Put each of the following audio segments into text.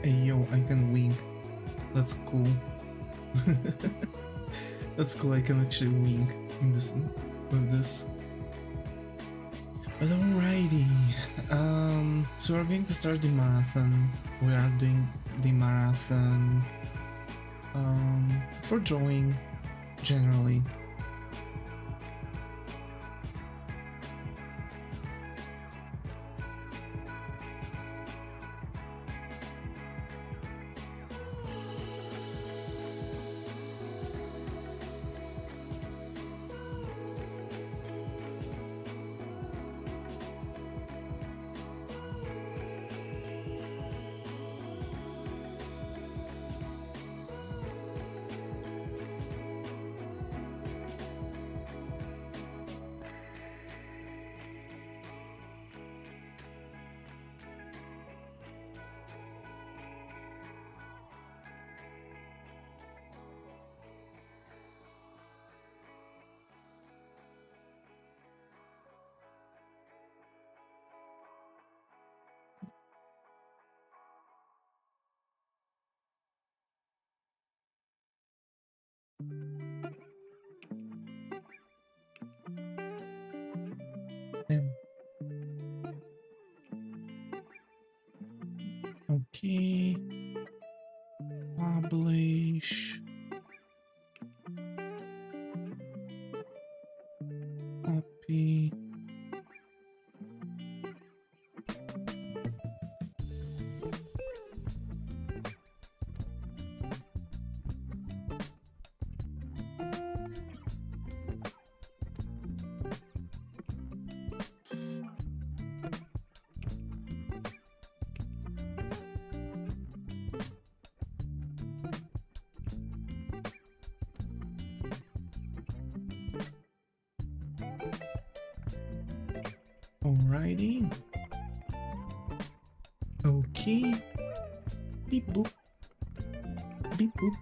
Hey yo, I can wink. That's cool. That's cool, I can actually wink in this with this. But alrighty. So we're going to start the marathon. We are doing the marathon for drawing generally. Okay. Publish. Copy. Alrighty. Okay. Beep boop. Beep boop.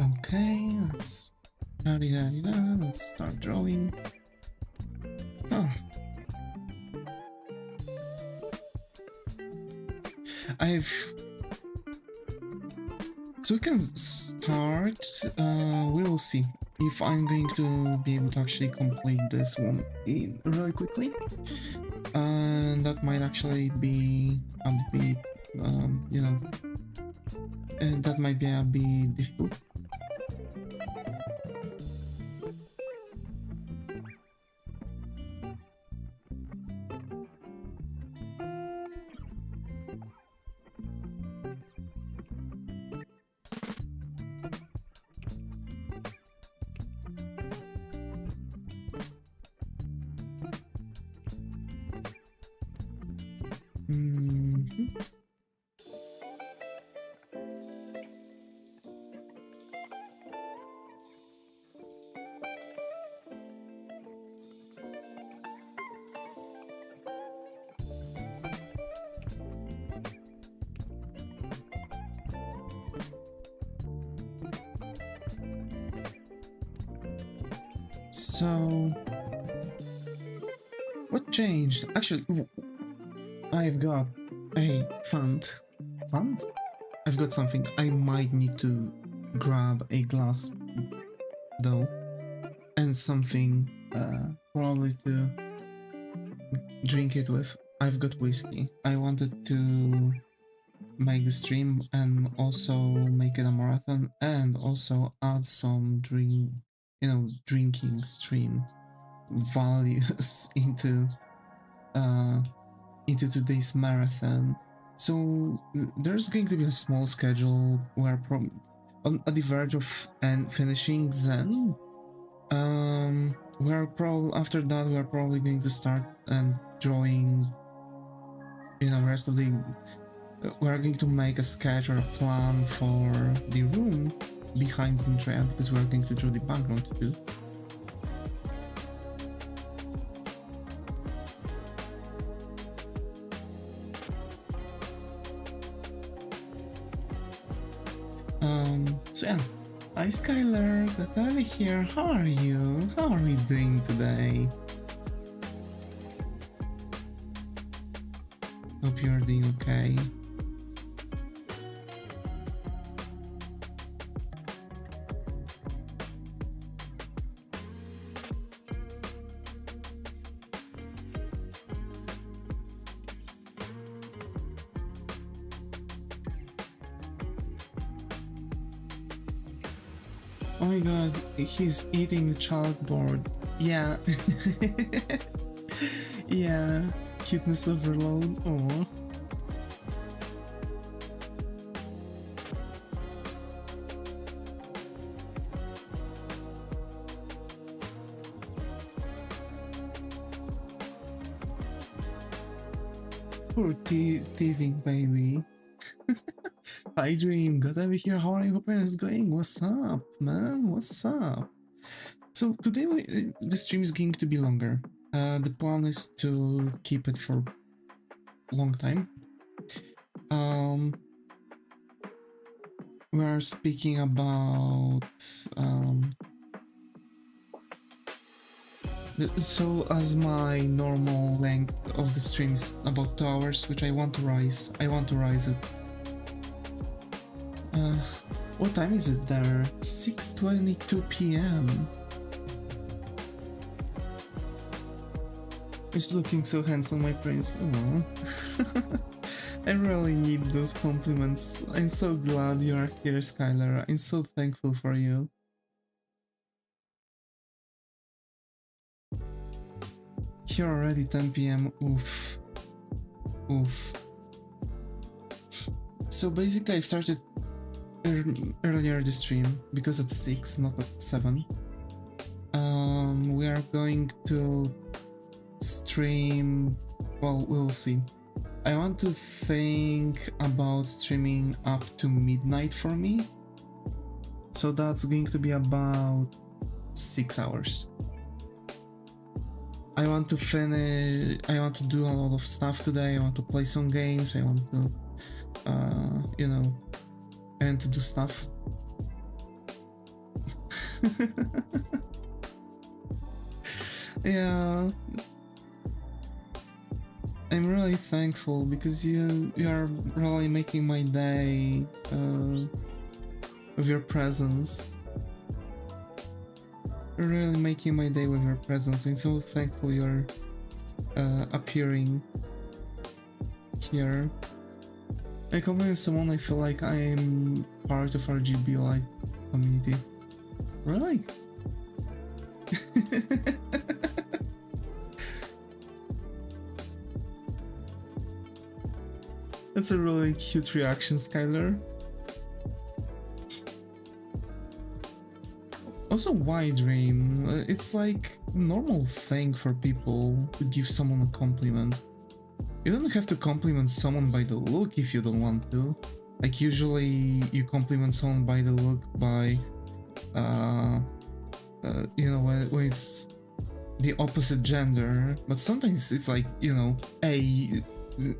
Okay, let's let's start drawing. Oh. So we can start, we'll see if I'm going to be able to actually complete this one really quickly. And that might actually be a bit, that might be a bit difficult. So, what changed? Actually, I've got a fund. I've got something. I might need to grab a glass, though, and something probably to drink it with. I've got whiskey. I wanted to make the stream and also make it a marathon, and also add some drinking stream values into today's marathon. So there's going to be a small schedule where at the verge of finishing Zen. After that we're probably going to start drawing rest of the we're going to make a sketch or a plan for the room behind Zentreya, because we're going to draw the background too. So yeah, hi Skylar, good to have you here. How are you? How are we doing today? Hope you're doing okay. Oh my god, he's eating the chalkboard. Yeah. Yeah. Cuteness overload. Oh. Poor teething baby. Hi Dream, good to be here. How are you? Hope it's going. What's up, man? What's up? So today the stream is going to be longer. The plan is to keep it for a long time. We are speaking about so as my normal length of the stream is about 2 hours, which I want to rise. I want to rise it. What time is it there? 6:22 p.m. He's looking so handsome, my prince. Oh. I really need those compliments. I'm so glad you are here, Skylar. I'm so thankful for you. Here already 10 p.m. Oof. Oof. So basically I've started earlier the stream because it's 6, not at 7. We are going to stream, well, we'll see. I want to think about streaming up to midnight for me. So that's going to be about 6 hours. I want to finish, I want to do a lot of stuff today. I want to play some games. I want to, you know, and to do stuff. Yeah. I'm really thankful because you are really making my day with your presence. You're really making my day with your presence. I'm so thankful you're appearing here. I compliment someone, I feel like I'm part of RGB Light community. Really? That's a really cute reaction, Skylar. Also, why dream? It's like a normal thing for people to give someone a compliment. You don't have to compliment someone by the look if you don't want to. Like usually you compliment someone by the look by, you know, when it's the opposite gender. But sometimes it's like, you know, hey,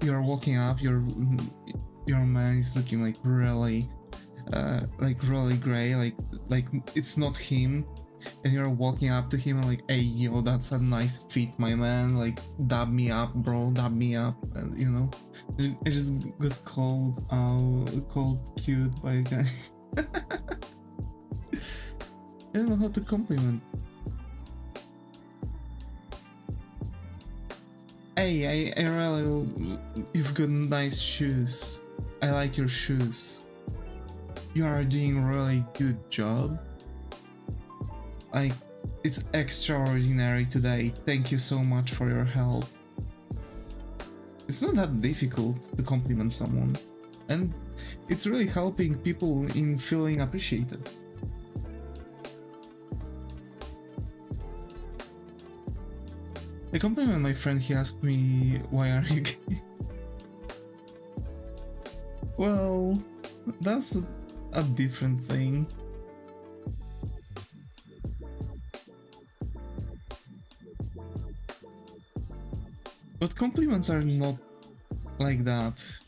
you're walking up, your man is looking like really gray, like it's not him, and you're walking up to him and like, hey, yo, that's a nice fit, my man, like dab me up, bro, dab me up, and you know, I just got called cute by a guy. I don't know how to compliment. Hey, I really, you've got nice shoes. I like your shoes. You are doing a really good job. Like, it's extraordinary today. Thank you so much for your help. It's not that difficult to compliment someone, and it's really helping people in feeling appreciated. I compliment my friend, he asked me, why are you gay? Well, that's a different thing. But compliments are not like that.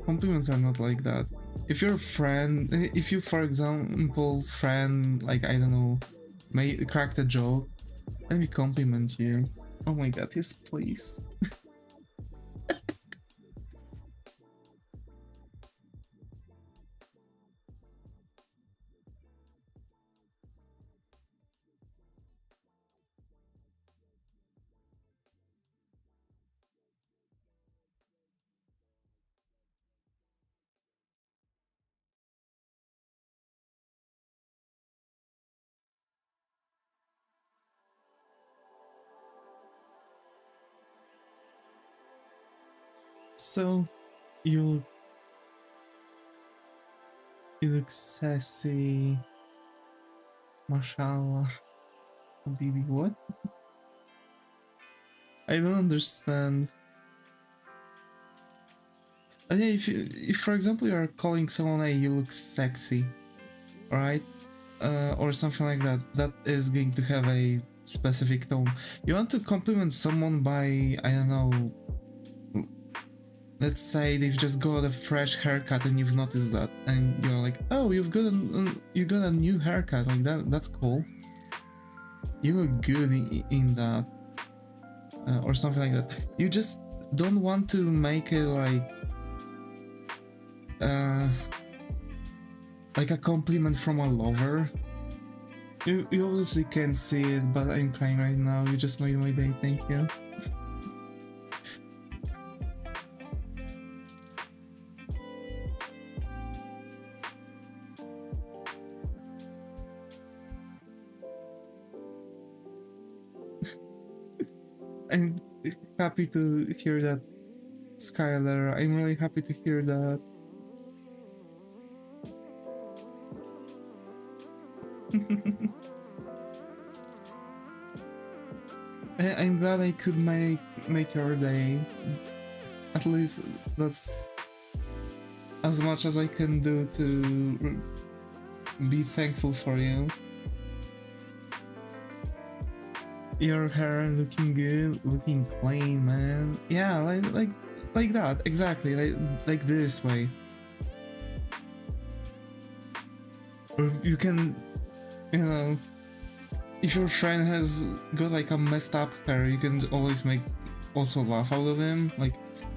Compliments are not like that. If your friend, if you, for example, like, I don't know, cracked a joke, let me compliment you. Oh my god, yes, please. Also, you look sassy. Mashallah. Baby, what? I don't understand. Yeah, if for example you are calling someone, hey, you look sexy, right? Or something like that, that is going to have a specific tone. You want to compliment someone by, I don't know, let's say they've just got a fresh haircut and you've noticed that, and you're like, oh, you got a new haircut, like that's cool. You look good in that, or something like that. You just don't want to make it like a compliment from a lover. You obviously can't see it, but I'm crying right now. You just made my day, thank you. I'm happy to hear that, Skylar. I'm really happy to hear that. I'm glad I could make your day. At least that's as much as I can do to be thankful for you. Your hair looking good, looking clean, man. Yeah, like that, exactly, like this way. Or you can, you know, if your friend has got like a messed up hair, you can always make also laugh out of him, like,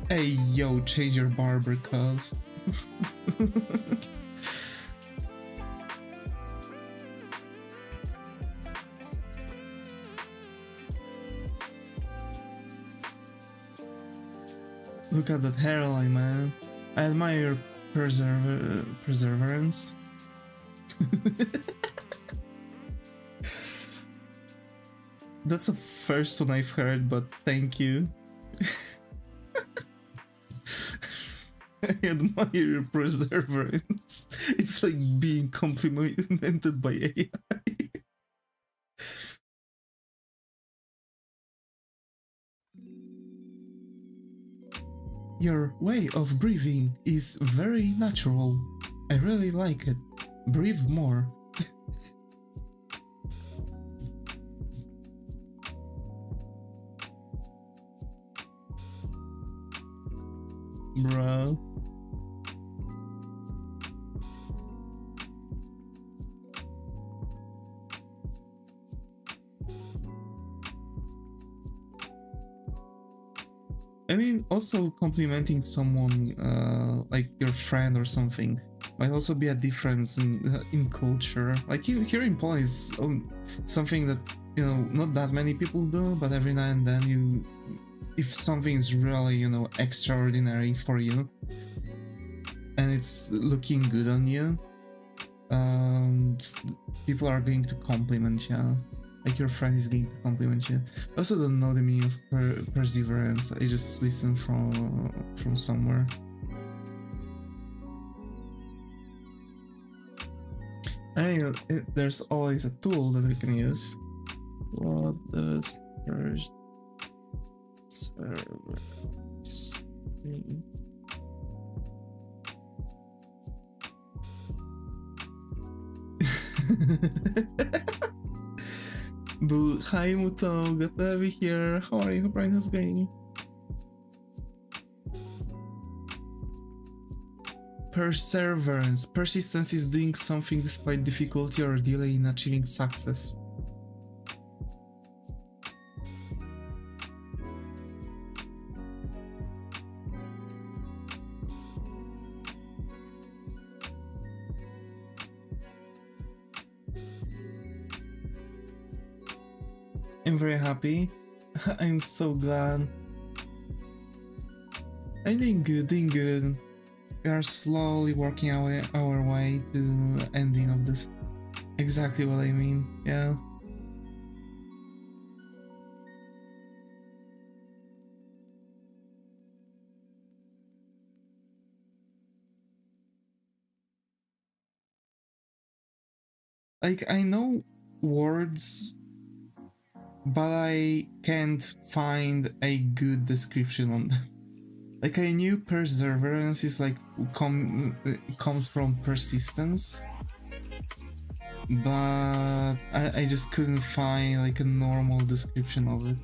hey yo, change your barber, cuz. Look at that hairline, man. I admire your perseverance. That's the first one I've heard, but thank you. I admire your perseverance. It's like being complimented by AI. Your way of breathing is very natural. I really like it. Breathe more. Bro. I mean, also complimenting someone like your friend or something might also be a difference in culture. Like here in Poland, it's something that, you know, not that many people do, but every now and then if something is really, you know, extraordinary for you and it's looking good on you, people are going to compliment you. Like your friend is going to compliment you. I also don't know the meaning of perseverance. I just listen from somewhere. I mean, there's always a tool that we can use. What does perseverance mean? Boo, hi Muto, good to have you here. How are you? Hope everything is going. Perseverance. Persistence is doing something despite difficulty or delay in achieving success. I'm very happy. I'm so glad. I'm doing good, doing good. We are slowly working our way to ending of this. Exactly what I mean, yeah. Like, I know words, but I can't find a good description on them. Like, I knew perseverance is like comes from persistence, but I just couldn't find like a normal description of it.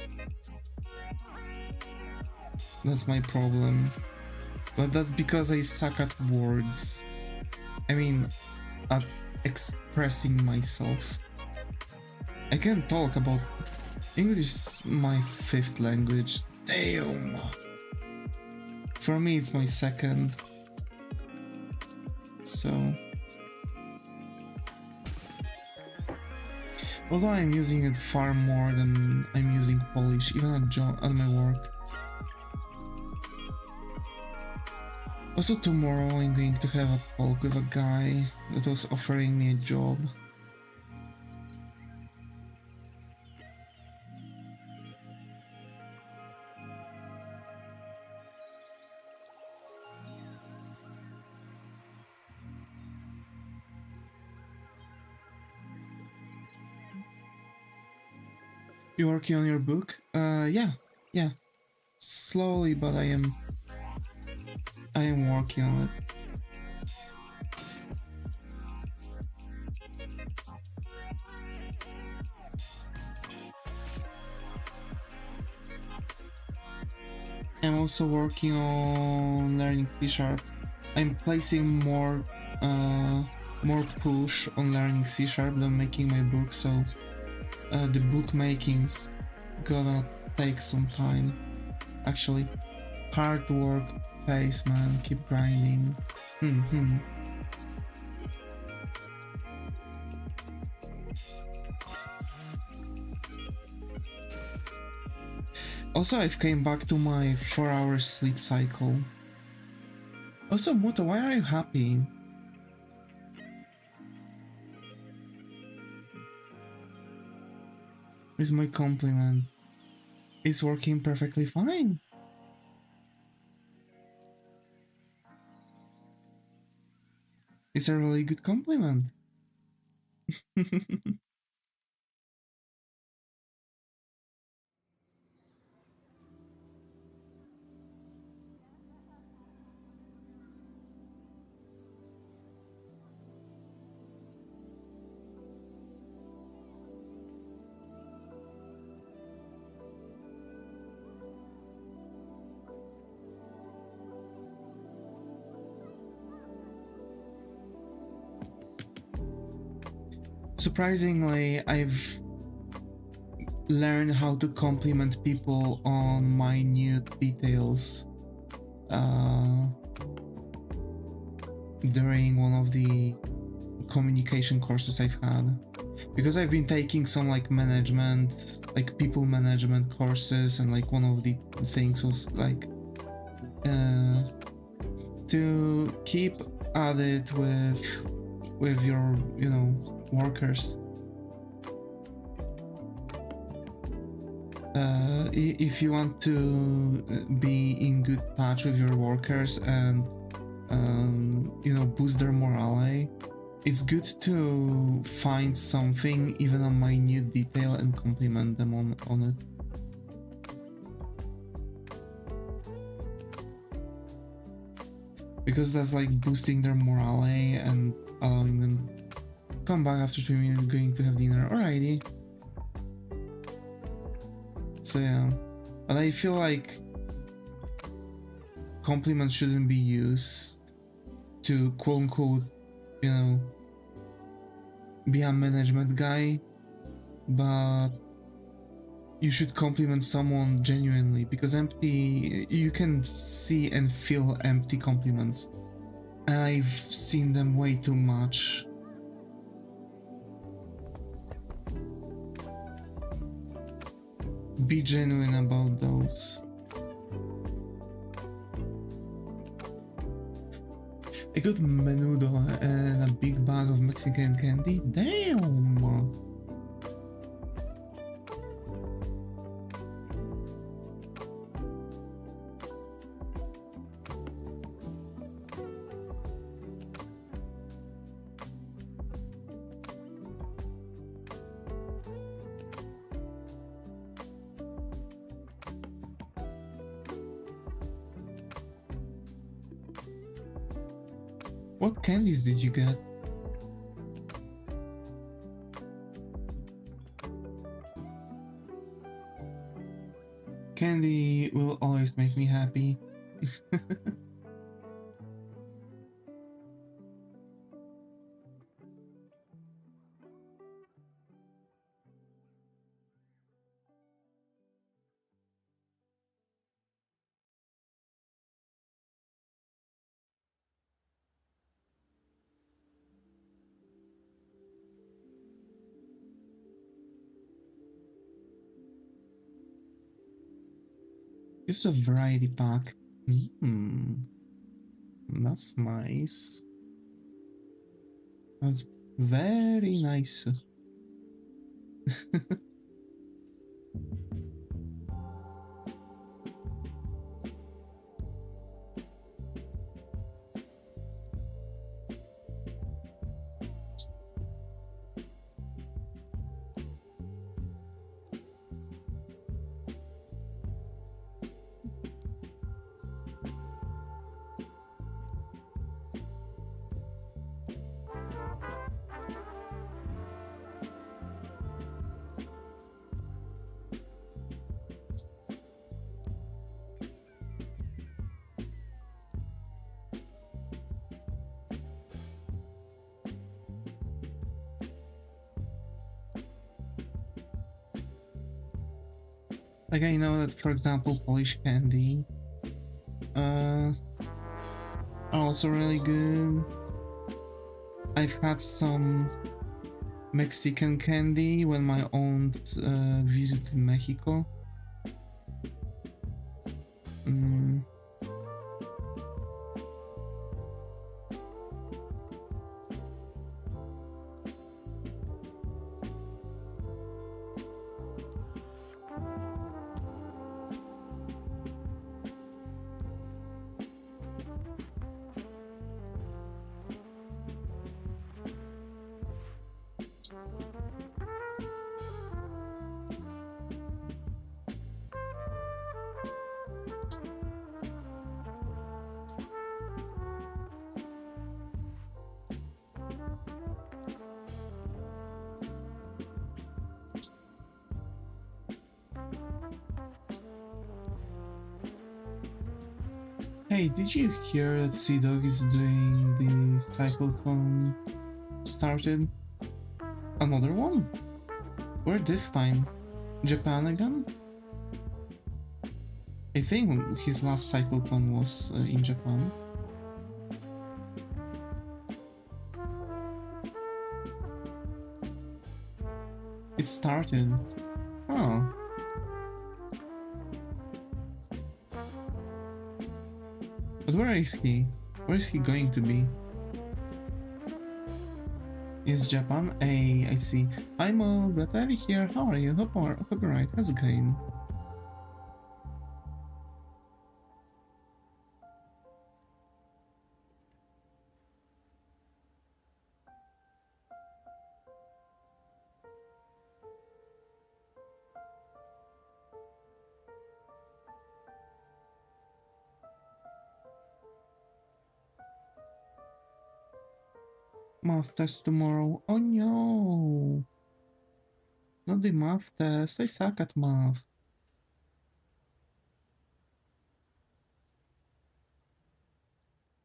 That's my problem. But that's because I suck at words. I mean, at expressing myself. I can talk about English is my 5th language. Damn! For me, it's my 2nd. So... although I'm using it far more than I'm using Polish, even at my work. Also tomorrow I'm going to have a talk with a guy that was offering me a job. You working on your book? Yeah. Slowly, but I am working on it. I'm also working on learning C#. I'm placing more push on learning C# than making my book, so the bookmaking's gonna take some time. Actually, hard work pays, man. Keep grinding. Also, I've came back to my 4-hour sleep cycle. Also, Muto, why are you happy? Is my compliment. It's working perfectly fine. It's a really good compliment. Surprisingly, I've learned how to compliment people on minute details during one of the communication courses I've had, because I've been taking some like management, like people management courses, and like one of the things was like to keep at it with your, you know, workers. If you want to be in good touch with your workers and you know, boost their morale, it's good to find something, even a minute detail, and compliment them on it. Because that's like boosting their morale and allowing them come back after 3 minutes, going to have dinner. Alrighty. So yeah, but I feel like compliments shouldn't be used to quote unquote, you know, be a management guy, but you should compliment someone genuinely, because you can see and feel empty compliments. I've seen them way too much. Be genuine about those. I got menudo and a big bag of Mexican candy. Damn! What candies did you get? Candy will always make me happy. It's a variety pack. That's nice. That's very nice. Like I know that, for example, Polish candy are also really good. I've had some Mexican candy when my aunt visited Mexico. Hey, did you hear that Sea-Dog is doing the cyclethon started? Another one? Where this time? Japan again? I think his last cyclethon was in Japan. It started. Oh. But where is he? Where is he going to be? Is Japan? Hey, I see. Hi Mo, glad to have you here. How are you? Hope you're right. How's it going? Math test tomorrow. Oh no! Not the math test. I suck at math.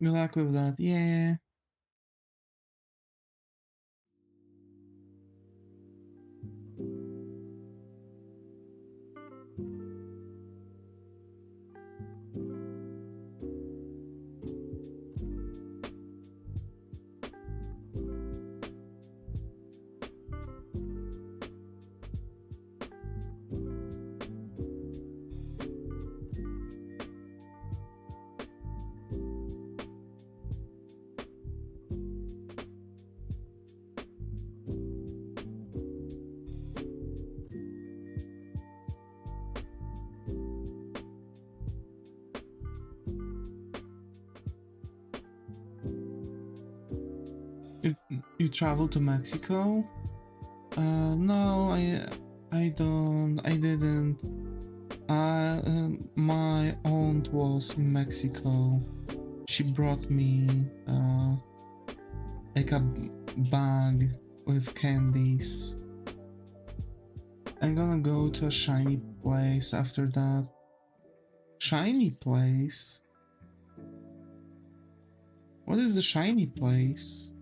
Good luck with that. Yeah. You travel to Mexico? No, I don't. I didn't. My aunt was in Mexico. She brought me like a bag with candies. I'm gonna go to a shiny place after that. Shiny place? What is the shiny place?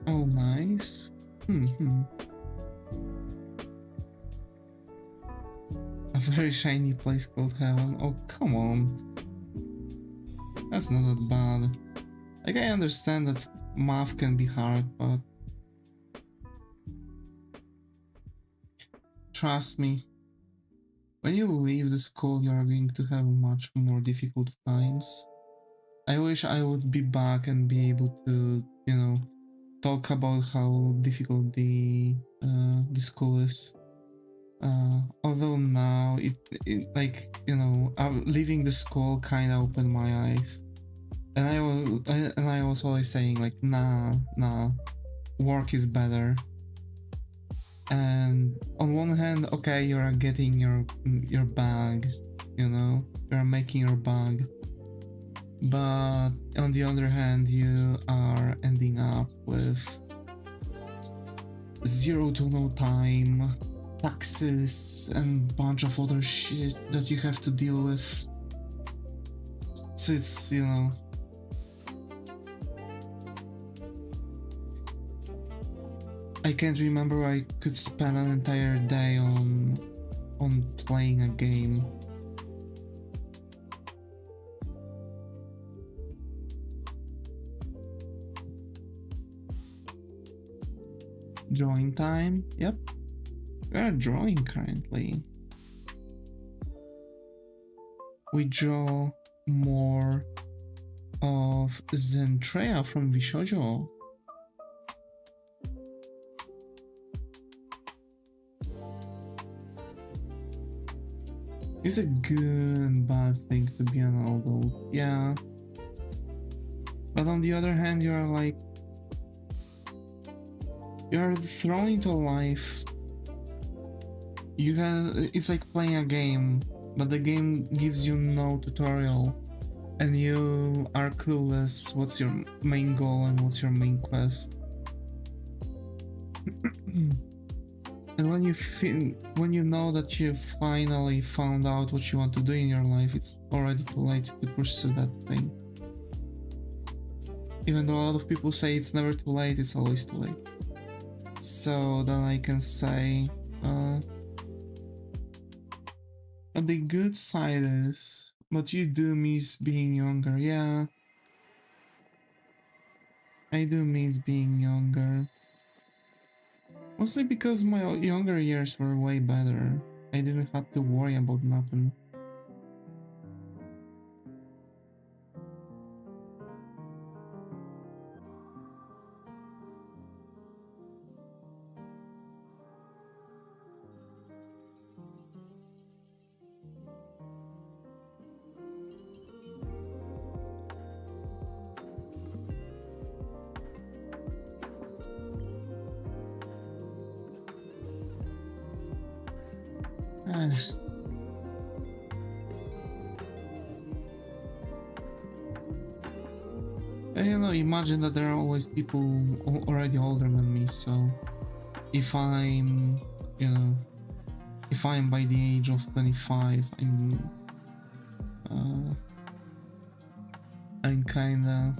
Oh, nice. A very shiny place called Heaven. Oh, come on. That's not that bad. Like, I understand that math can be hard, but trust me, when you leave the school, you are going to have much more difficult times. I wish I would be back and be able to, you know, talk about how difficult the school is. Although now it like, you know, leaving the school kind of opened my eyes, and I was always saying like, nah, work is better. And on one hand, okay, you're getting your bag, you know, you're making your bag, but on the other hand, you are ending up with zero to no time, taxes, and bunch of other shit that you have to deal with. So it's, you know, I can't remember I could spend an entire day on playing a game. Drawing time? Yep. We are drawing currently. We draw more of Zentreya from Vshojo. It's a good and bad thing to be an adult, yeah. But on the other hand, you're like, you're thrown into life. It's like playing a game, but the game gives you no tutorial, and you are clueless what's your main goal and what's your main quest. And when you know that you finally found out what you want to do in your life, it's already too late to pursue that thing. Even though a lot of people say it's never too late, it's always too late. So then I can say, but the good side is, but you do miss being younger. Yeah, I do miss being younger. Mostly because my younger years were way better. I didn't have to worry about nothing. You know, imagine that there are always people already older than me, so if I'm, you know, if I'm by the age of 25, I'm kinda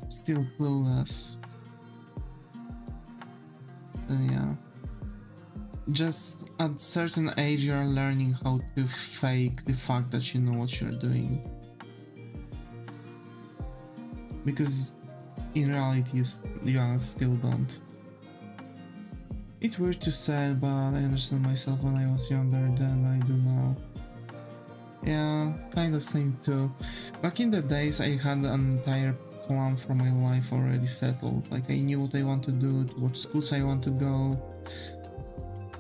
still clueless. Then yeah. Just at certain age you are learning how to fake the fact that you know what you're doing. Because in reality you still don't. It's weird to say, but I understand myself when I was younger than I do now. Yeah, kinda same too. Back in the days I had an entire plan for my life already settled. Like I knew what I want to do, to what schools I want to go,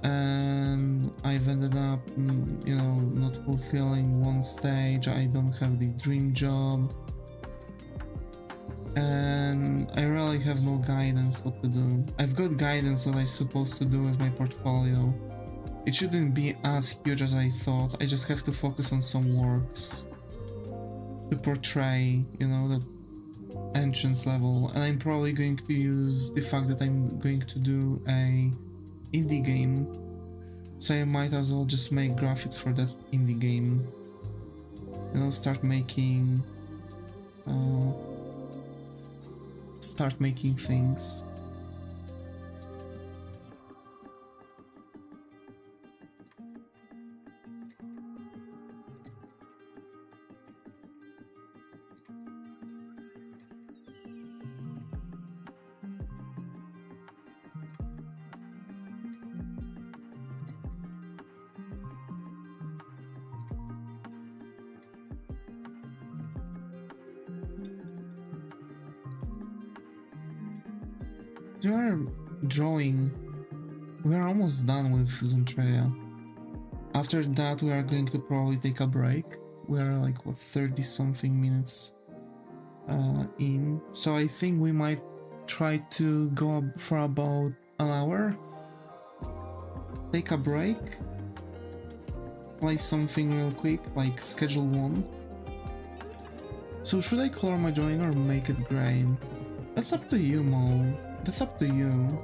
and I've ended up, you know, not fulfilling one stage. I don't have the dream job, and I really have no guidance what to do. I've got guidance what I'm supposed to do with my portfolio. It shouldn't be as huge as I thought. I just have to focus on some works to portray, you know, that entrance level, and I'm probably going to use the fact that I'm going to do a indie game, so I might as well just make graphics for that indie game, you know, start making things. We are drawing. We are almost done with Zentreya. After that, we are going to probably take a break. We are like, what, 30 something minutes in. So I think we might try to go up for about an hour. Take a break. Play something real quick, like schedule one. So should I color my drawing or make it gray? That's up to you, Mo. That's up to you.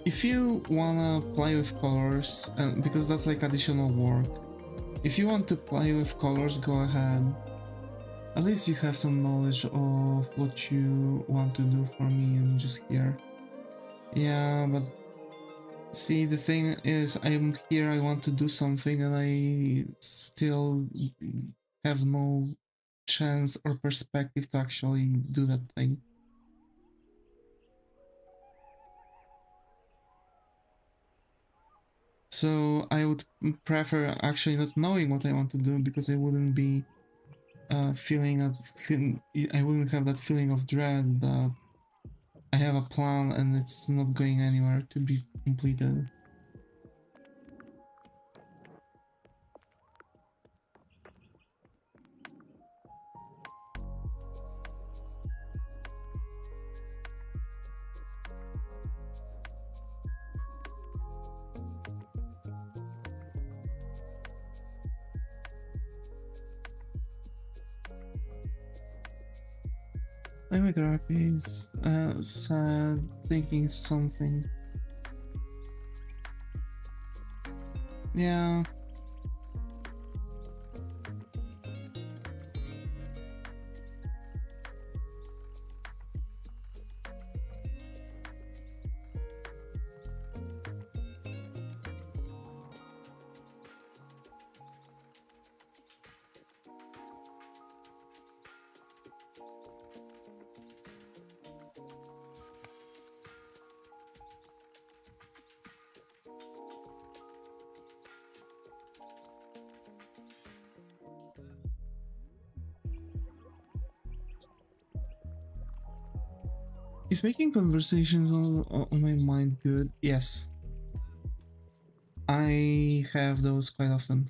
If you wanna play with colors, and because that's like additional work, if you want to play with colors, go ahead. At least you have some knowledge of what you want to do for me and just here. Yeah, but see, the thing is, I'm here, I want to do something, and I still have no chance or perspective to actually do that thing. So I would prefer actually not knowing what I want to do, because I wouldn't be I wouldn't have that feeling of dread that I have a plan and it's not going anywhere to be completed. My therapy is sad, thinking something. Yeah. Is making conversations on my mind good? Yes. I have those quite often.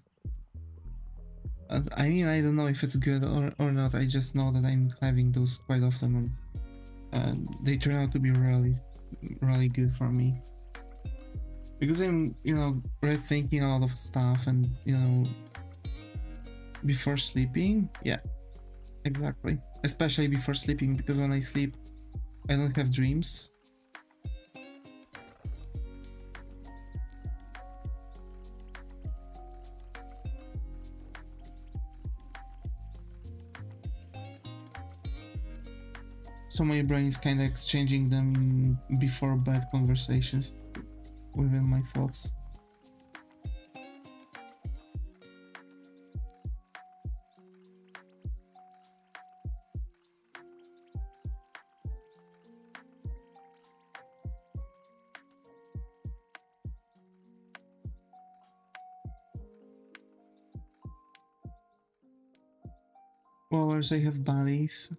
I mean, I don't know if it's good or not, I just know that I'm having those quite often, and they turn out to be really good for me. Because I'm, you know, rethinking a lot of stuff, and, you know, before sleeping, yeah, exactly. Especially before sleeping, because when I sleep, I don't have dreams. So my brain is kind of exchanging them before bed conversations within my thoughts. Spoilers, I have buddies.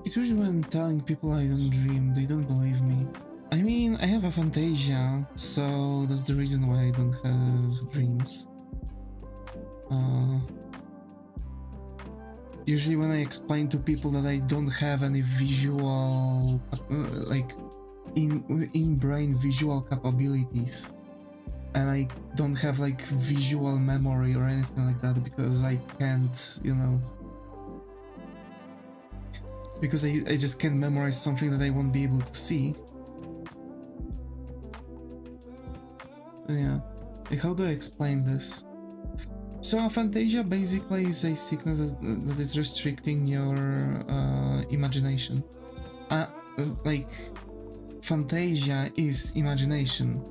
It's usually when telling people I don't dream, they don't believe me. I mean, I have aphantasia, so that's the reason why I don't have dreams. Usually when I explain to people that I don't have any visual, like, in-brain visual capabilities, and I don't have, like, visual memory or anything like that, because I can't, you know... Because I just can't memorize something that I won't be able to see. Yeah. Like, how do I explain this? So aphantasia basically is a sickness that is restricting your imagination. Like, phantasia is imagination.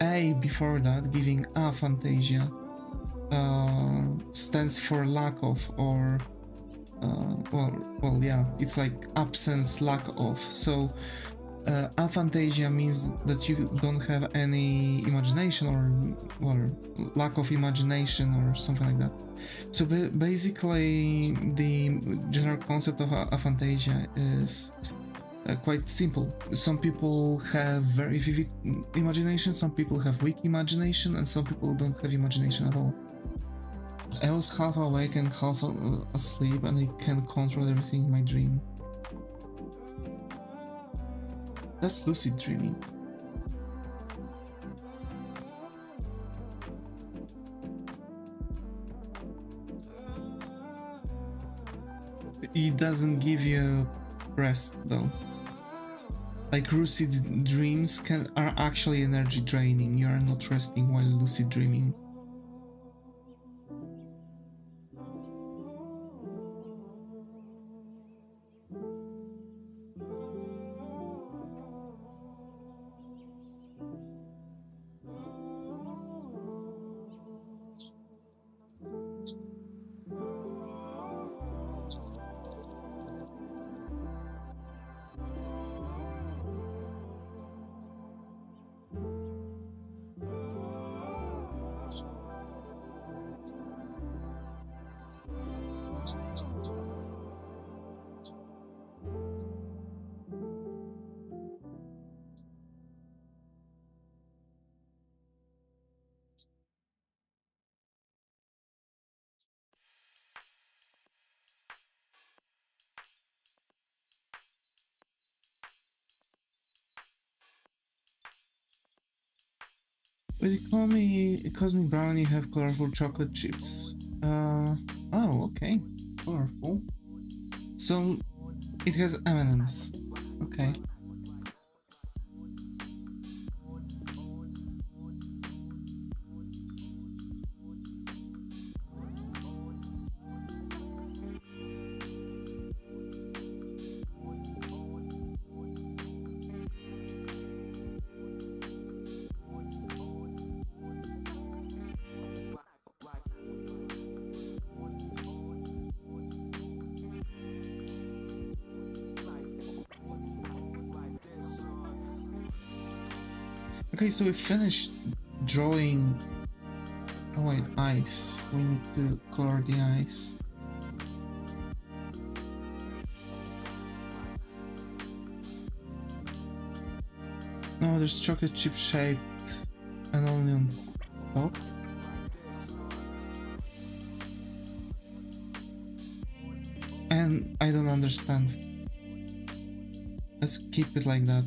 A before that, giving aphantasia, stands for lack of, or well, yeah, it's like absence, lack of. So aphantasia means that you don't have any imagination, or lack of imagination, or something like that. So basically, the general concept of aphantasia is quite simple. Some people have very vivid imagination, some people have weak imagination, and some people don't have imagination at all. I was half awake and half asleep, and I can control everything in my dream. That's lucid dreaming. It doesn't give you rest though. Like, lucid dreams are actually energy draining. You are not resting while lucid dreaming. But it calls me brownie, have colorful chocolate chips. Oh, okay. Colorful. So, it has M&Ms. Okay. Okay, so we finished drawing... Oh wait, ice. We need to color the ice. No, there's chocolate chip shaped and only on top. And I don't understand. Let's keep it like that.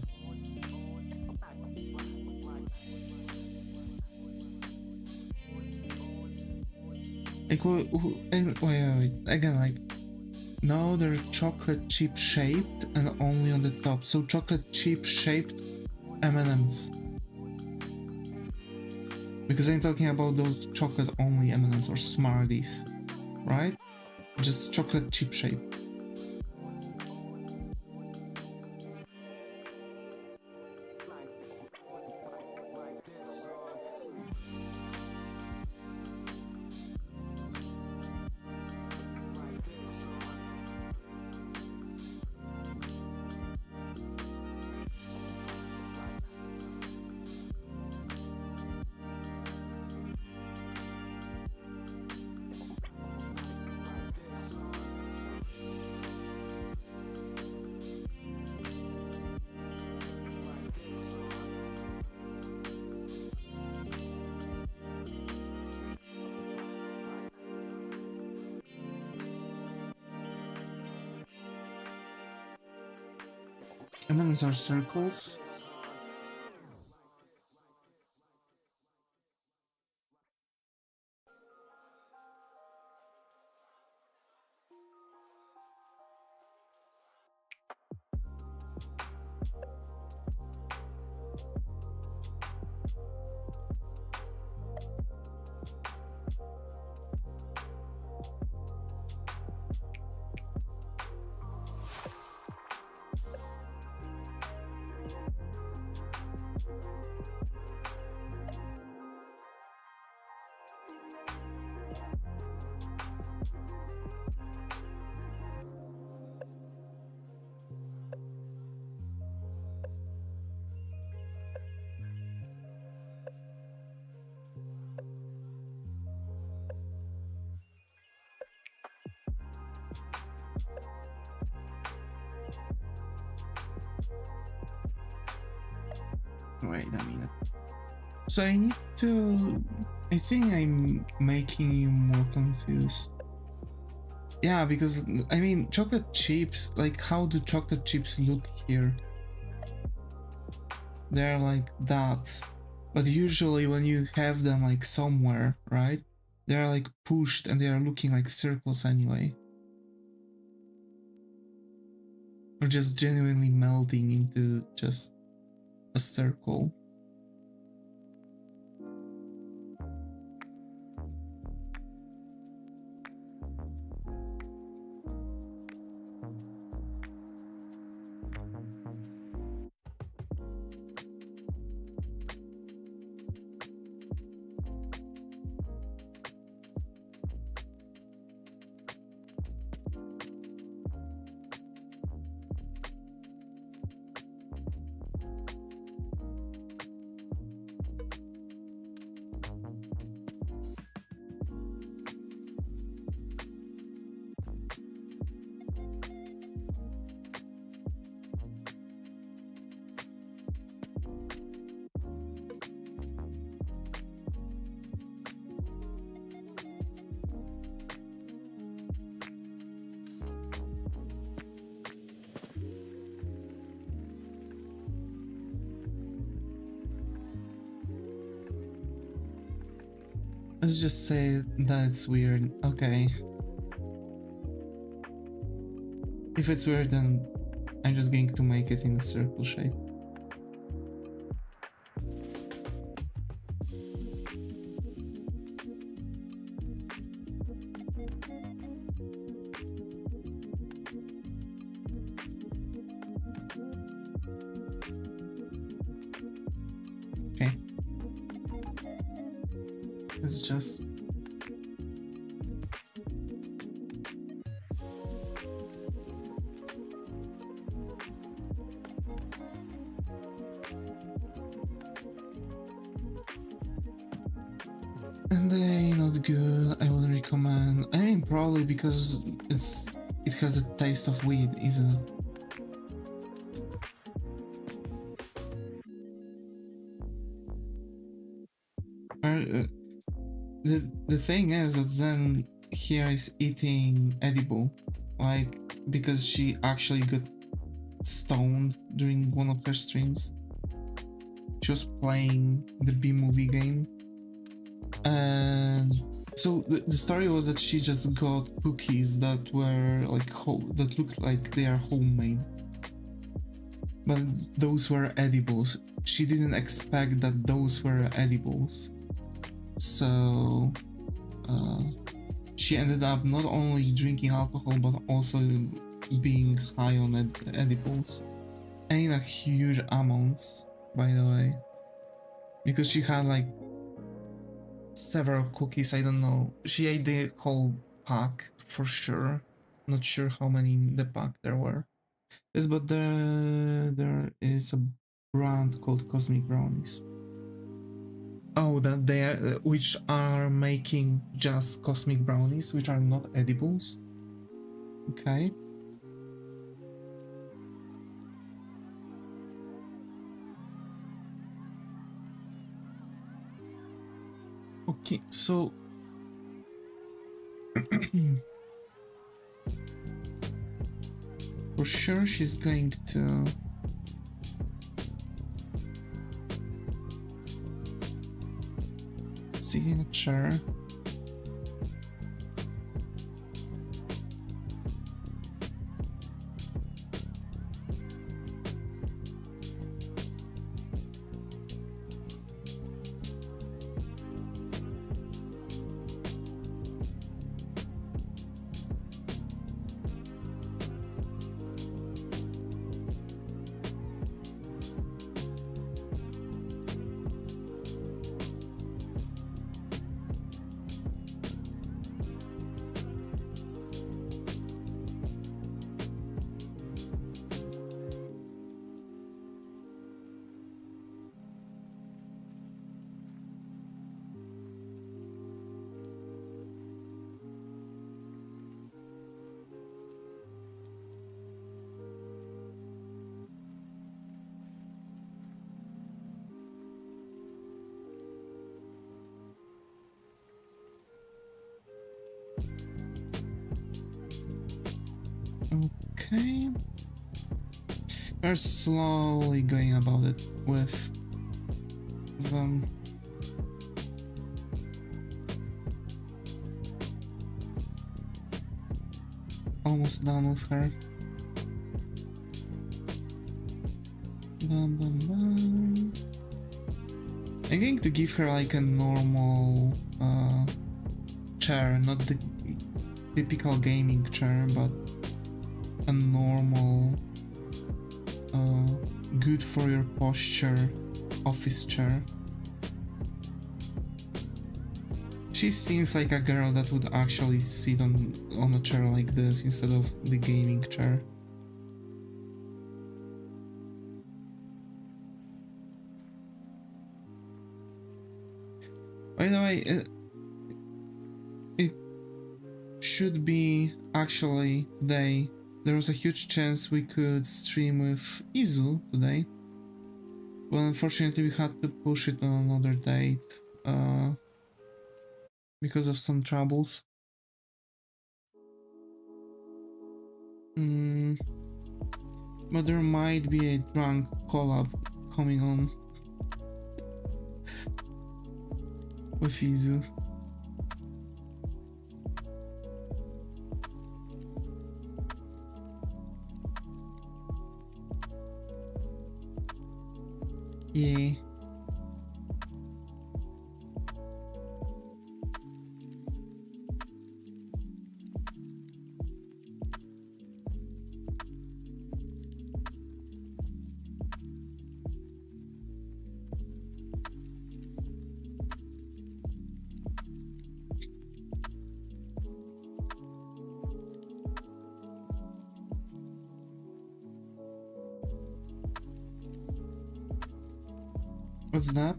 Like, wait, again, like, no, they're chocolate chip shaped and only on the top. So chocolate chip shaped M&Ms. Because I'm talking about those chocolate only M&Ms or Smarties, right? Just chocolate chip shape. M&Ms are circles. Wait a minute. So I need to... I think I'm making you more confused. Yeah, because, I mean, chocolate chips, like, how do chocolate chips look here? They're like that. But usually when you have them, like, somewhere, right? They're, like, pushed and they are looking like circles anyway. Or just genuinely melting into just a circle. Let's just say that it's weird. Okay. If it's weird, then I'm just going to make it in a circle shape. Okay. It's just... And they not good, I wouldn't recommend. I mean, probably because it has a taste of weed, isn't it? The thing is that Zen here is eating edible, like, because she actually got stoned during one of her streams. She was playing the B-movie game, and so the story was that she just got cookies that were like that looked like they are homemade, but those were edibles. She didn't expect that those were edibles. So she ended up not only drinking alcohol but also being high on edibles, and in a huge amounts, by the way, because she had like several cookies. I don't know, she ate the whole pack for sure. Not sure how many in the pack there were. Yes, but there is a brand called Cosmic Brownies. Oh, that they are, which are making just cosmic brownies, which are not edibles. Okay. Okay, so for sure she's going to sit in a chair. Okay. We're slowly going about it with some almost done with her. Bum, bum, bum. I'm going to give her like a normal chair, not the typical gaming chair, but a normal good for your posture office chair. She seems like a girl that would actually sit on a chair like this instead of the gaming chair. By the way, it should be actually today. There was a huge chance we could stream with Izu today, but unfortunately we had to push it on another date because of some troubles. But there might be a drunk collab coming on with Izu. Yeah. What's that?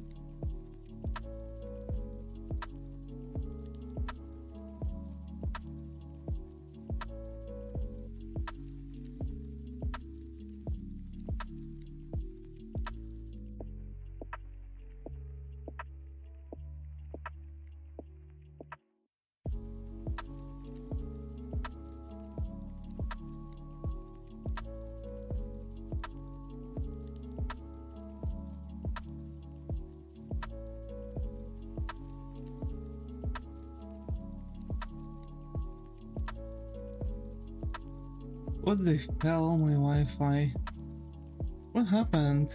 What the hell, my Wi-Fi? What happened?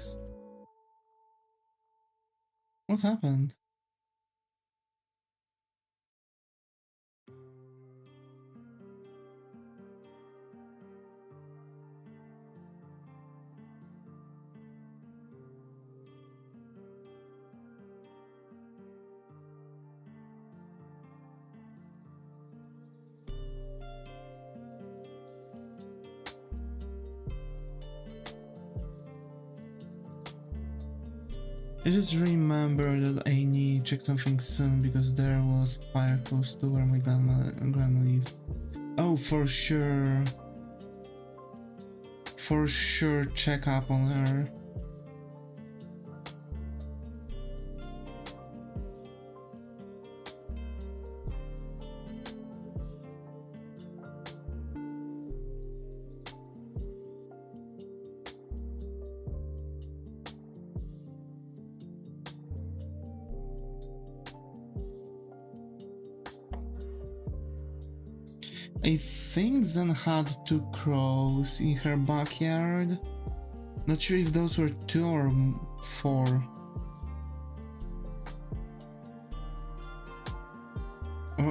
What happened? I just remember that I need to check something soon because there was fire close to where my grandma lived. Oh, for sure. For sure, check up on her. I think Zen had 2 crows in her backyard. Not sure if those were 2 or 4.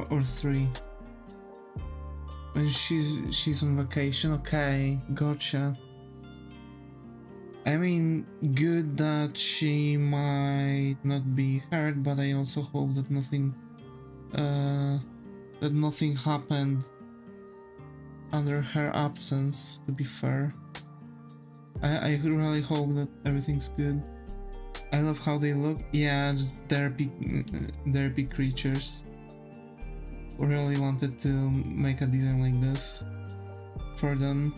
Or 3. When she's on vacation, okay, gotcha. I mean, good that she might not be hurt, but I also hope that nothing happened under her absence, to be fair. I really hope that everything's good. I love how they look. Yeah, just derpy creatures. Really wanted to make a design like this for them.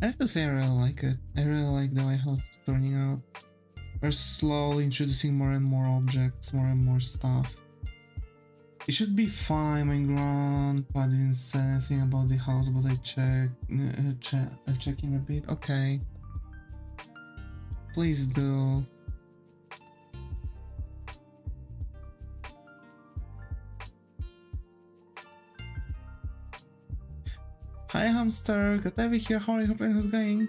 I have to say I really like it. I really like the way how it's turning out. We're slowly introducing more and more objects, more and more stuff. It should be fine. My grandpa didn't say anything about the house, but I'll check in a bit. Okay. Please do. Hi hamster, got over here, how are you? Hope it's going?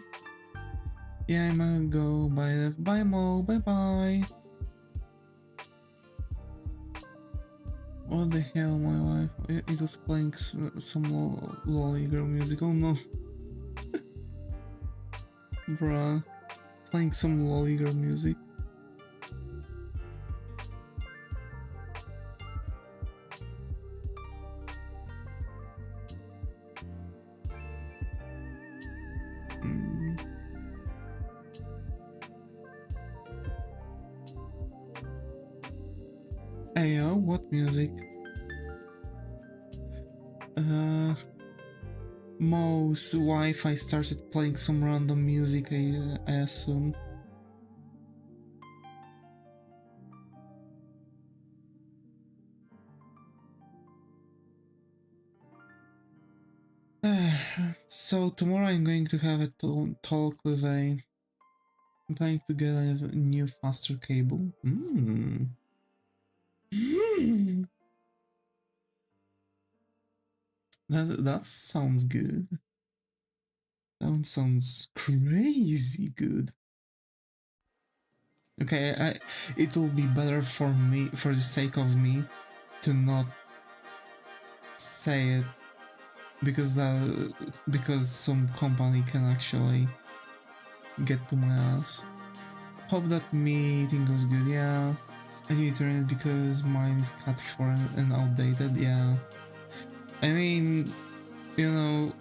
Yeah, I'm gonna go bye Mo, bye bye. What the hell, my wife? It was playing some lolly girl music, oh no. Bruh, playing some lolly girl music. Ayo, what music? Mo's Wi-Fi started playing some random music, I assume. So tomorrow I'm going to have a talk with I'm planning to get a new faster cable. That sounds good. That sounds crazy good. Okay, it will be better for me, for the sake of me, to not say it, because some company can actually get to my ass. Hope that meeting goes good. Yeah, I need to return it because mine is cut for and outdated. Yeah, I mean, you know,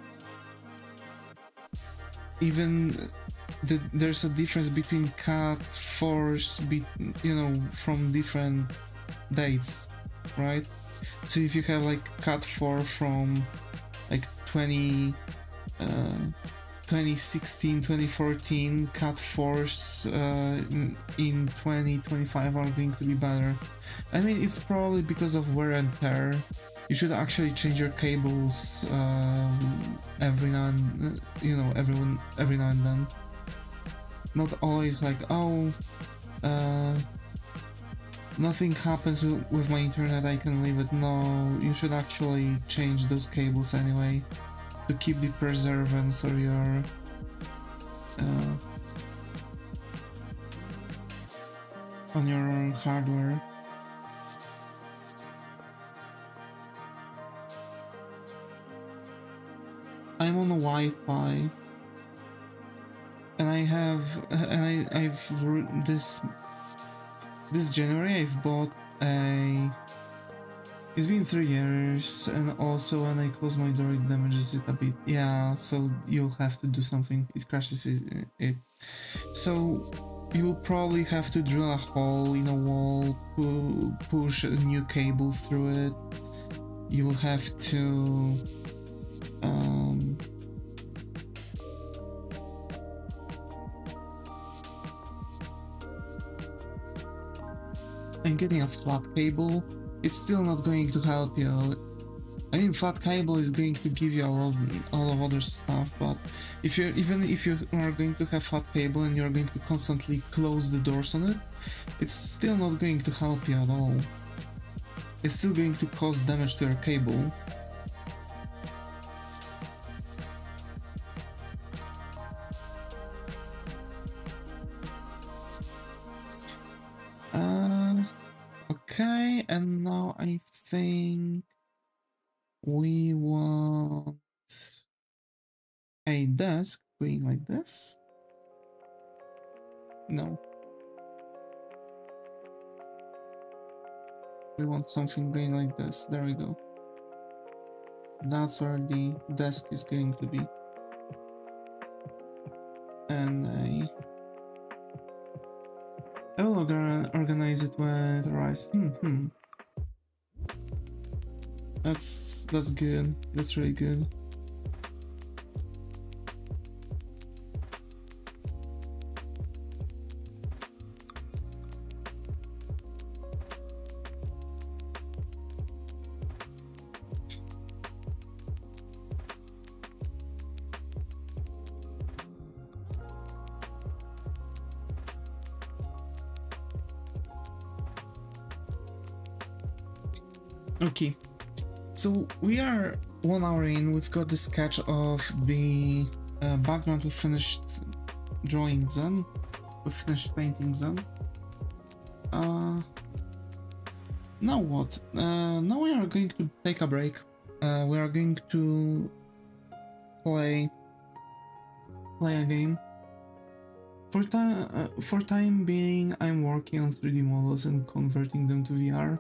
even there's a difference between cut force, you know, from different dates, right? So if you have like cat 4 from like 2016, 2014, cat 4s in 2025 are going to be better. I mean, it's probably because of wear and tear. You should actually change your cables every now and every now and then. Not always like, oh, nothing happens with my internet, I can leave it. No, you should actually change those cables anyway to keep the preservance of your on your hardware. I'm on a Wi-Fi, and I've this January I've bought a. It's been 3 years, and also when I close my door it damages it a bit. Yeah, so you'll have to do something. It crashes it. So you'll probably have to drill a hole in a wall, push a new cable through it. You'll have to I'm getting a flat cable. It's still not going to help you. I mean, flat cable is going to give you all of other stuff, but even if you are going to have flat cable and you're going to constantly close the doors on it, it's still not going to help you at all. It's still going to cause damage to your cable. Okay, and now I think we want a desk going like this. No. We want something going like this. There we go. That's where the desk is going to be. And I will organize it when it arrives. That's good. That's really good. Okay, so we are 1 hour in. We've got the sketch of the background. We finished drawings on. We finished paintings on. Now what? Now we are going to take a break. We are going to play a game. For time being, I'm working on 3D models and converting them to VR.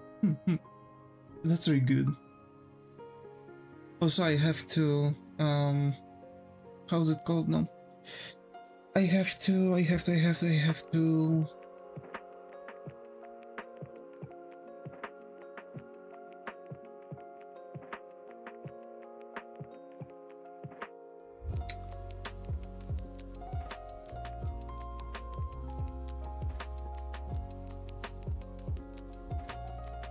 That's very good. Also, I have to how's it called now? I have to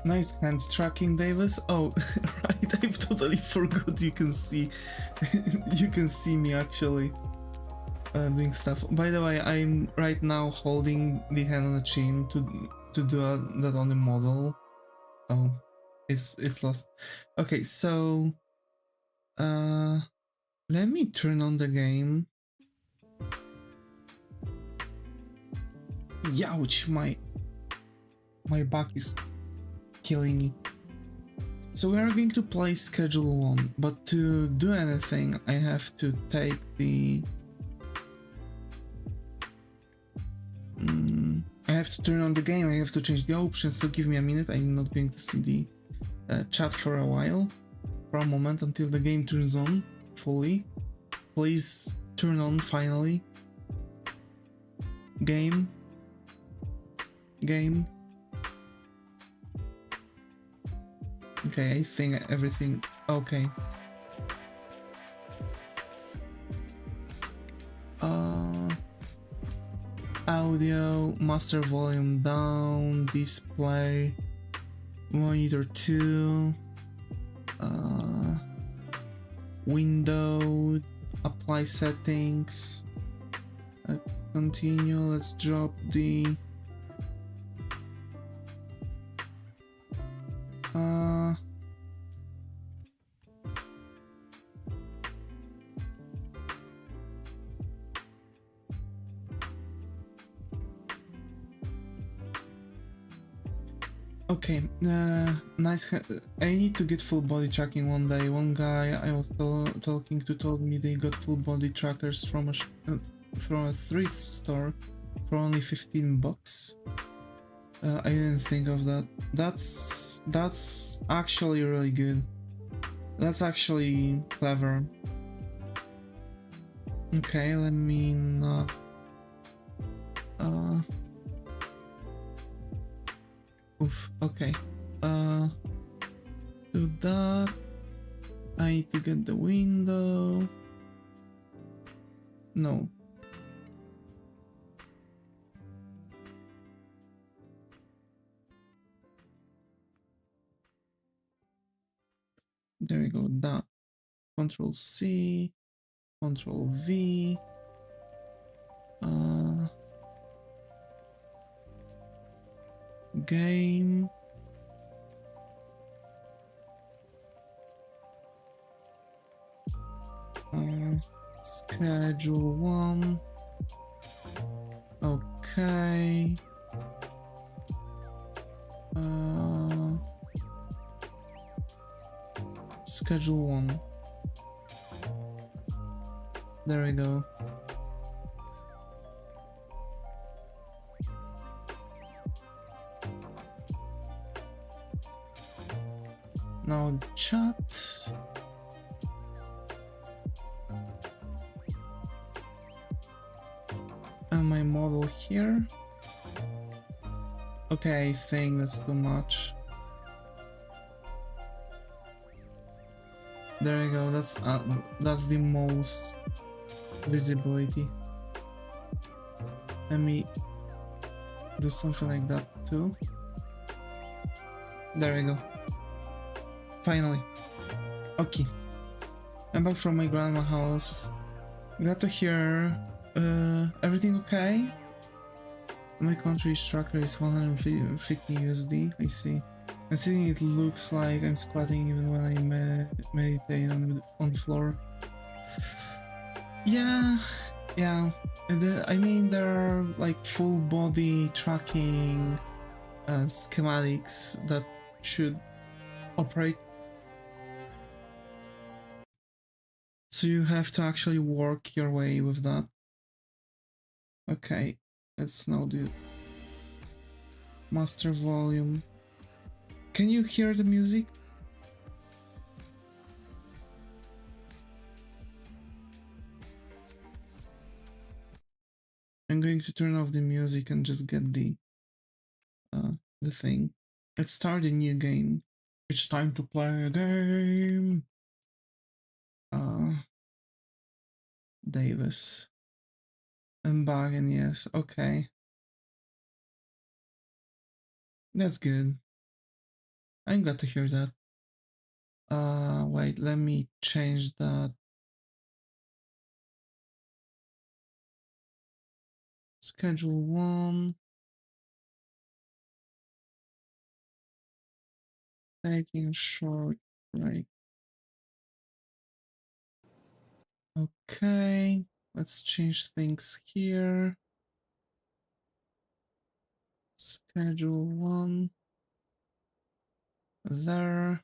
Nice hand tracking, Davis. Oh, right, I've totally forgot you can see me actually doing stuff. By the way, I'm right now holding the hand on the chin to do that on the model. Oh, it's lost. Okay, so let me turn on the game. Youch, my back is killing me. So we are going to play schedule 1, but to do anything I have to take the I have to turn on the game. I have to change the options, so give me a minute. I'm not going to see the chat for a while, for a moment, until the game turns on fully. Please turn on finally. Game. Okay, I think everything okay. Audio, master volume down, display, monitor 2, window, apply settings, continue, let's drop the okay, nice. I need to get full body tracking one day. One guy I was talking to told me they got full body trackers from a thrift store for only 15 bucks. I didn't think of that. That's actually really good. That's actually clever. Okay, let me not. Oof. Okay. Do that. I need to get the window. No. There we go. That. Control C. Control V. Game. Schedule 1. Okay. Schedule 1. There we go. Now chat. And my model here. Okay, I think that's too much. There you go. That's the most visibility. Let me do something like that too. There we go. Finally. Okay. I'm back from my grandma's house. Glad to hear. Everything okay? My country's tracker is 150 USD. I see. Considering it looks like I'm squatting even when I meditate on the floor. Yeah. I mean, there are like full body tracking schematics that should operate. So you have to actually work your way with that. Okay, let's now do master volume. Can you hear the music? I'm going to turn off the music and just get the thing. Let's start a new game. It's time to play a game. Davis. And bargain, yes. Okay. That's good. I'm glad to hear that. Wait, let me change that. Schedule 1. Taking a short break. Okay, let's change things here. Schedule 1. There.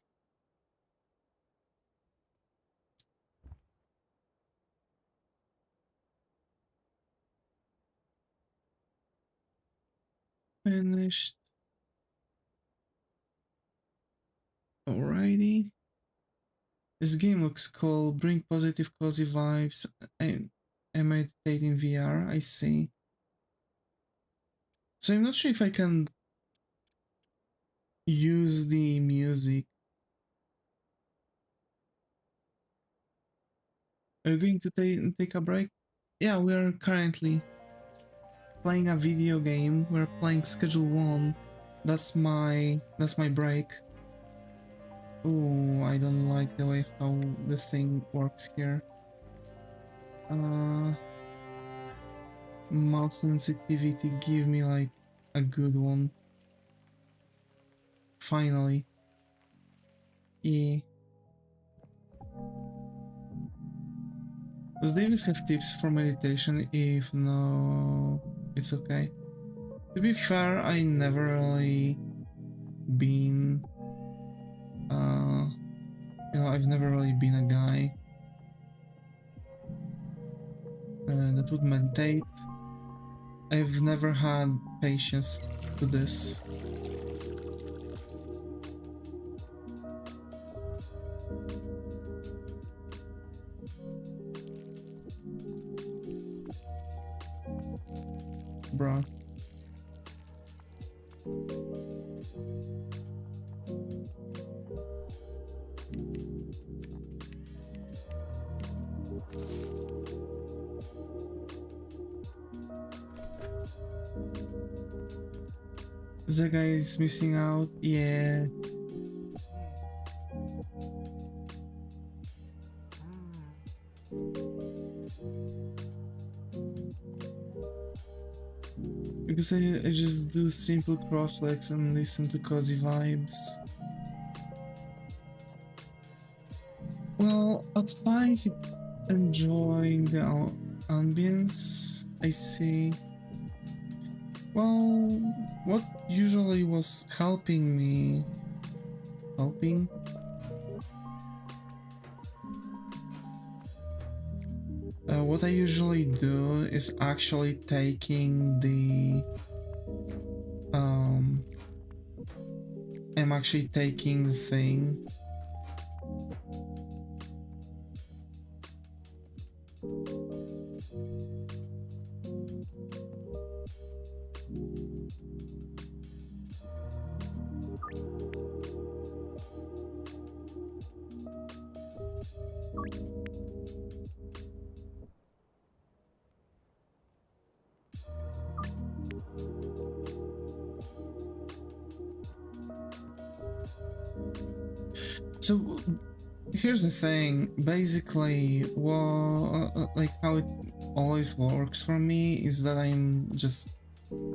Finished. Alrighty. This game looks cool. Bring positive, cozy vibes. I meditate in VR. I see. So I'm not sure if I can use the music Are you going to take a break? Yeah, we are currently playing a video game. We're playing Schedule 1. That's my break. Oh, I don't like the way how the thing works here. Mouse sensitivity, give me like a good one. Finally. Does Davis have tips for meditation? If no, it's okay. To be fair, I never really been, I've never really been a guy that would meditate. I've never had patience to this. Bruh. The guy is missing out, yeah. Because I just do simple cross legs and listen to cozy vibes. Well, at times enjoying the ambience, I see. Well, what usually was helping me... Helping? What I usually do is actually taking the... I'm actually taking the thing. So here's the thing, basically, like how it always works for me is that I'm just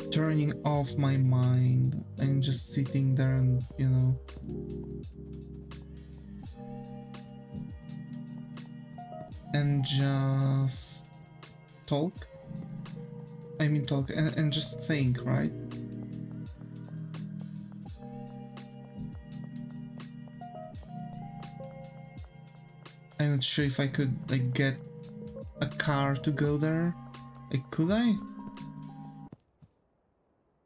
turning off my mind. I'm just sitting there and, you know, and just talk. I mean talk and just think, right? I'm not sure if I could like get a car to go there. Like, could I?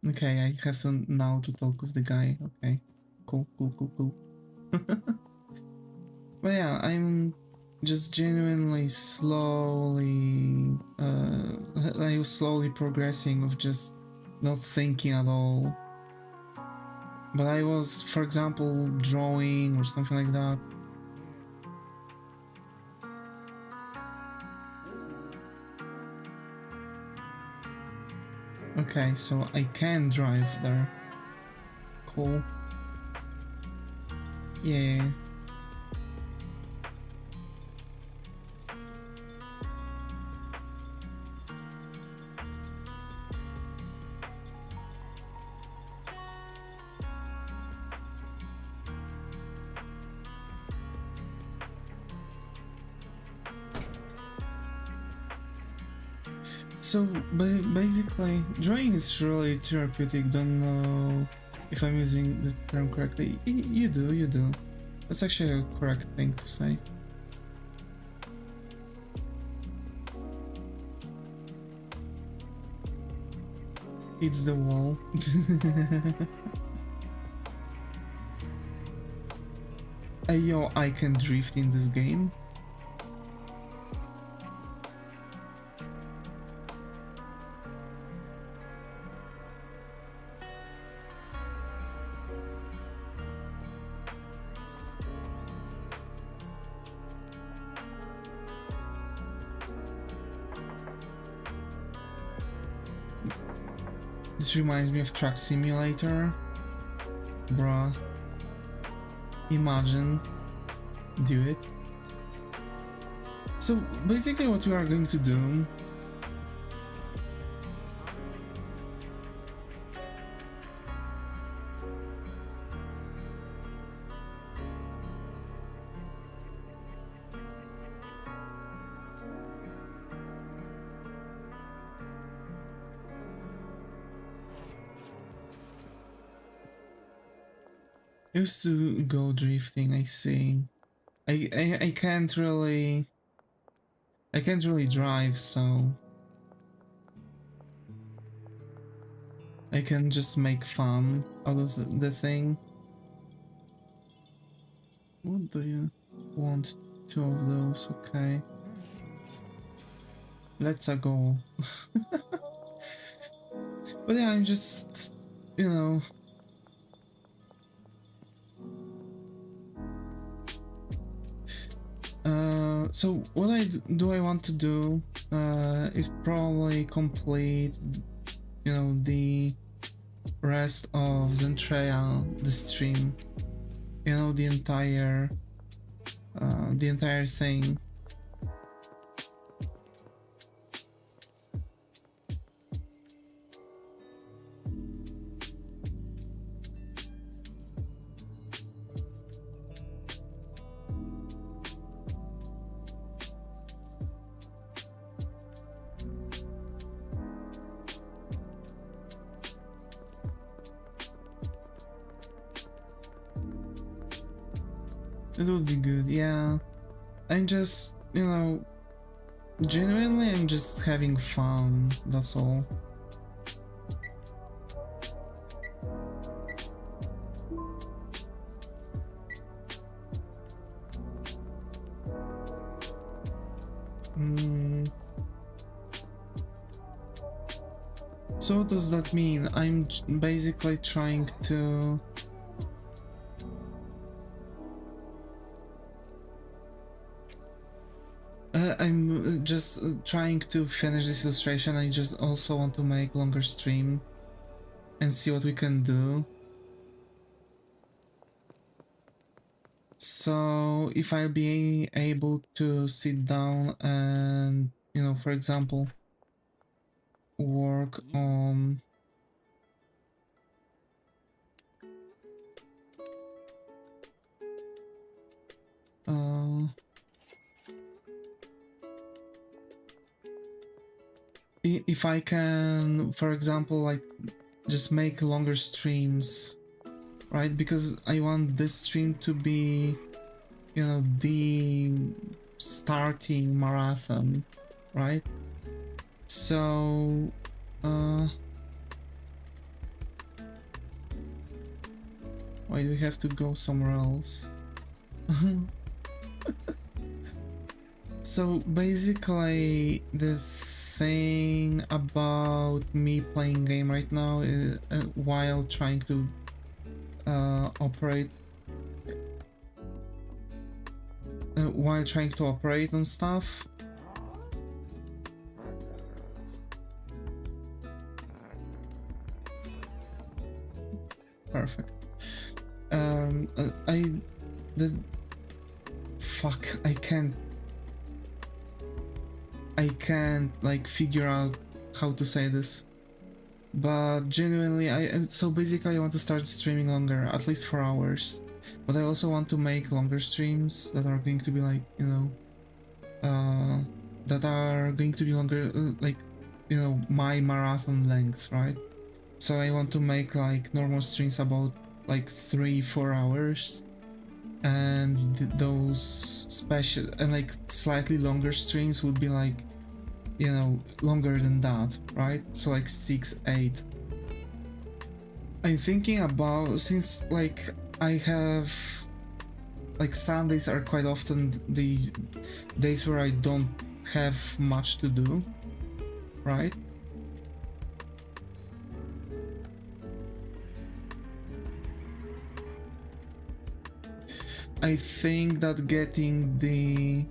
Okay, I have to now to talk with the guy. Okay, cool. But yeah, I'm just genuinely slowly, I was slowly progressing of just not thinking at all. But I was, for example, drawing or something like that. Okay, so I can drive there. Cool. Yeah. So basically, drawing is really therapeutic. Don't know if I'm using the term correctly. You do. That's actually a correct thing to say. It's the wall. Hey, yo, I can drift in this game. This reminds me of Truck Simulator. Bruh. Imagine. Do it. So basically what we are going to do used to go drifting, I see. I can't really drive, so I can just make fun out of the thing. What do you want? 2 of those, okay. Let's go. But yeah, I'm just, you know, so what I want to do is probably complete, you know, the rest of Zentreya, the stream, you know, the entire thing. It would be good, yeah. I'm just, you know, genuinely I'm just having fun, that's all. So what does that mean? I'm basically trying to... I'm just trying to finish this illustration. I just also want to make longer stream and see what we can do. So if I'll be able to sit down and, you know, for example, work on if I can, for example, like just make longer streams, right? Because I want this stream to be, you know, the starting marathon, right? So why do we have to go somewhere else? So basically the thing about me playing game right now is while trying to operate on stuff. Perfect. I can't like figure out how to say this, but genuinely so basically I want to start streaming longer, at least 4 hours, but I also want to make longer streams that are going to be like, you know, that are going to be longer, like, you know, my marathon lengths, right? So I want to make like normal streams about like 3-4 hours, and those special and like slightly longer streams would be like, you know, longer than that, right? So like 6-8. I'm thinking about, since like I have like Sundays are quite often the days where I don't have much to do, right? I think that getting the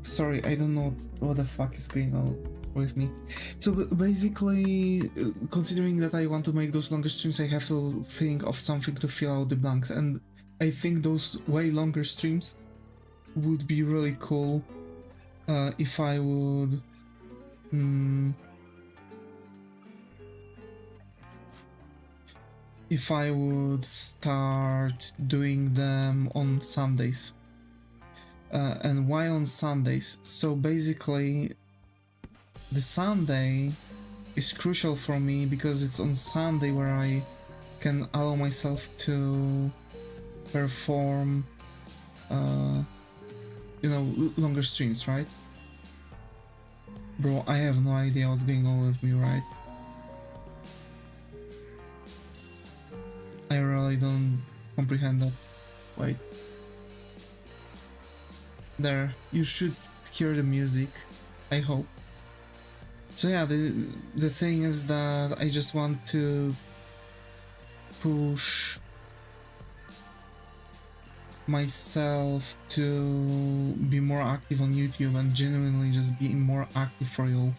Sorry, I don't know what the fuck is going on with me. So basically, considering that I want to make those longer streams, I have to think of something to fill out the blanks, and I think those way longer streams would be really cool if I would start doing them on Sundays. And why on Sundays? So basically, the Sunday is crucial for me because it's on Sunday where I can allow myself to perform, you know, longer streams, right? Bro, I have no idea what's going on with me, right? I really don't comprehend that. Wait. There, you should hear the music, I hope. So yeah, the thing is that I just want to push myself to be more active on YouTube and genuinely just be more active for you.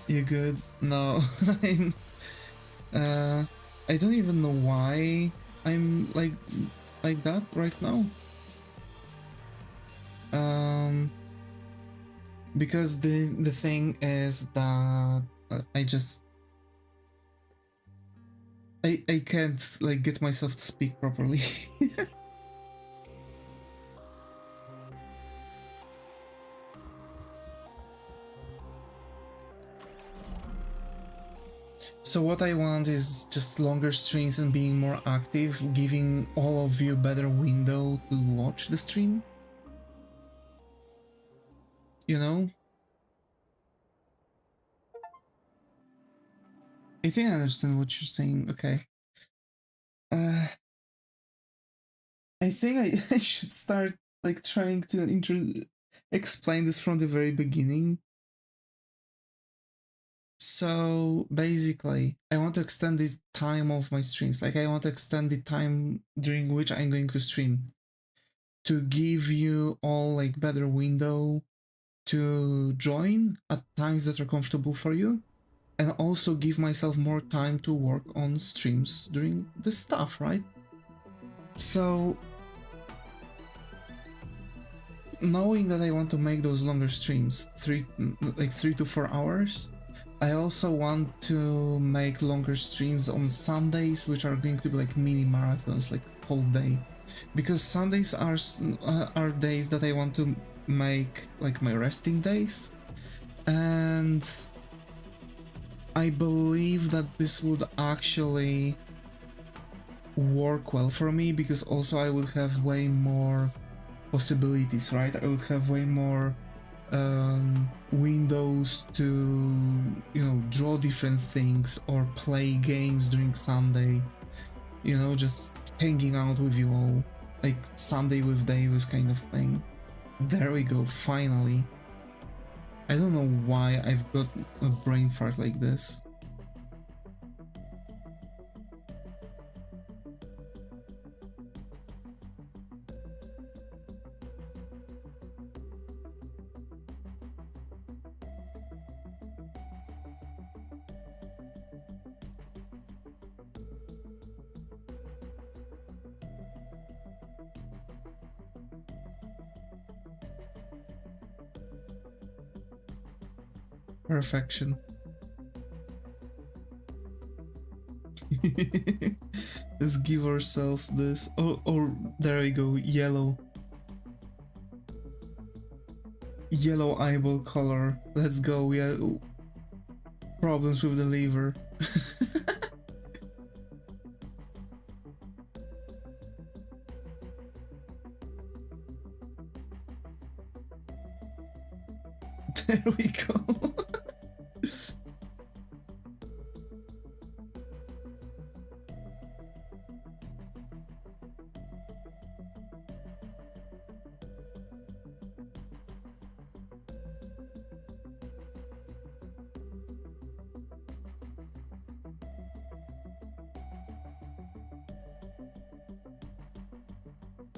You good? No, I'm I don't even know why I'm like that right now. Because the thing is that I can't like get myself to speak properly. So what I want is just longer streams and being more active, giving all of you a better window to watch the stream. You know? I think I understand what you're saying, okay. I think I should start like trying to explain this from the very beginning. So basically, I want to extend the time of my streams. Like I want to extend the time during which I'm going to stream to give you all like better window to join at times that are comfortable for you, and also give myself more time to work on streams during this stuff, right? So knowing that I want to make those longer streams, 3 to 4 hours, I also want to make longer streams on Sundays, which are going to be like mini marathons, like whole day, because Sundays are days that I want to make like my resting days, and I believe that this would actually work well for me, because also I would have way more possibilities, right? I would have way more windows to, you know, draw different things or play games during Sunday, you know, just hanging out with you all, like Sunday with Davis kind of thing. There we go, finally. I don't know why I've got a brain fart like this. Perfection. Let's give ourselves this. Oh, there we go. Yellow. Yellow eyeball color. Let's go. We have problems with the liver. There we go.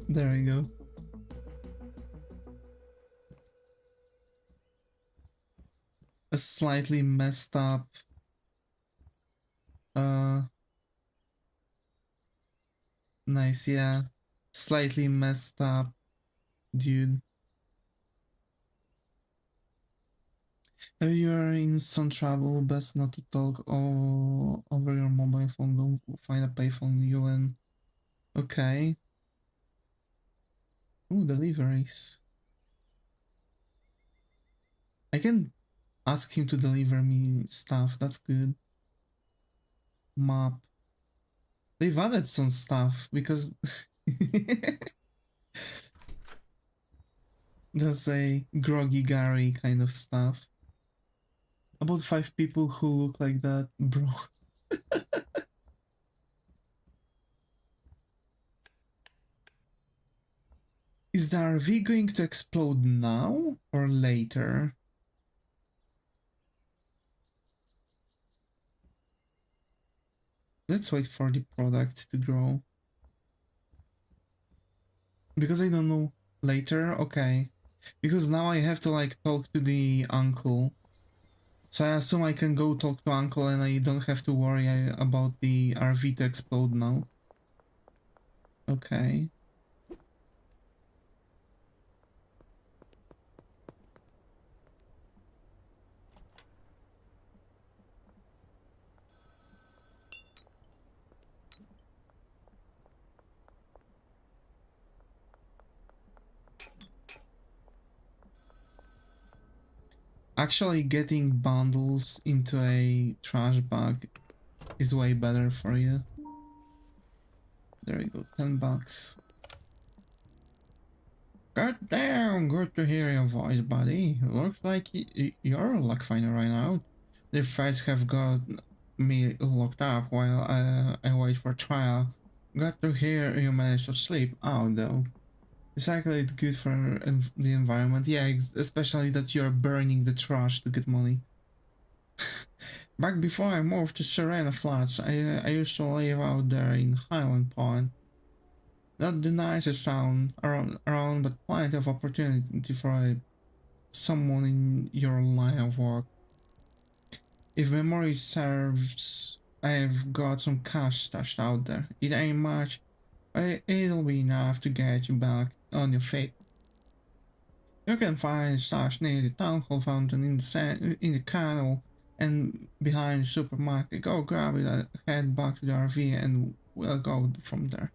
There we go. A slightly messed up nice, yeah. Slightly messed up dude. If you're in some trouble, best not to talk over your mobile phone. Don't find a payphone, UN. Okay. Ooh, deliveries. I can ask him to deliver me stuff. That's good. Map. They've added some stuff because there's a groggy Gary kind of stuff. About 5 people who look like that, bro. Is the RV going to explode now or later? Let's wait for the product to grow. Because I don't know. Later? Okay. Because now I have to like talk to the uncle. So I assume I can go talk to uncle and I don't have to worry about the RV to explode now. Okay. Actually getting bundles into a trash bag is way better for you. There we go, 10 bucks. God damn, good to hear your voice, buddy. Looks like you're a luck finder right now. The fights have got me locked up while I wait for trial. Glad to hear you managed to sleep out though. It's actually good for the environment. Yeah, especially that you're burning the trash to get money. Back before I moved to Serena Flats, I used to live out there in Highland Pond. Not the nicest town around, but plenty of opportunity for someone in your line of work. If memory serves, I've got some cash stashed out there. It ain't much, but it'll be enough to get you back on your feet. You can find stash near the town hall fountain in the canal and behind the supermarket. Go grab it and head back to the RV and we'll go from there.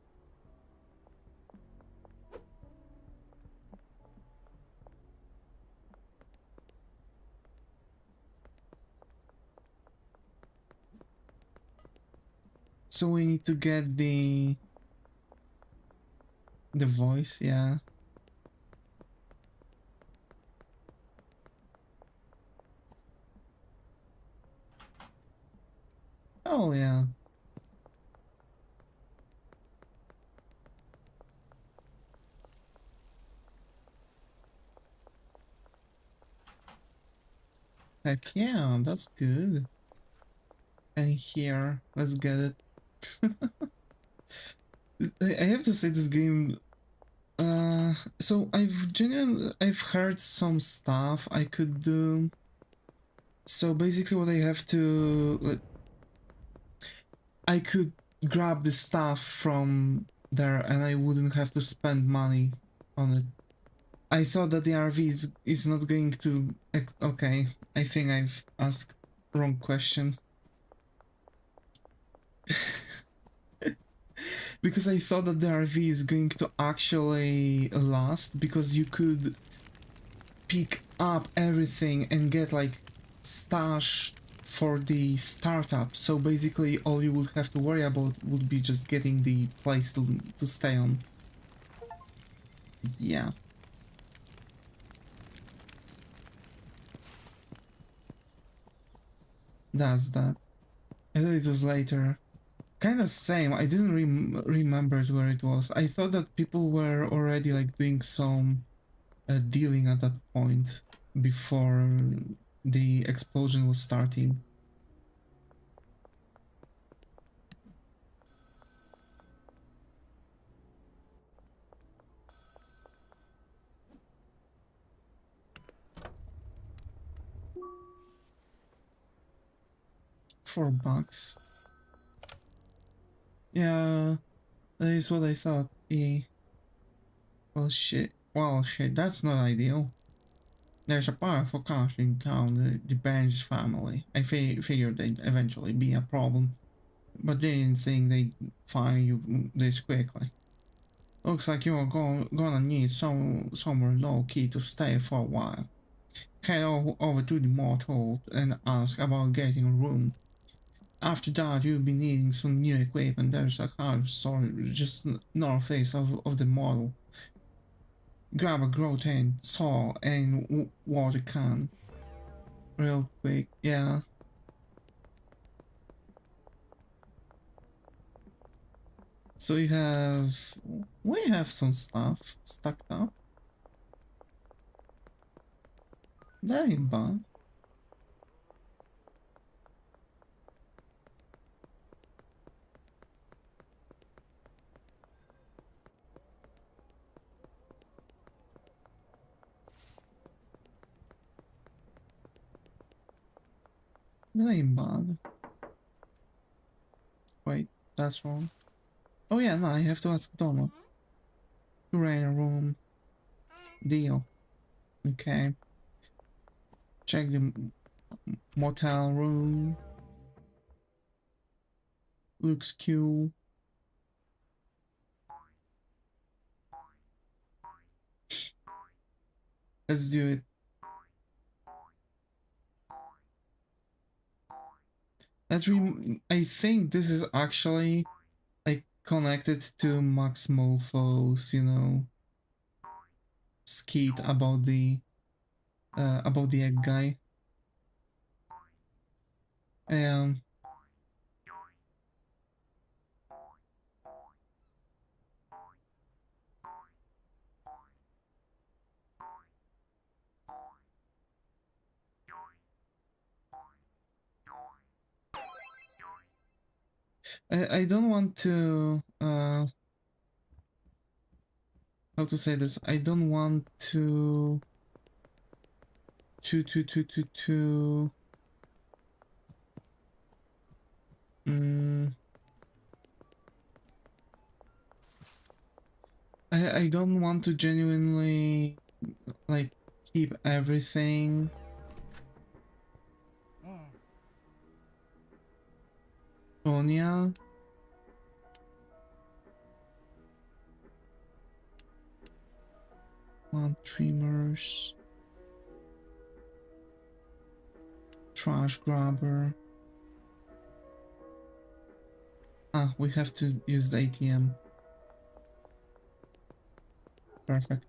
So we need to get the voice, yeah. Oh yeah. Heck yeah, that's good. And here, let's get it. I have to say this game, so I've heard some stuff I could do. So basically what I have to, like, I could grab the stuff from there and I wouldn't have to spend money on it. I thought that the RV is not going to, okay, I think I've asked wrong question. Because I thought that the RV is going to actually last, because you could pick up everything and get like stash for the startup. So basically all you would have to worry about would be just getting the place to stay on. Yeah. That's that. I thought it was later. Kind of same. I didn't remember where it was. I thought that people were already like doing some dealing at that point before the explosion was starting. $4. Yeah, that is what I thought. Well, shit. Well, shit, that's not ideal. There's a powerful cast in town, the Bench family. I figured they'd eventually be a problem, but they didn't think they'd find you this quickly. Looks like you're gonna need somewhere low-key to stay for a while. Head over to the motel and ask about getting a room. After that, you'll be needing some new equipment. There's a hardware store just northeast of the model. Grab a grow tent, saw, and water can. Real quick, yeah. So we have some stuff stacked up. That ain't bad. That ain't bad. Wait, that's wrong. Oh yeah, no, I have to ask Donna. To rent a room. Deal. Okay. Check the motel room. Looks cool. Let's do it. I think this is actually like connected to Max Mofo's, you know, skit about the egg guy. And I don't want to how to say this. I don't want to mm, I don't want to genuinely like keep everything. Sonia. Plant trimmers. Trash grabber. Ah, we have to use the ATM. Perfect.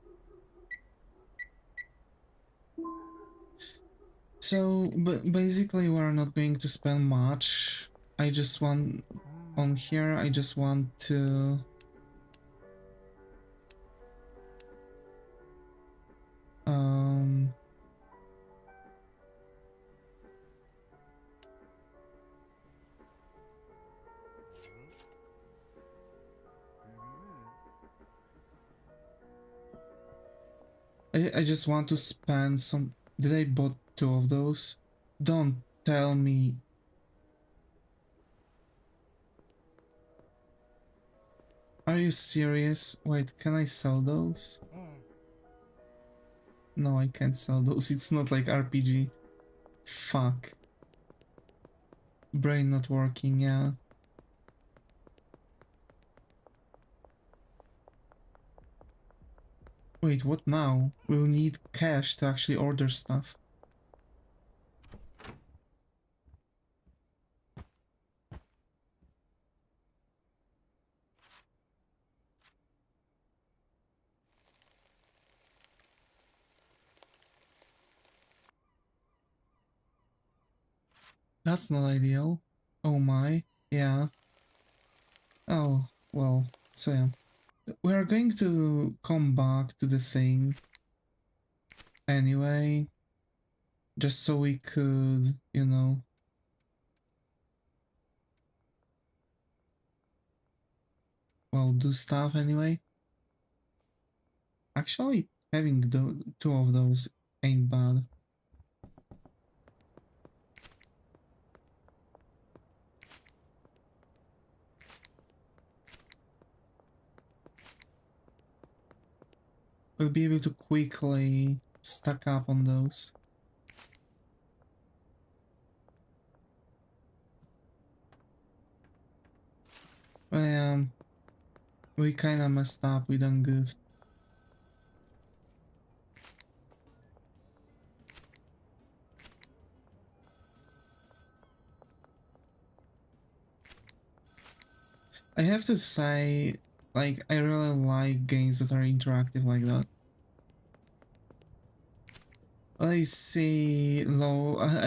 So, but basically we're not going to spend much. I just want on here, I just want to um I just want to spend some. Did I bought 2 of those? Don't tell me. Are you serious? Wait, can I sell those? No, I can't sell those. It's not like RPG. Fuck. Brain not working, yeah. Wait, what now? We'll need cash to actually order stuff. That's not ideal. Oh my, yeah. Oh, well, so yeah. We are going to come back to the thing anyway, just so we could, you know, well, do stuff anyway. Actually, having 2 of those ain't bad. we'll be able to quickly stack up on those. We kinda messed up, we done goofed. I have to say, like, I really like games that are interactive like that. I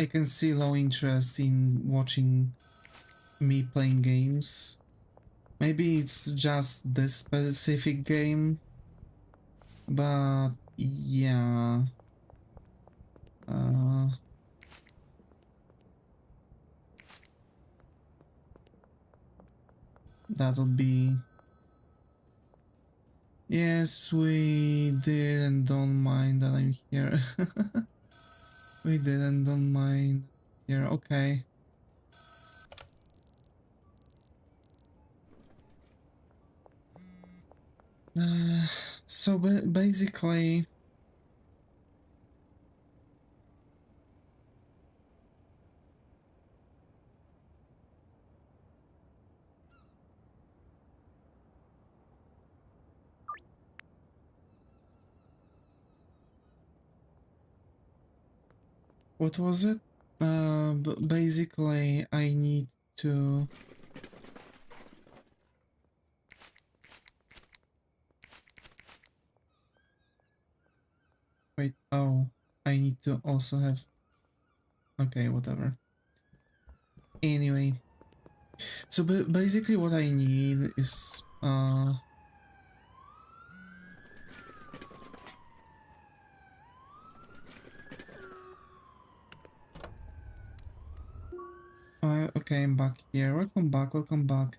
can see low interest in watching me playing games. Maybe it's just this specific game, but yeah. That would be... Yes, we did and don't mind that I'm here. We did and don't mind here, okay. So basically... What was it? Basically, I need to... Wait, oh, I need to also have... Okay, whatever. Anyway, so basically what I need is... okay, I'm back here. Welcome back, welcome back.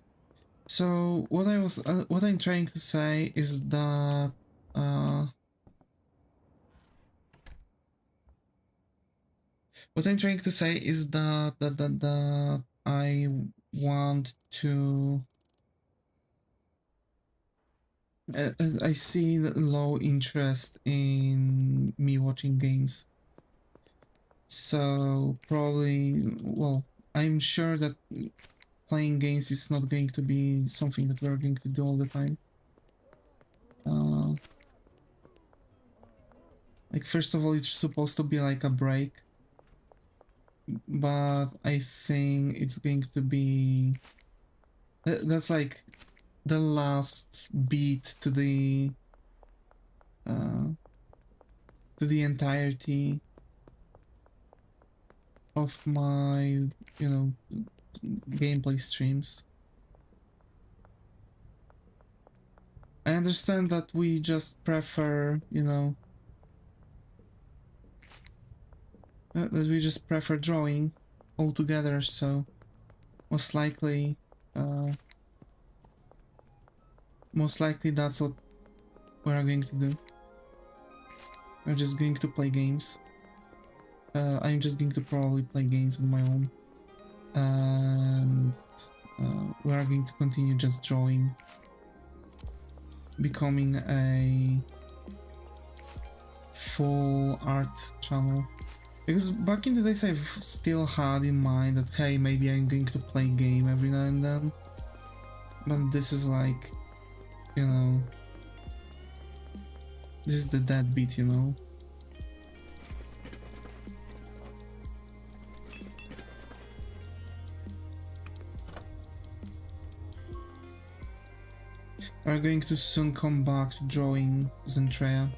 So what what I'm trying to say is that what I'm trying to say is that I want to. I see low interest in me watching games. So probably, well, I'm sure that playing games is not going to be something that we're going to do all the time. Like, first of all, it's supposed to be like a break, but I think it's going to be... That's like the last beat to the entirety of my, you know, gameplay streams. I understand that we just prefer, you know, that we just prefer drawing altogether, so most likely that's what we're going to do. We're just going to play games. I'm just going to probably play games on my own, and we are going to continue just drawing, becoming a full art channel. Because back in the days I've still had in mind that, hey, maybe I'm going to play game every now and then, but this is like, you know, this is the deadbeat, you know. We're going to soon come back to drawing Zentreya.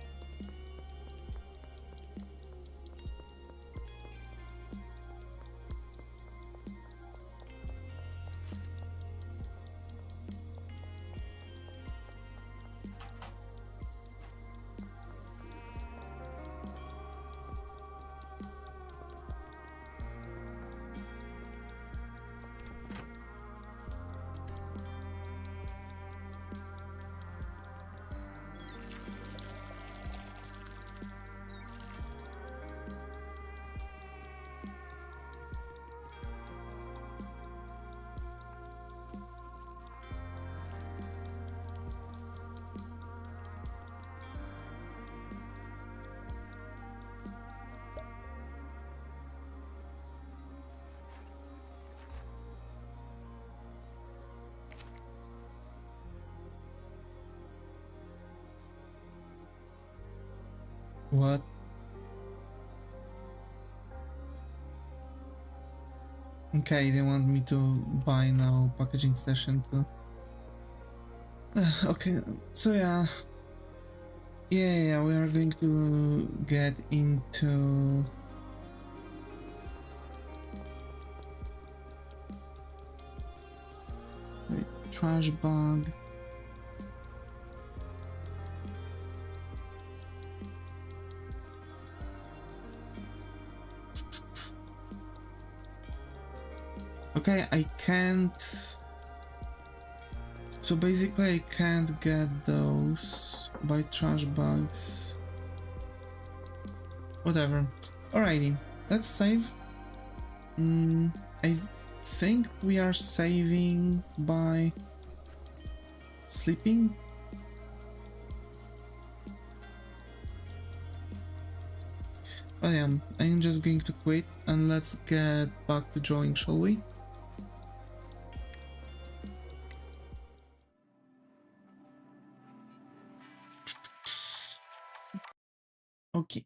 What? Okay, they want me to buy now packaging station too. Okay, so yeah, we are going to get into wait, trash bag. Okay, I can't. So basically, I can't get those by trash bags. Whatever. Alrighty, let's save. I think we are saving by sleeping. But yeah, I'm just going to quit and let's get back to drawing, shall we? Okay.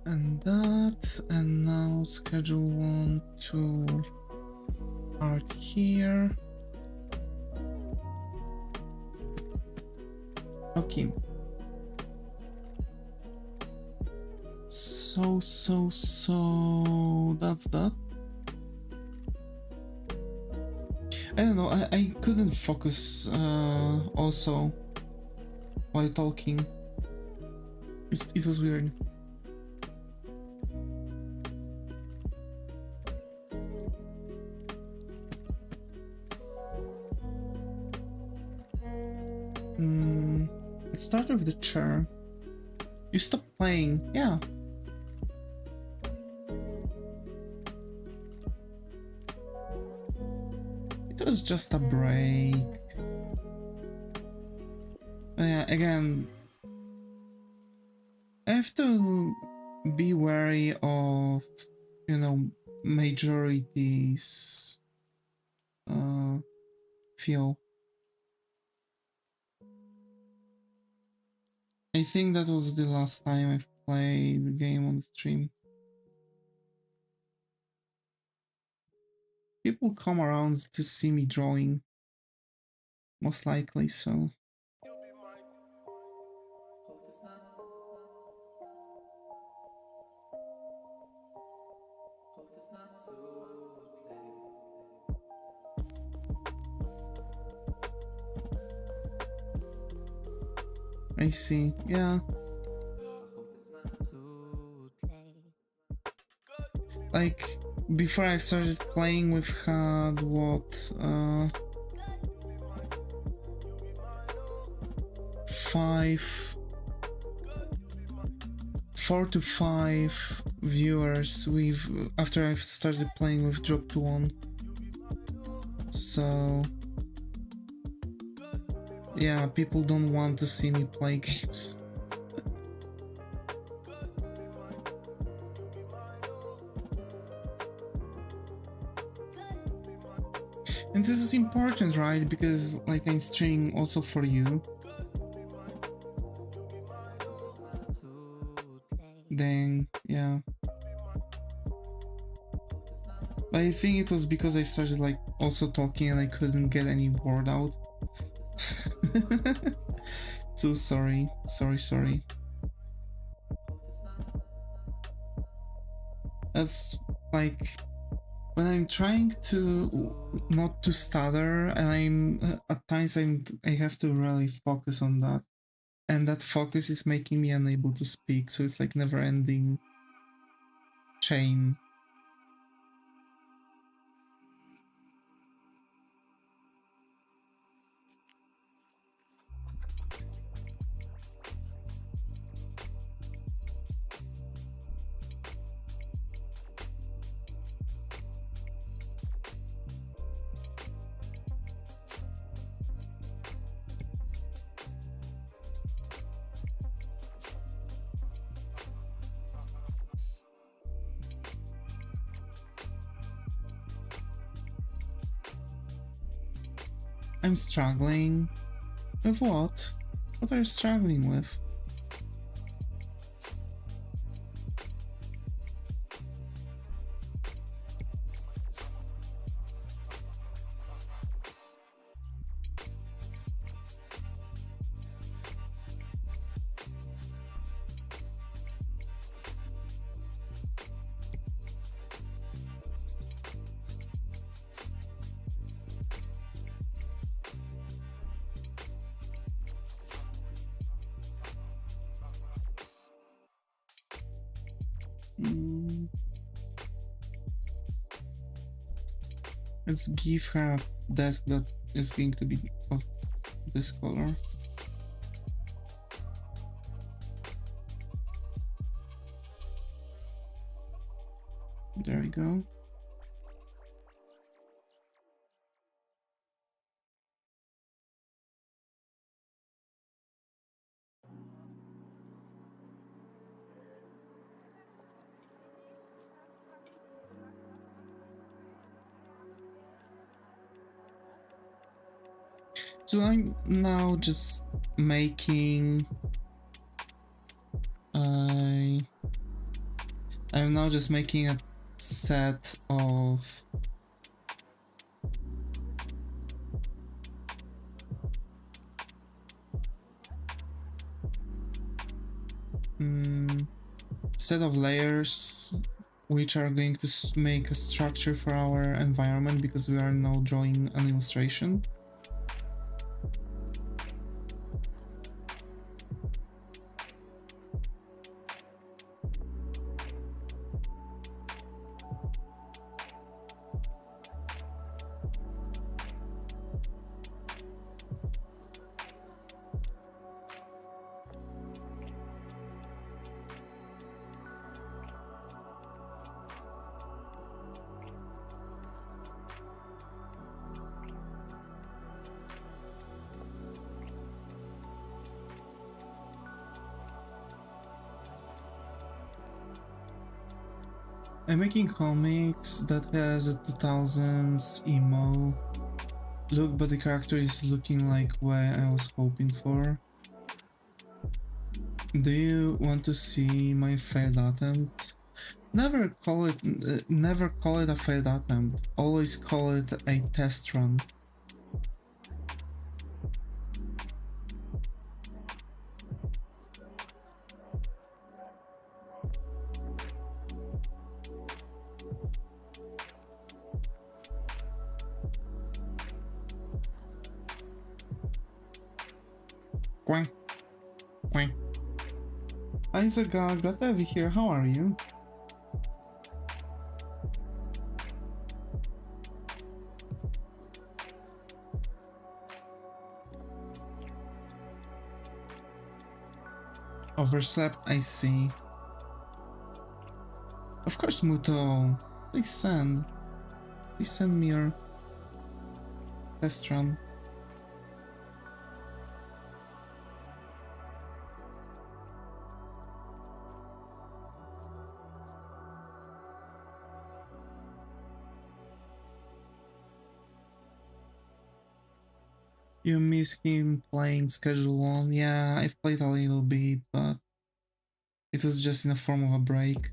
And that, and now schedule 1 to art here. Okay. So that's that. I don't know, I couldn't focus also while talking. It was weird. Let's start with the chair. You stopped playing, yeah. It was just a break. Yeah, again, I have to be wary of, you know, majorities feel. I think that was the last time I've played the game on the stream. People come around to see me drawing, most likely, so. I see, yeah. Like, before I started playing, we've had what, 4 to 5 viewers after I've started playing with drop to 1. So yeah, people don't want to see me play games. And this is important, right? Because like I'm streaming also for you. Then yeah. But I think it was because I started like also talking and I couldn't get any word out. So sorry. That's like when I'm trying to not to stutter, and I'm at times I have to really focus on that, and that focus is making me unable to speak, so it's like never-ending chain. I'm struggling. With what? What are you struggling with? Let's give her a desk that is going to be of this color. There we go. So I'm now just making I'm now just making a set of set of layers which are going to make a structure for our environment, because we are now drawing an illustration. I'm making comics that has a 2000s emo look, but the character is looking like what I was hoping for. Do you want to see my failed attempt? Never call it a failed attempt. Always call it a test run. Quang. Quang. Isaac Gatevi here, how are you? Overslept, I see. Of course, Muto. Please send me your test run. You miss him playing Schedule 1? Yeah, I've played a little bit, but it was just in the form of a break.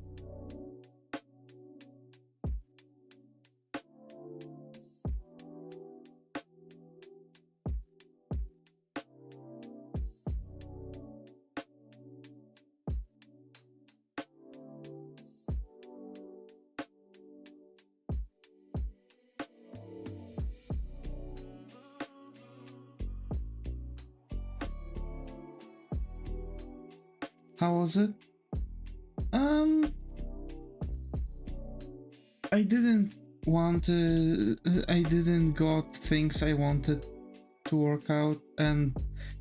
How was it? I didn't got things I wanted to work out, and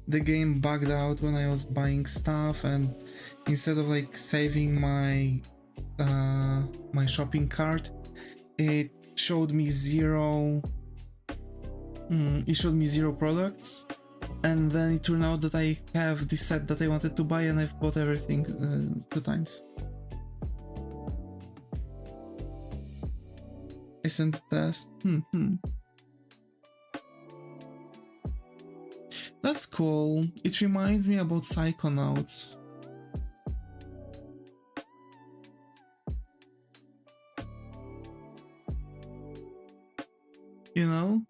the game bugged out when I was buying stuff, and instead of like saving my my shopping cart, it showed me zero products. And then it turned out that I have the set that I wanted to buy, and I've bought everything 2 times. I sent the test. That's cool. It reminds me about Psychonauts. You know?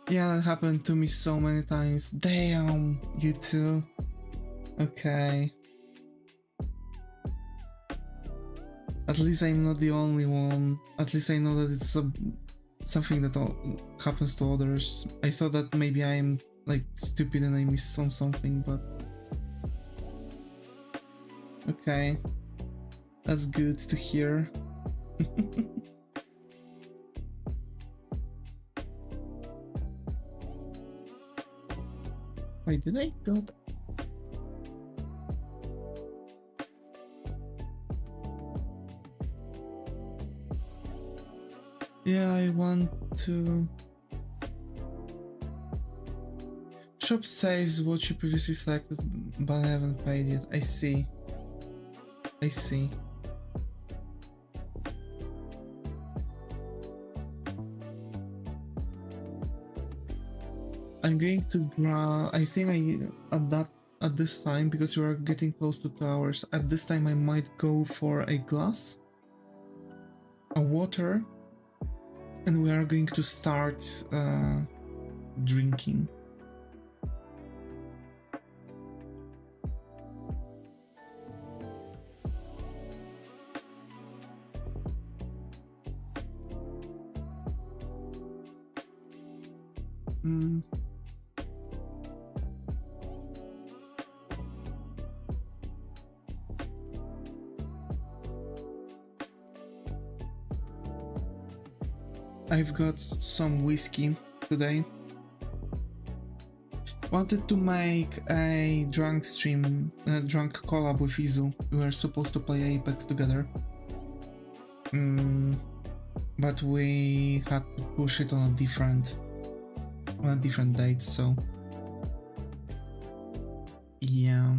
Yeah, that happened to me so many times. Damn, you too. Okay. At least I'm not the only one. At least I know that it's something that happens to others. I thought that maybe I'm like stupid and I missed on something, but okay. That's good to hear. Wait, did I go? Yeah, I want to... Shop saves what you previously selected, but I haven't paid yet. I see. I see. I'm going to grab... I think at this time, because we are getting close to 2 hours, at this time I might go for a glass, a water, and we are going to start drinking. I've got some whiskey today. Wanted to make a drunk stream, a drunk collab with Izu. We were supposed to play Apex together. But we had to push it on a different date, so yeah.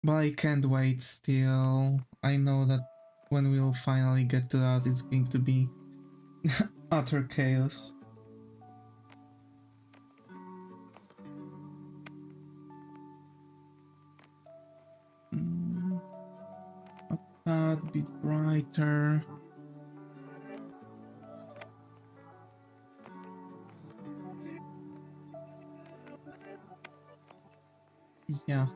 But I can't wait still. I know that when we'll finally get to that, it's going to be utter chaos. A bit brighter. Yeah.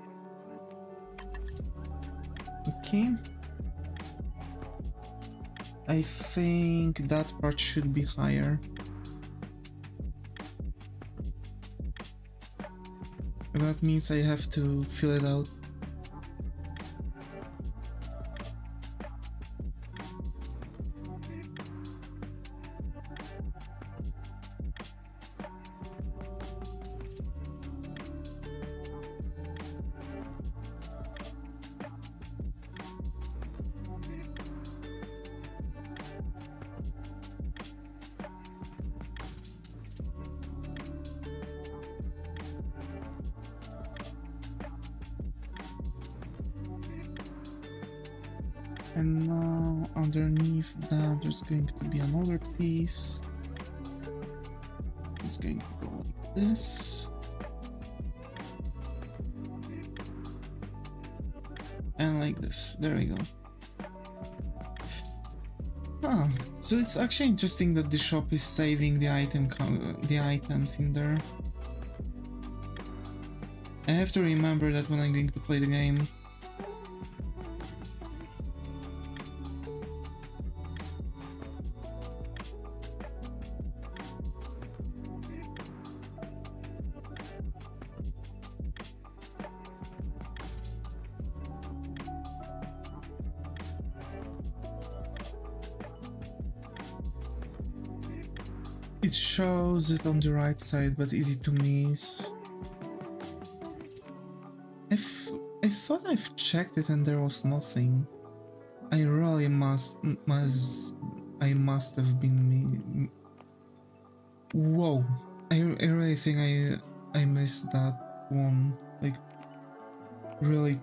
Okay. I think that part should be higher. That means I have to fill it out. And now underneath that there's going to be another piece. It's going to go like this. And like this. There we go. Ah, so it's actually interesting that the shop is saving the items in there. I have to remember that when I'm going to play the game. It shows it on the right side, but easy to miss. I thought I've checked it and there was nothing. I really must have been Whoa! I really think I missed that one, like really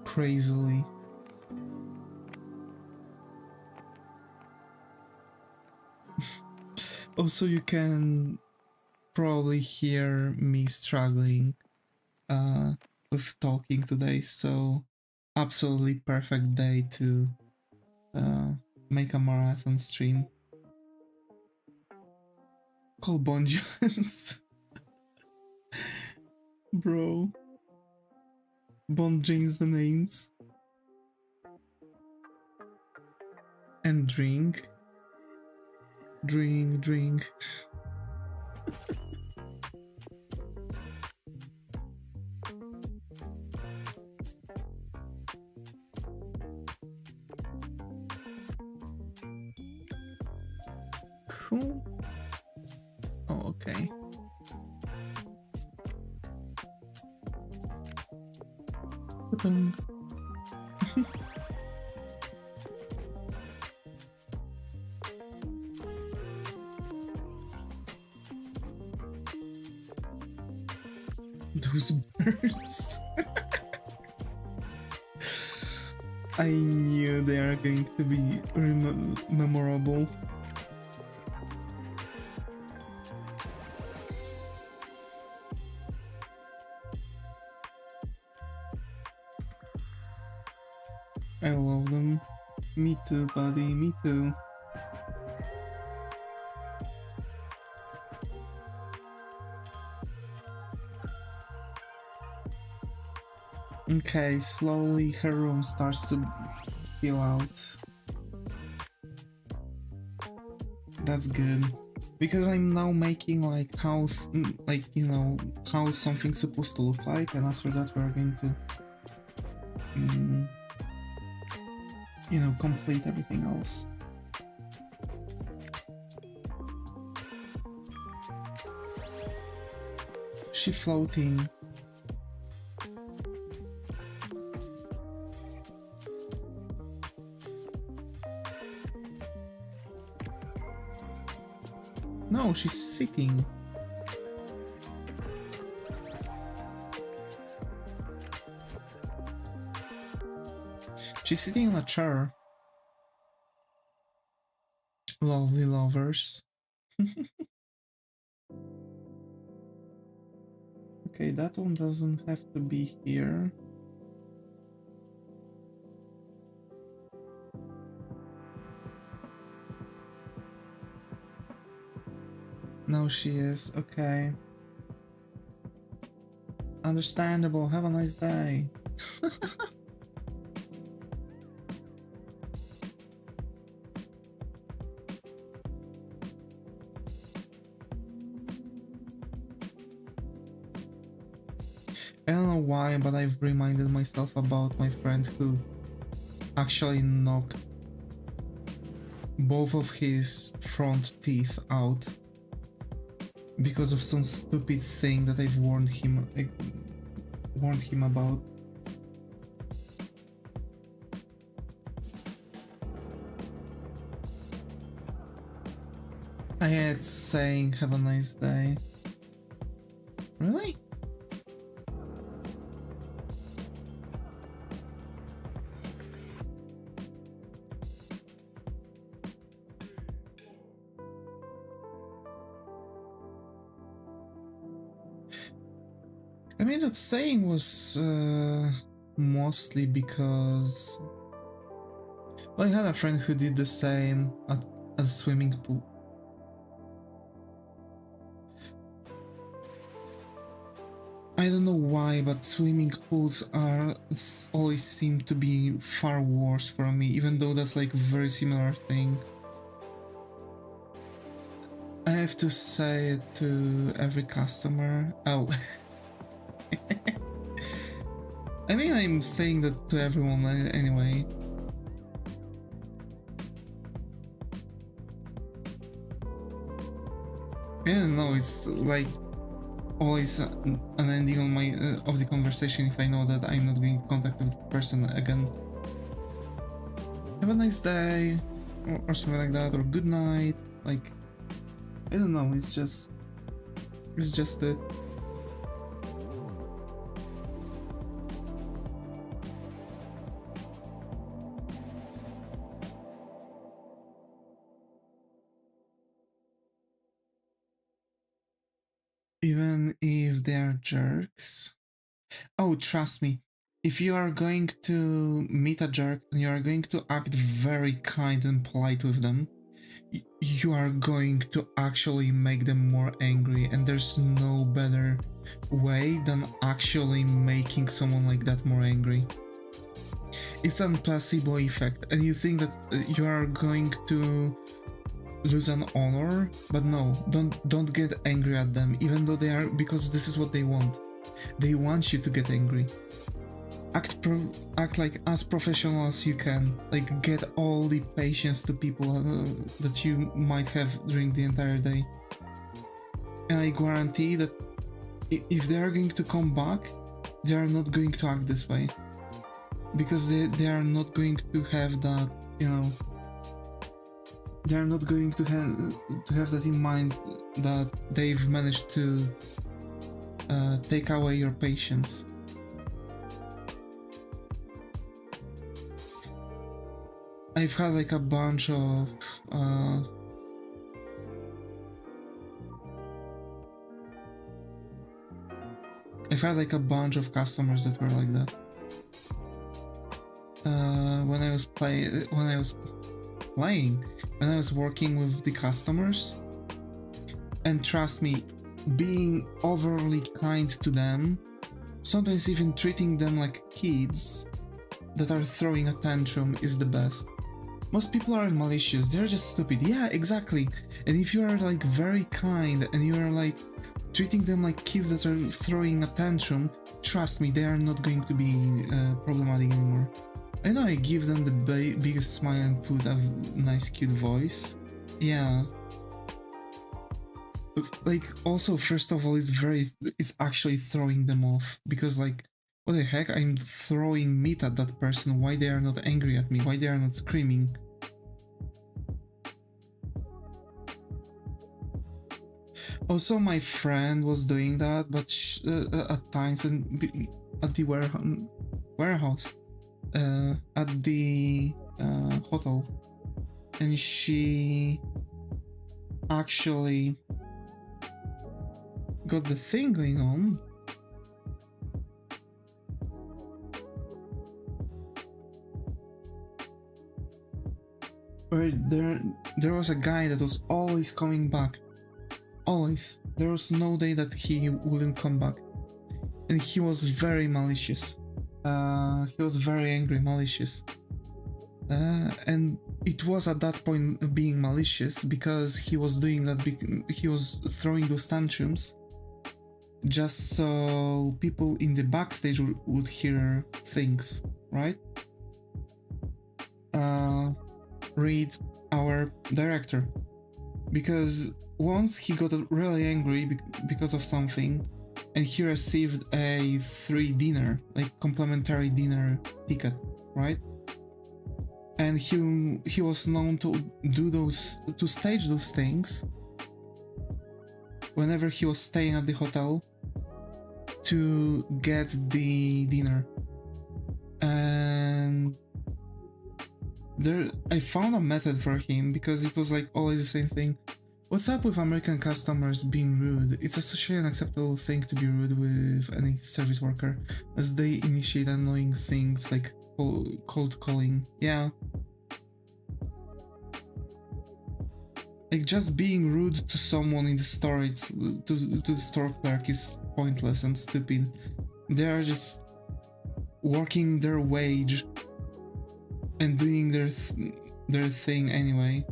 crazily. Also, you can probably hear me struggling with talking today, so absolutely perfect day to make a marathon stream. Call Bon Jones. Bro. Bon James the names. And drink. Drink. Cool. Oh, okay. Those birds. I knew they are going to be memorable. I love them. Me too, buddy, me too. Okay, slowly her room starts to fill out. That's good. Because I'm now making like how, like, you know, how something's supposed to look like, and after that we're going to, you know, complete everything else. She floating. No, she's sitting. She's sitting in a chair. Lovely lovers. Okay, that one doesn't have to be here. No, she is. Okay. Understandable. Have a nice day. I don't know why, but I've reminded myself about my friend who actually knocked both of his front teeth out because of some stupid thing that I've warned him about. I had saying have a nice day. Really? I mean, that saying was mostly because, well, I had a friend who did the same at a swimming pool. I don't know why, but swimming pools always seem to be far worse for me, even though that's like a very similar thing. I have to say it to every customer. Oh. I mean, I'm saying that to everyone anyway. I don't know, it's like always an ending on my of the conversation if I know that I'm not going to contact with the person again. Have a nice day, or something like that, or good night. Like, I don't know, it's just it. even if they are jerks. Oh, trust me, if you are going to meet a jerk and you are going to act very kind and polite with them, you are going to actually make them more angry, and there's no better way than actually making someone like that more angry. It's a placebo effect, and you think that you are going to lose an honor, but no, don't get angry at them, even though they are, because this is what they want. They want you to get angry. Act like as professional as you can, like get all the patience to people that you might have during the entire day, and I guarantee that if they are going to come back, they are not going to act this way, because they are not going to have that, you know, they are not going to have that in mind, that they've managed to take away your patience. I've had like a bunch of customers that were like that. When I was working with the customers, and trust me, being overly kind to them, sometimes even treating them like kids that are throwing a tantrum, is the best. Most people aren't malicious, they're just stupid. Yeah, exactly. And if you are like very kind and you are like treating them like kids that are throwing a tantrum, trust me, they are not going to be problematic anymore. I know I give them the biggest smile and put a nice cute voice. Yeah. Like, also, first of all, it's actually throwing them off, because like, what the heck, I'm throwing meat at that person, why they are not angry at me, why they are not screaming? Also, my friend was doing that, but at times when at the warehouse, at the hotel, and she actually got the thing going on. Where there was a guy that was always coming back. Always. There was no day that he wouldn't come back. And he was very malicious. He was very angry, malicious. And it was at that point being malicious because he was doing that, he was throwing those tantrums just so people in the backstage would hear things, right? Read our director. Because once he got really angry because of something, and he received a free dinner, like complimentary dinner ticket, right? And he was known to stage those things whenever he was staying at the hotel to get the dinner. And I found a method for him, because it was like always the same thing. What's up with American customers being rude? It's a socially unacceptable thing to be rude with any service worker, as they initiate annoying things like cold calling. Yeah. Like, just being rude to someone in the store, to the store clerk, is pointless and stupid. They are just working their wage and doing their thing anyway.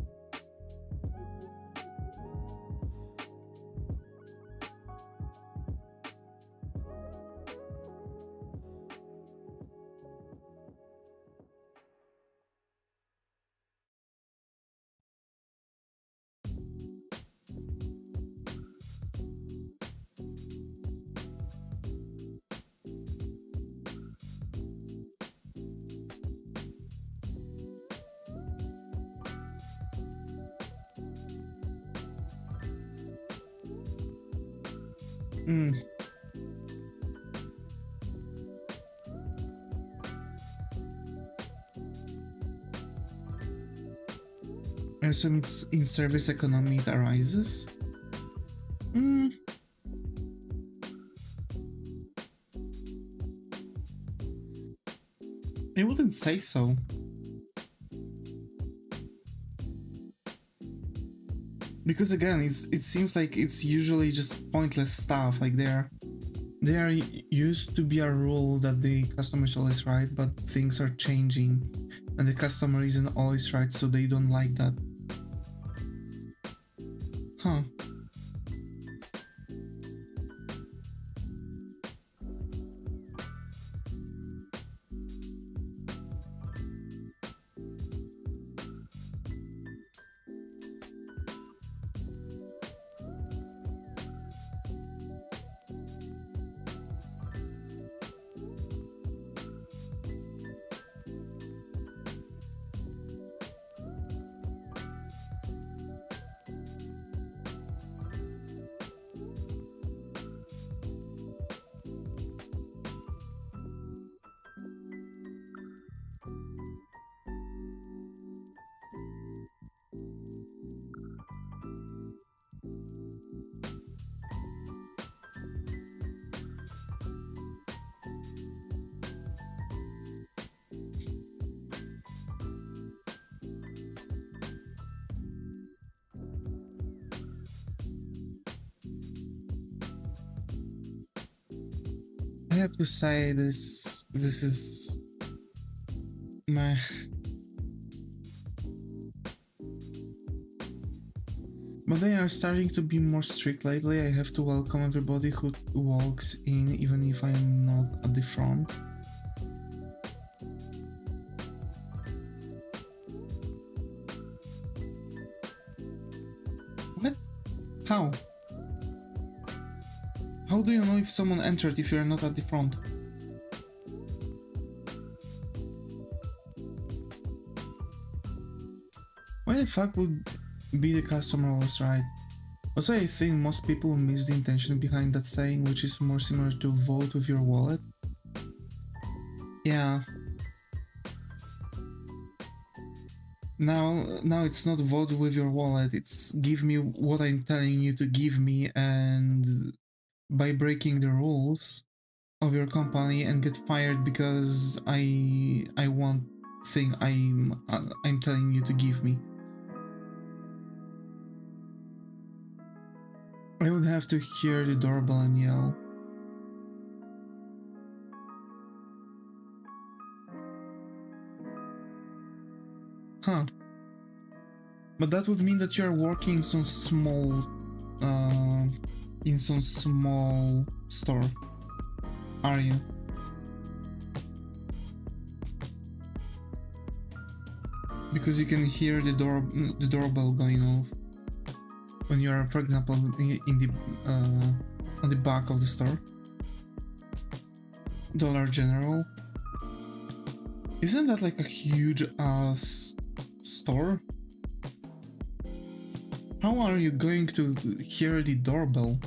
I assume it's in service economy it arises. I wouldn't say so. Because again, it seems like it's usually just pointless stuff. Like they are used to be a rule that the customer is always right, but things are changing and the customer isn't always right, so they don't like that. Huh. I have to say this is my but they are starting to be more strict lately. I have to welcome everybody who walks in, even if I'm not at the front. What? How? How do you know if someone entered if you're not at the front? Why the fuck would be the customer always right? Also, I think most people miss the intention behind that saying, which is more similar to vote with your wallet. Yeah. Now it's not vote with your wallet, it's give me what I'm telling you to give me, and by breaking the rules of your company and get fired because I want thing I'm telling you to give me. I would have to hear the doorbell and yell. Huh. But that would mean that you are working in some small store, are you? Because you can hear the doorbell going off when you are, for example, in the on the back of the store. Dollar General. Isn't that like a huge ass store? How are you going to hear the doorbell?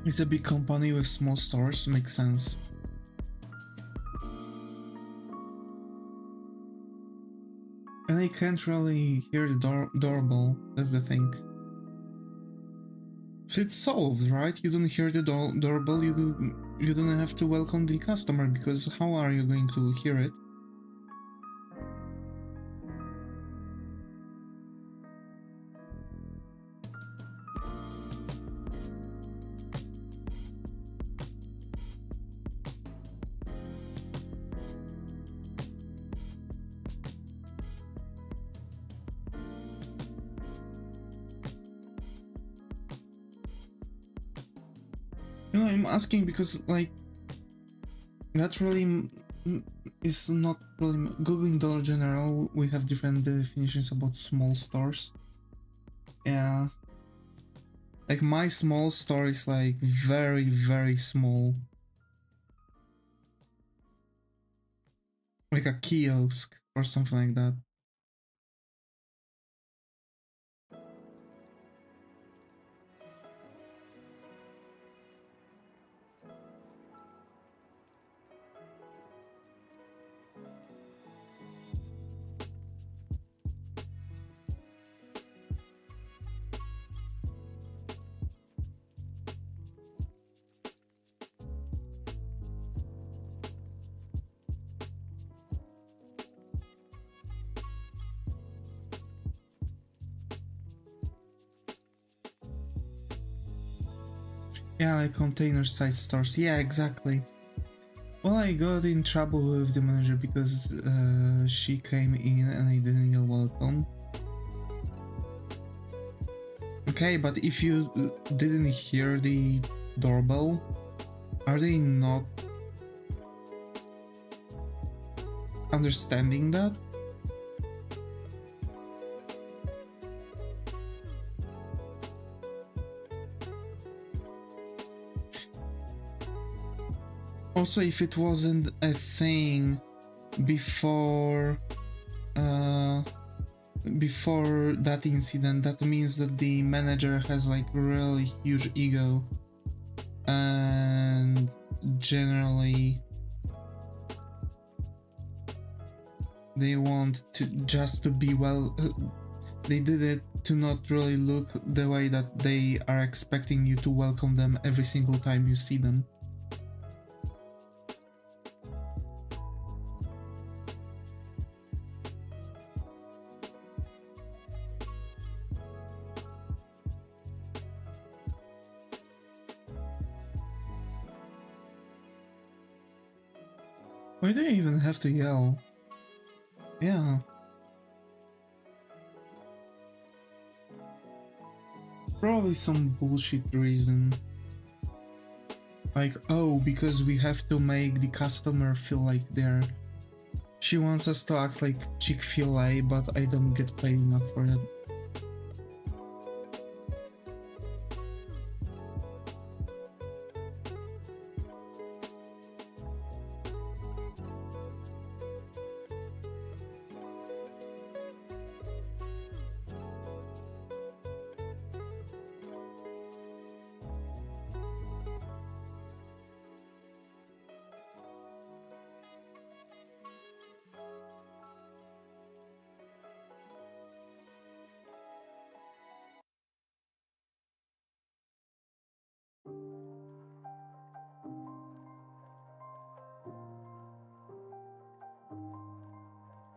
It's a big company with small stores, makes sense. And I can't really hear the doorbell, that's the thing. So it's solved, right? You don't hear the doorbell, you don't have to welcome the customer, because how are you going to hear it? You know, I'm asking because, like, that really is not really googling Dollar General. We have different definitions about small stores. Yeah, like my small store is like very, very small, like a kiosk or something like that. Yeah, like container site stores. Yeah, exactly. Well, I got in trouble with the manager because she came in and I didn't yell welcome. Okay, but if you didn't hear the doorbell, are they not understanding that? Also, if it wasn't a thing before before that incident, that means that the manager has like really huge ego and generally they want to just to be well. They did it to not really look the way that they are expecting you to welcome them every single time you see them. Why do you even have to yell? Yeah. Probably some bullshit reason. Like, oh, because we have to make the customer feel like they're... She wants us to act like Chick-fil-A, but I don't get paid enough for that.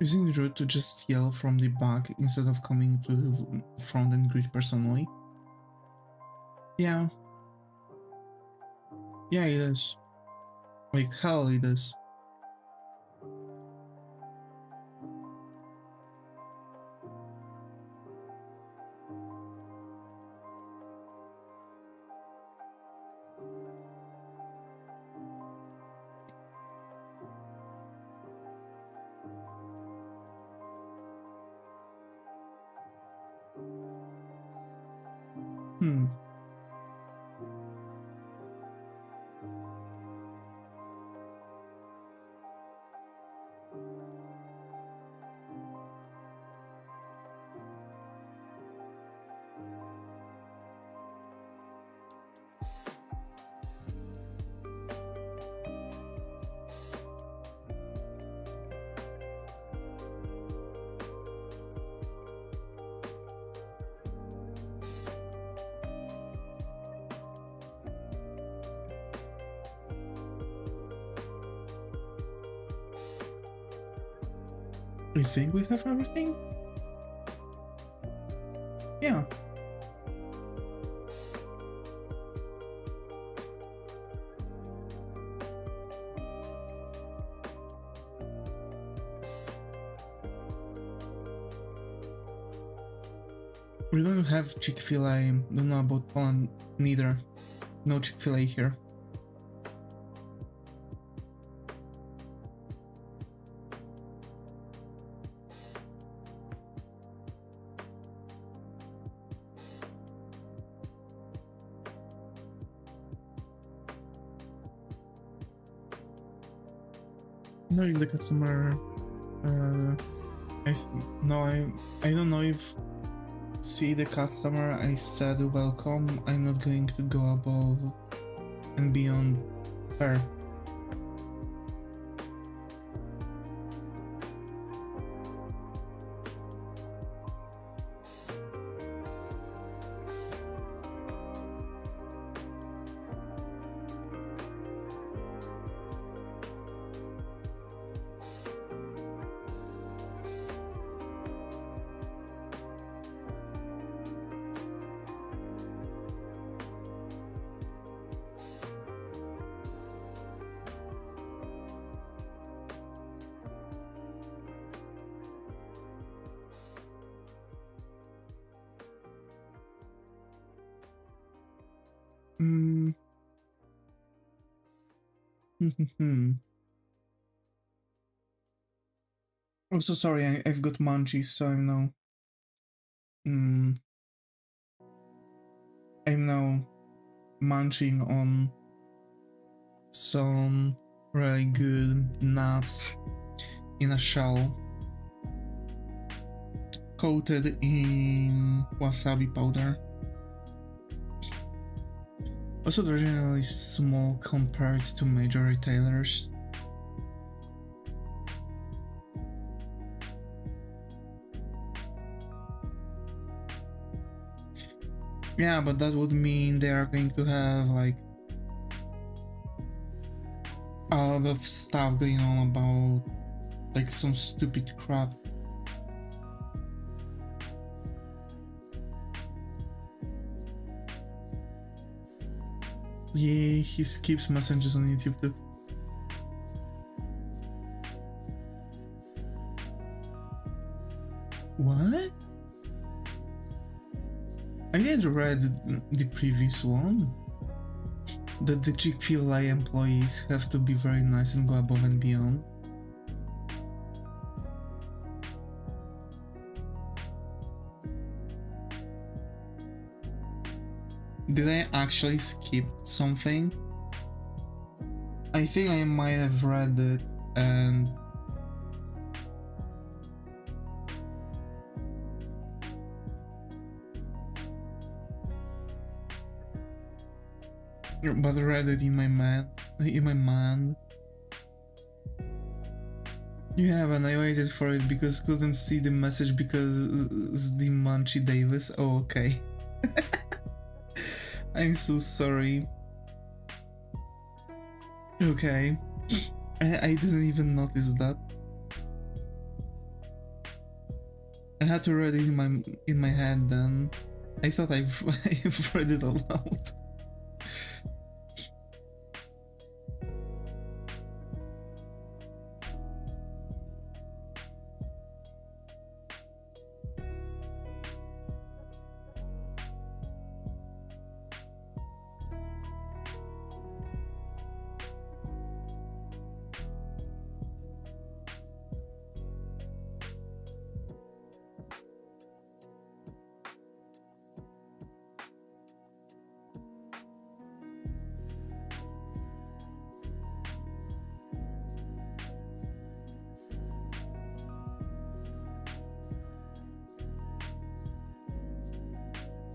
Isn't it rude to just yell from the back instead of coming to the front and greet personally? Yeah. Yeah, it is. Like, hell it is. Hmm. I think we have everything? Yeah. We don't have Chick-fil-A. Don't know about Poland neither. No Chick-fil-A here. know if the customer. No, I don't know if see the customer. I said welcome. I'm not going to go above and beyond her. Also, sorry, I've got munchies, so I'm now munching on some really good nuts in a shell, coated in wasabi powder. Also, they're generally small compared to major retailers. Yeah, but that would mean they are going to have like a lot of stuff going on about like some stupid crap. Yeah, he skips messages on YouTube too. What? I had read the previous one that the Chick-fil-A employees have to be very nice and go above and beyond. Did I actually skip something? I think I might have read it and but read it in my mind. You haven't. I waited for it because couldn't see the message because the Munchie Davis. Oh, okay. I'm so sorry. Okay. I didn't even notice that. I had to read it in my head then. I thought I've read it aloud.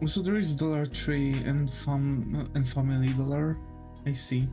So there is Dollar Tree and Family Dollar. I see.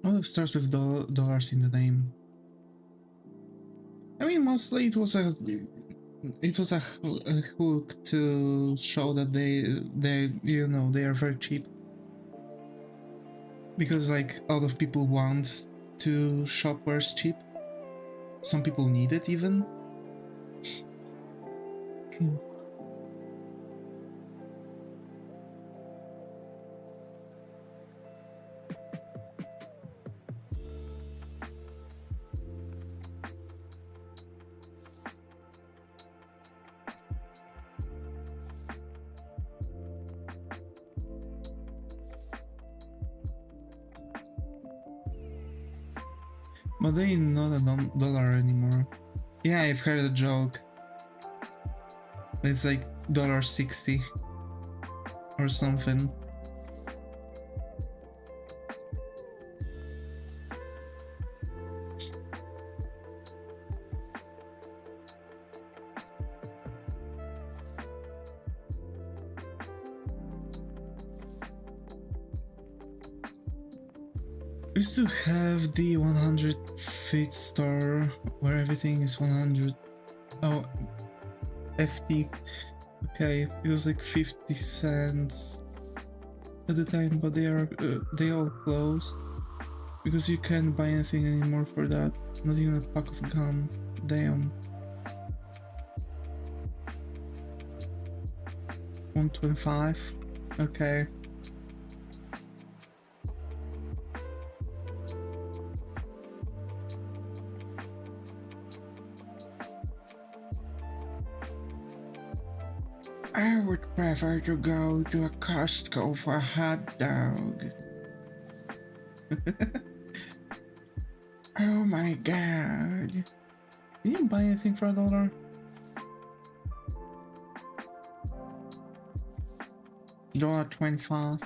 All of starts with dollars in the name. I mean, mostly it was a hook to show that they you know they are very cheap, because like a lot of people want to shop where it's cheap. Some people need it even. But they not a dollar anymore. Yeah, I've heard a joke. It's like $1.60 or something. I used to have the 100 feet store where everything is 100. Oh, FT. Okay, it was like 50 cents at the time, but they all closed because you can't buy anything anymore for that. Not even a pack of gum. Damn. 125. Okay. I would prefer to go to a Costco for a hot dog. Oh my god. Did you buy anything for $1? $1.25.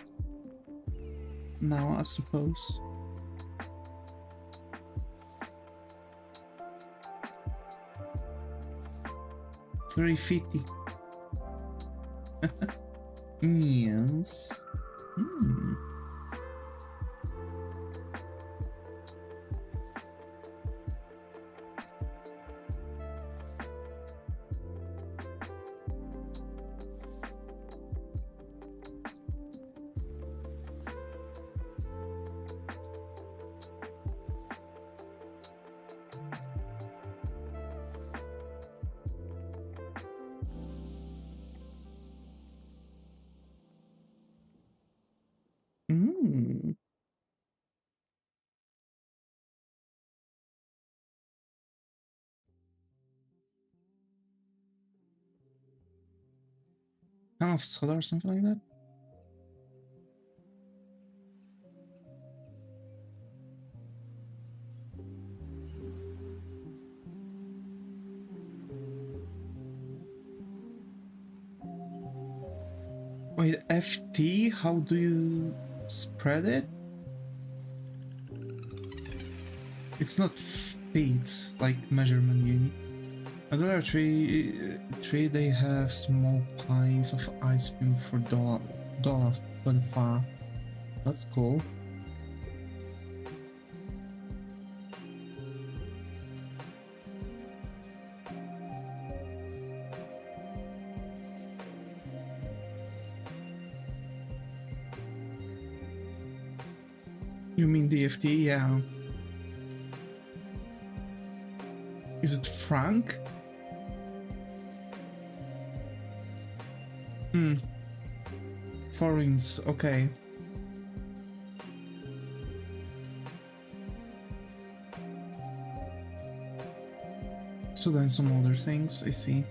Now, I suppose. $3.50. Yes. Kind of soda or something like that. Wait, FT? How do you spread it? It's not feet, like measurement unit. A $1 tree, they have small pints of ice cream for $1.25. That's cool. You mean DFT? Yeah. Is it franc? Foreigns, okay. So then some other things, I see.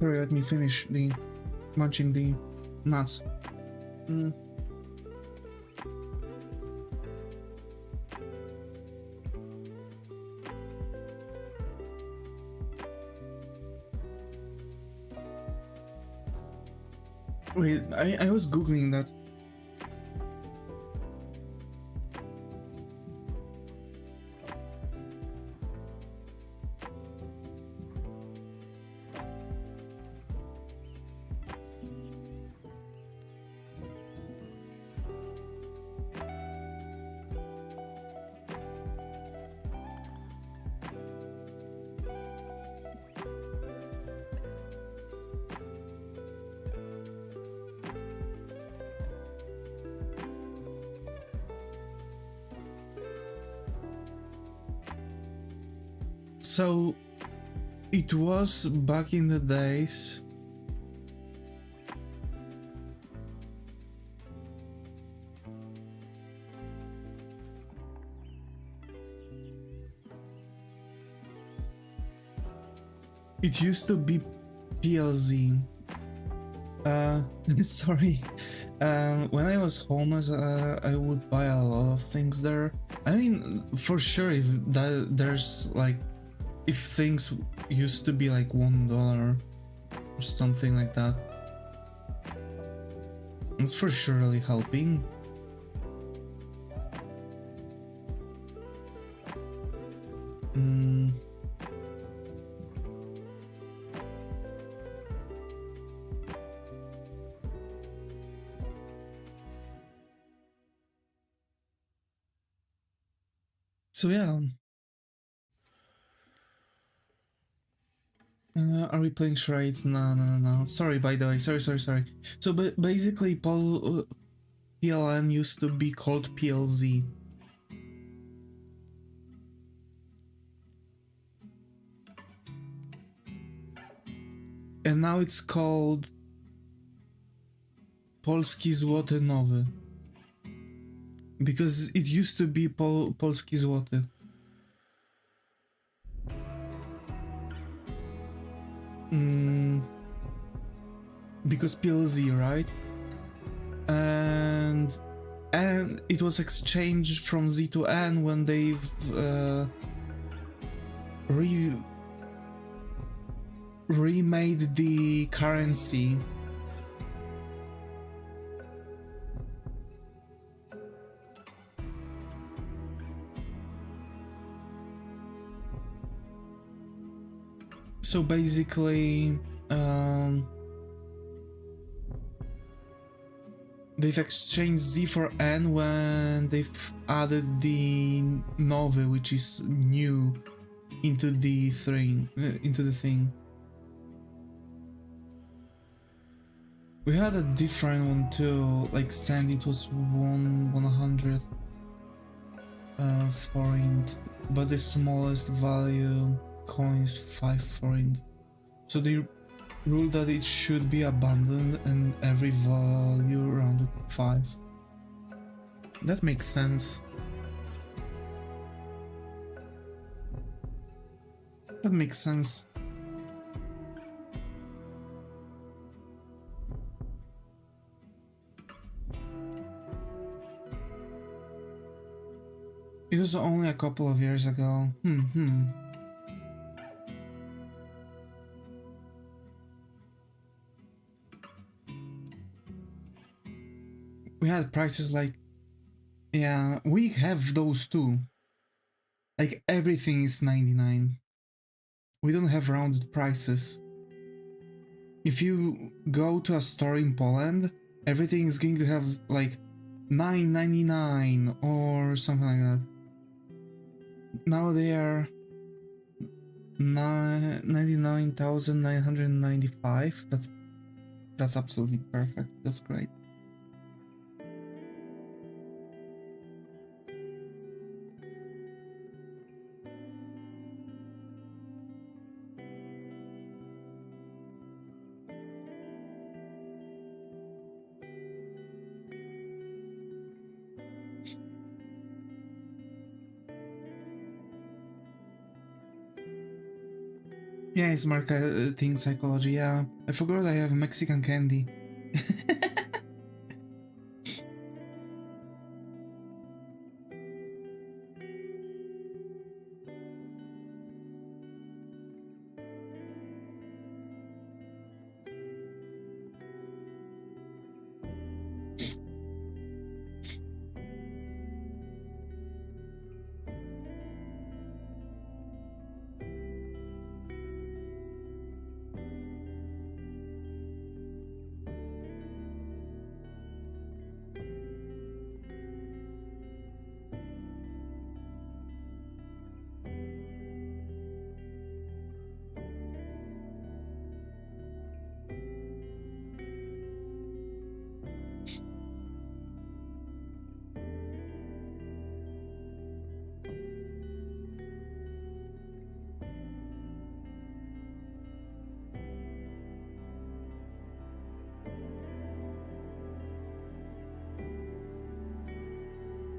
Sorry, let me finish the munching the nuts. Mm. Wait, I was googling that. So it was back in the days. It used to be PLZ. Sorry. When I was homeless, I would buy a lot of things there. I mean, for sure, if there's like, if things used to be like $1 or something like that, it's for sure really helping. So yeah. Are we playing charades? No. Sorry, by the way. Sorry. So, basically, PLN used to be called PLZ. And now it's called Polski Złoty Nowy. Because it used to be Polski Złoty. Because PLZ, right? And it was exchanged from Z to N when they've remade the currency. So basically, they've exchanged Z for N when they've added the Nowy, which is new, into the thing. We had a different one too, like Sand. It was 1/100th forint, but the smallest value coin is 5 forint. So they ruled that it should be abandoned and every value around 5. That makes sense. That makes sense. It was only a couple of years ago. We had prices like, yeah, we have those too. Like everything is 99. We don't have rounded prices. If you go to a store in Poland, everything is going to have like 9.99 or something like that. Now they are 99,995. That's absolutely perfect. That's great. Yeah, it's marketing psychology, yeah. I forgot I have Mexican candy.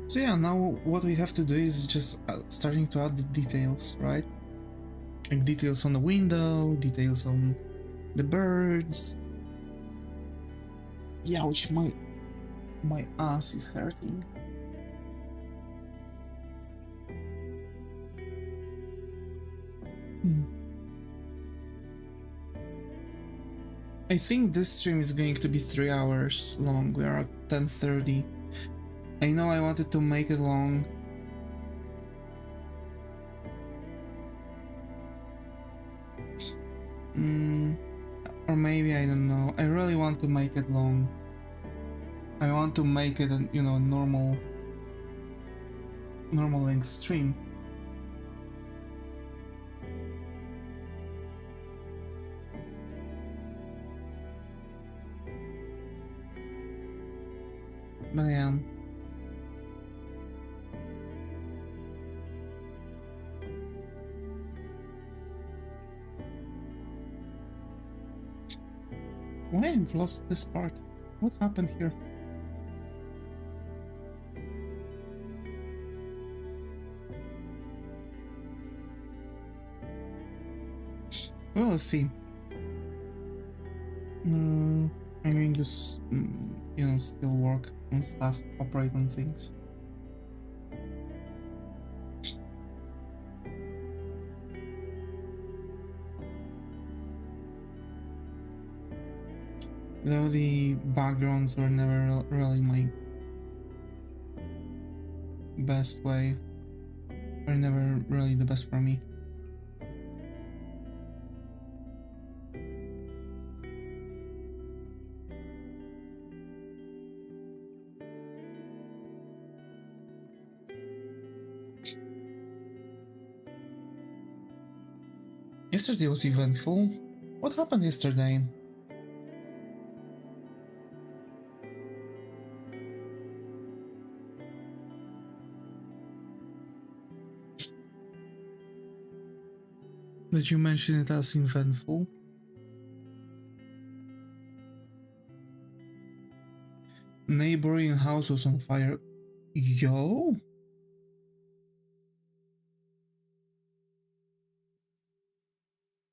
So yeah, now what we have to do is just starting to add the details, right? Like details on the window, details on the birds. Yeah, which my ass is hurting. I think this stream is going to be 3 hours long. We are at 10:30. I know I wanted to make it long. Or maybe, I don't know. I really want to make it long. I want to make it a, you know, normal length stream. But yeah. Why I've lost this part? What happened here? We'll see. I'm going to, you know, still work on stuff, operate on things. Though the backgrounds were never really my best way, were never really the best for me. Yesterday was eventful. What happened yesterday? Did you mention it as eventful? Neighboring house was on fire. Yo?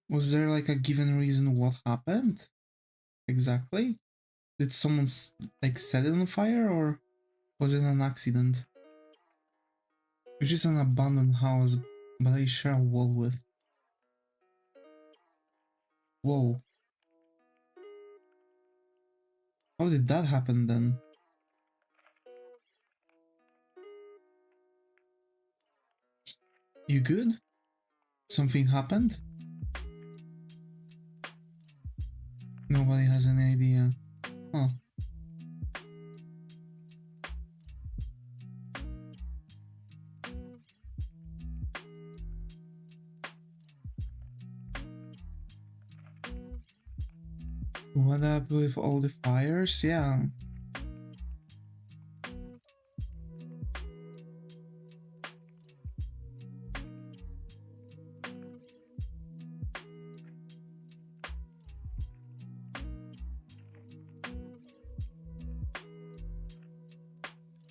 Was there like a given reason what happened? Exactly? Did someone like set it on fire, or was it an accident? Which is an abandoned house, but I share a wall with. Whoa. How did that happen then? You good? Something happened? Nobody has any idea. Huh. What up with all the fires? Yeah.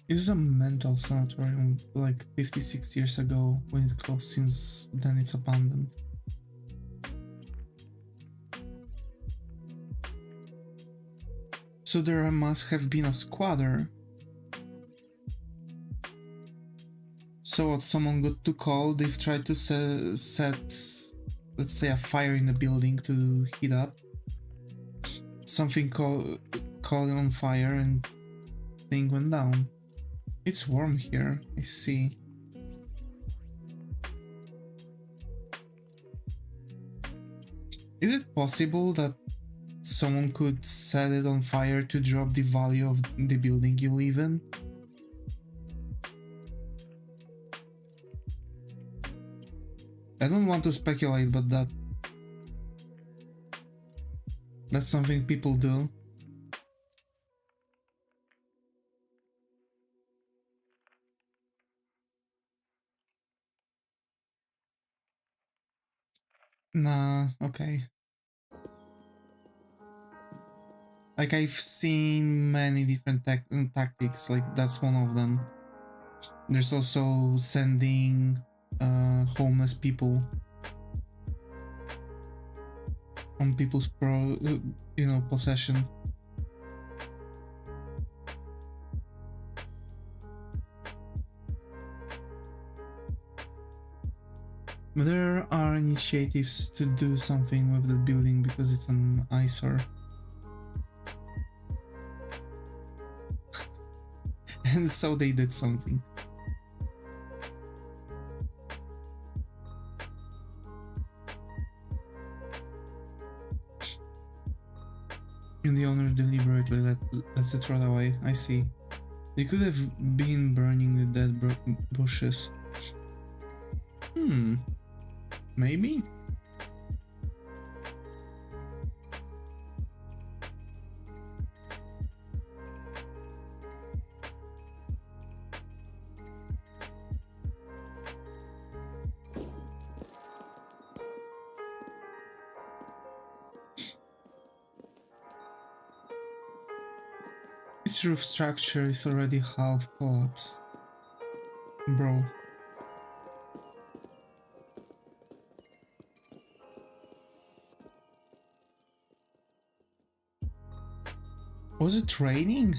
It was a mental sanatorium like 50-60 years ago when it closed. Since then it's abandoned. So there must have been a squatter. So what, someone got too cold, they've tried to set, let's say, a fire in the building to heat up. Something caught on fire and thing went down. It's warm here, I see. Is it possible that someone could set it on fire to drop the value of the building you live in? I don't want to speculate, but that's something people do. Nah, okay. Like, I've seen many different tactics, like that's one of them. There's also sending homeless people on people's possession. But there are initiatives to do something with the building because it's an eyesore. And so they did something. And the owner deliberately lets it rot away. I see. They could have been burning the dead bushes. Maybe? Its roof structure is already half collapsed. Bro. Was it raining?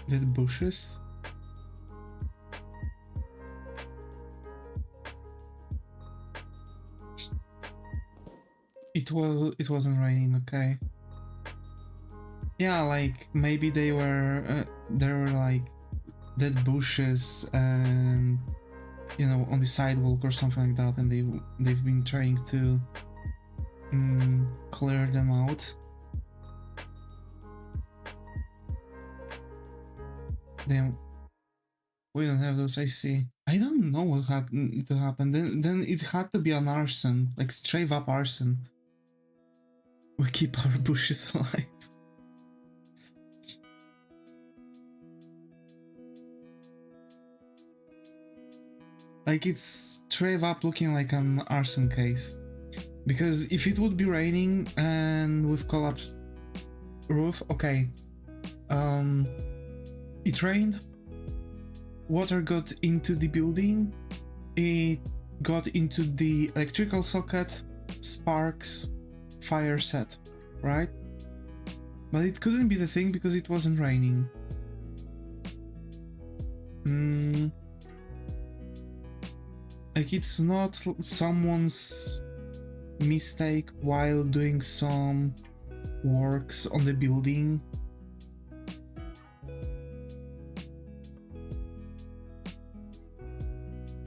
Dead bushes? It wasn't raining, okay. Yeah, like maybe there were like dead bushes and on the sidewalk or something like that, and they've been trying to clear them out. Damn, we don't have those. I see. I don't know what had to happen. Then it had to be an arson, like straight up arson. We keep our bushes alive. Like, it's straight up looking like an arson case. Because if it would be raining and with collapsed roof, okay. It rained, water got into the building, it got into the electrical socket, sparks, fire set, right? But it couldn't be the thing because it wasn't raining. Like, it's not someone's mistake while doing some works on the building.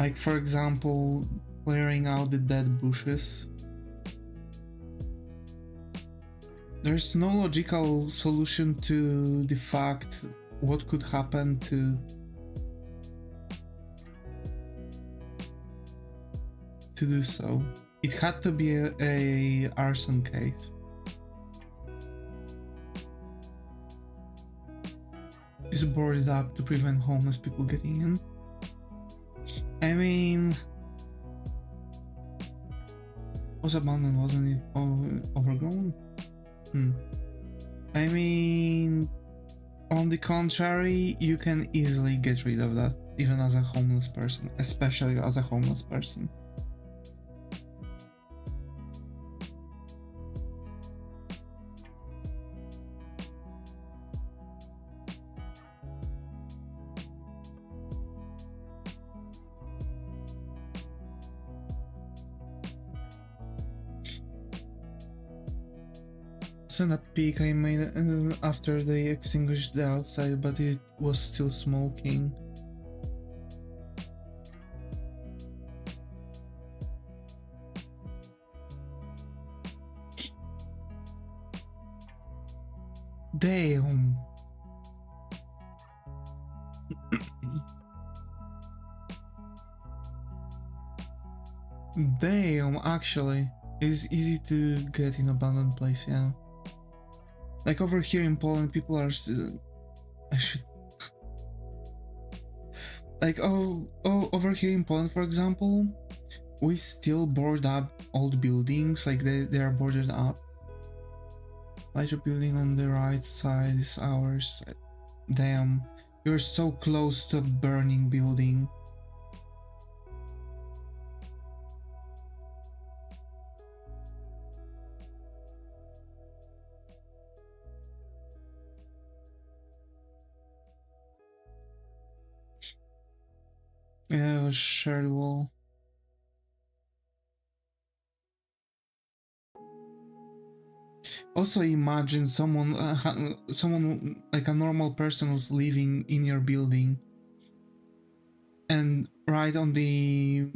Like, for example, clearing out the dead bushes. There's no logical solution to the fact what could happen to do so. It had to be a arson case. It's boarded up to prevent homeless people getting in. I mean, was abandoned, wasn't it? Overgrown? I mean, on the contrary, you can easily get rid of that, even as a homeless person, especially as a homeless person. send a peek I made after they extinguished the outside, but it was still smoking. Damn. Damn, actually. It's easy to get in abandoned place, yeah. Like over here in Poland, people are still... I should... Like, over here in Poland, for example, we still board up old buildings, like they are boarded up. Lighter building on the right side is ours. Damn, you're so close to a burning building. Yeah, it was shared wall. Also imagine someone like a normal person was living in your building, and right on the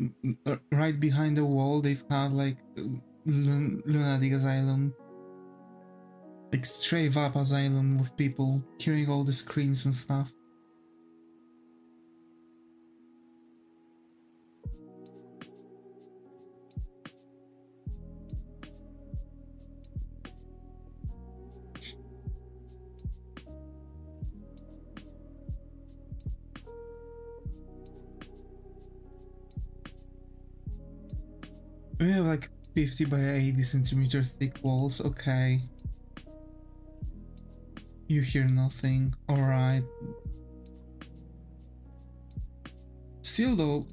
right behind the wall they've had like lunatic asylum, like straight up asylum with people hearing all the screams and stuff. We have like 50 by 80 centimeter thick walls. Okay, you hear nothing. All right. Still though,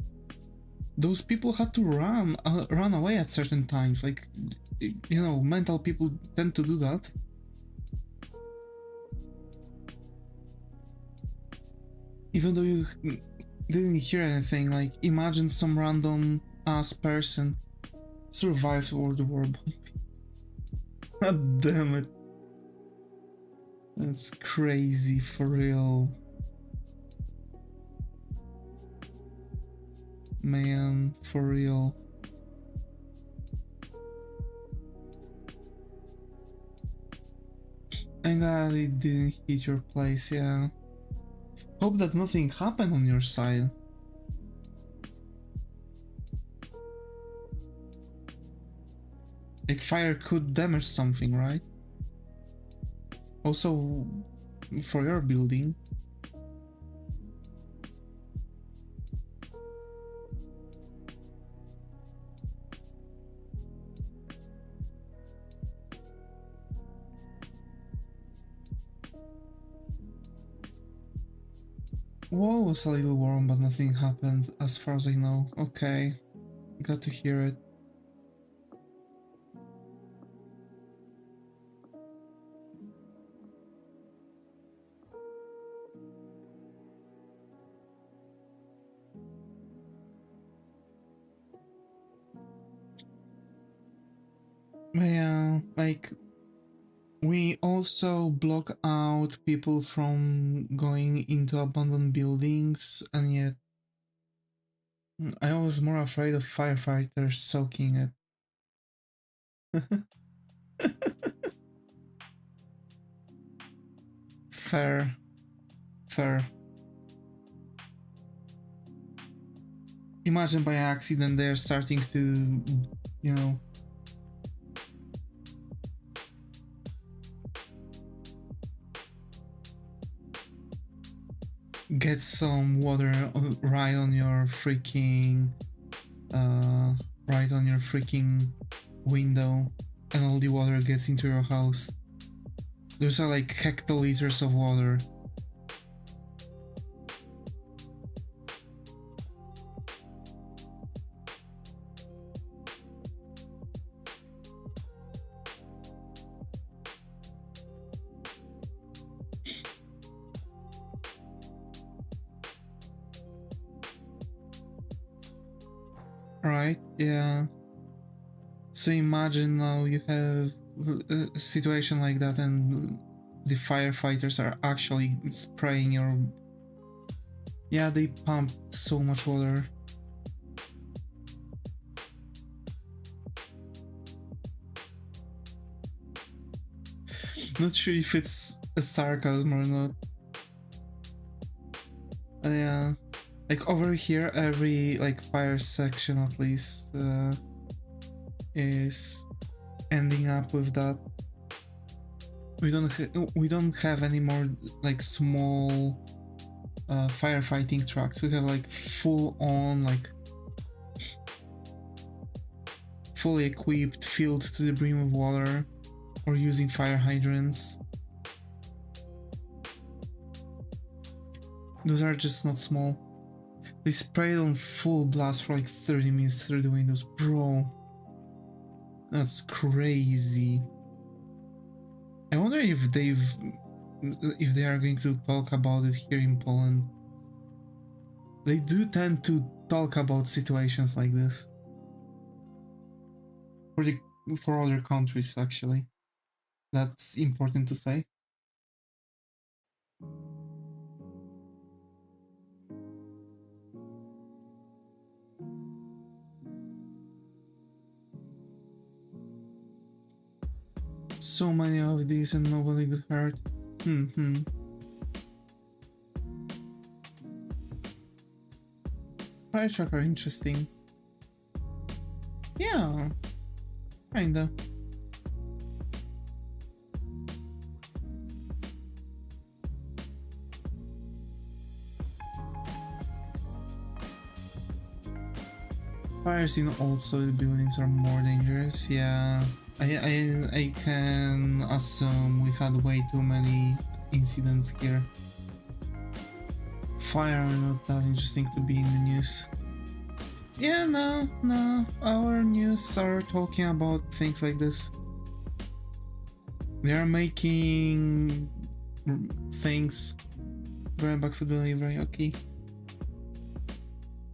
those people had to run away at certain times. Like, you know, mental people tend to do that. Even though you didn't hear anything, like imagine some random ass person survived World War bombing. God damn it. That's crazy for real. Man, for real. I'm glad it didn't hit your place, yeah. Hope that nothing happened on your side. Like fire could damage something, right? Also, for your building. Wall was a little warm, but nothing happened as far as I know. Okay, glad to hear it. Yeah, like we also block out people from going into abandoned buildings, and yet I was more afraid of firefighters soaking it. Fair. Fair. Imagine by accident they're starting to, you know, get some water right on your freaking window, and all the water gets into your house. Those are like hectoliters of water. Right, yeah. So imagine now you have situation like that and the firefighters are actually spraying your... Yeah, they pump so much water. Not sure if it's a sarcasm or not. Yeah, like over here, every like fire section at least is ending up with that. We don't have any more like small firefighting trucks. We have like full on, like fully equipped, filled to the brim with water, or using fire hydrants. Those are just not small. They sprayed on full blast for like 30 minutes through the windows. Bro, that's crazy. I wonder if they are going to talk about it here in Poland. They do tend to talk about situations like this for other countries, actually. That's important to say. So many of these and nobody got hurt. Fire truck are interesting. Yeah, kinda. Fires in also the buildings are more dangerous. Yeah, I can assume we had way too many incidents here. Fire are not that interesting to be in the news. Yeah, no, our news are talking about things like this. They are making things. Going back for delivery, okay.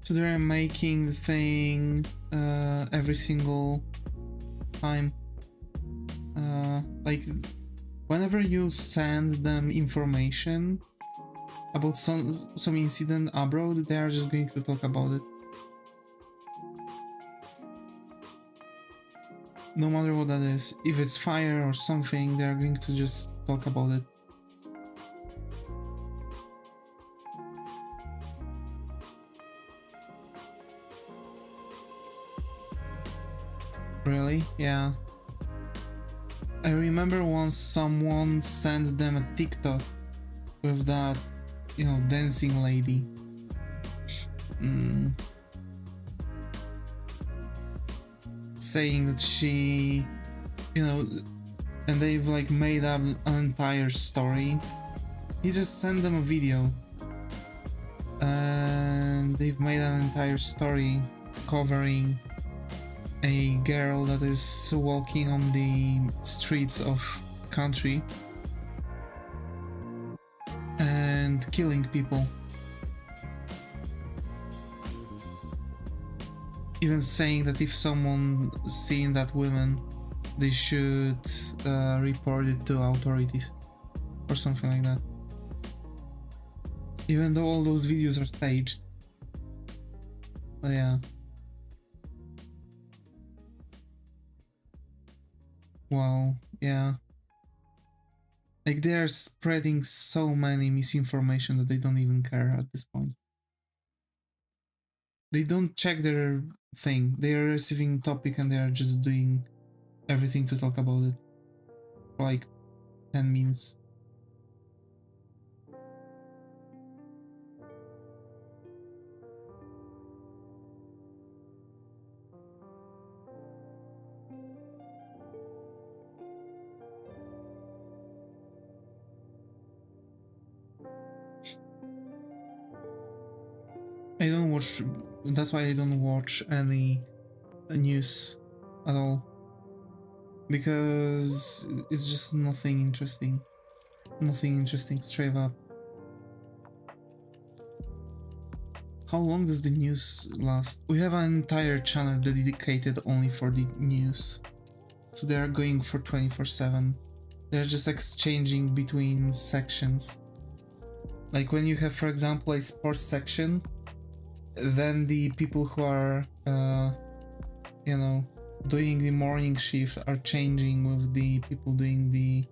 So they're making the thing every single time. Like whenever you send them information about some incident abroad, they are just going to talk about it. No matter what that is. If it's fire or something, they're going to just talk about it. Really? Yeah. I remember once someone sent them a TikTok with that, you know, dancing lady. Saying that she, you know, and they've like made up an entire story. He just sent them a video and they've made an entire story covering a girl that is walking on the streets of country and killing people. Even saying that if someone seen that woman, they should report it to authorities or something like that. Even though all those videos are staged. But yeah. Wow, yeah. Like they're spreading so many misinformation that they don't even care at this point. They don't check their thing. They are receiving topic and they are just doing everything to talk about it for like 10 minutes. I don't watch, that's why I don't watch any news at all, because it's just nothing interesting straight up. How long does the news last? We have an entire channel dedicated only for the news. so they're going for 24/7. They're just exchanging between sections. Like when you have, for example, a sports section, then the people who are, you know, doing the morning shift are changing with the people doing the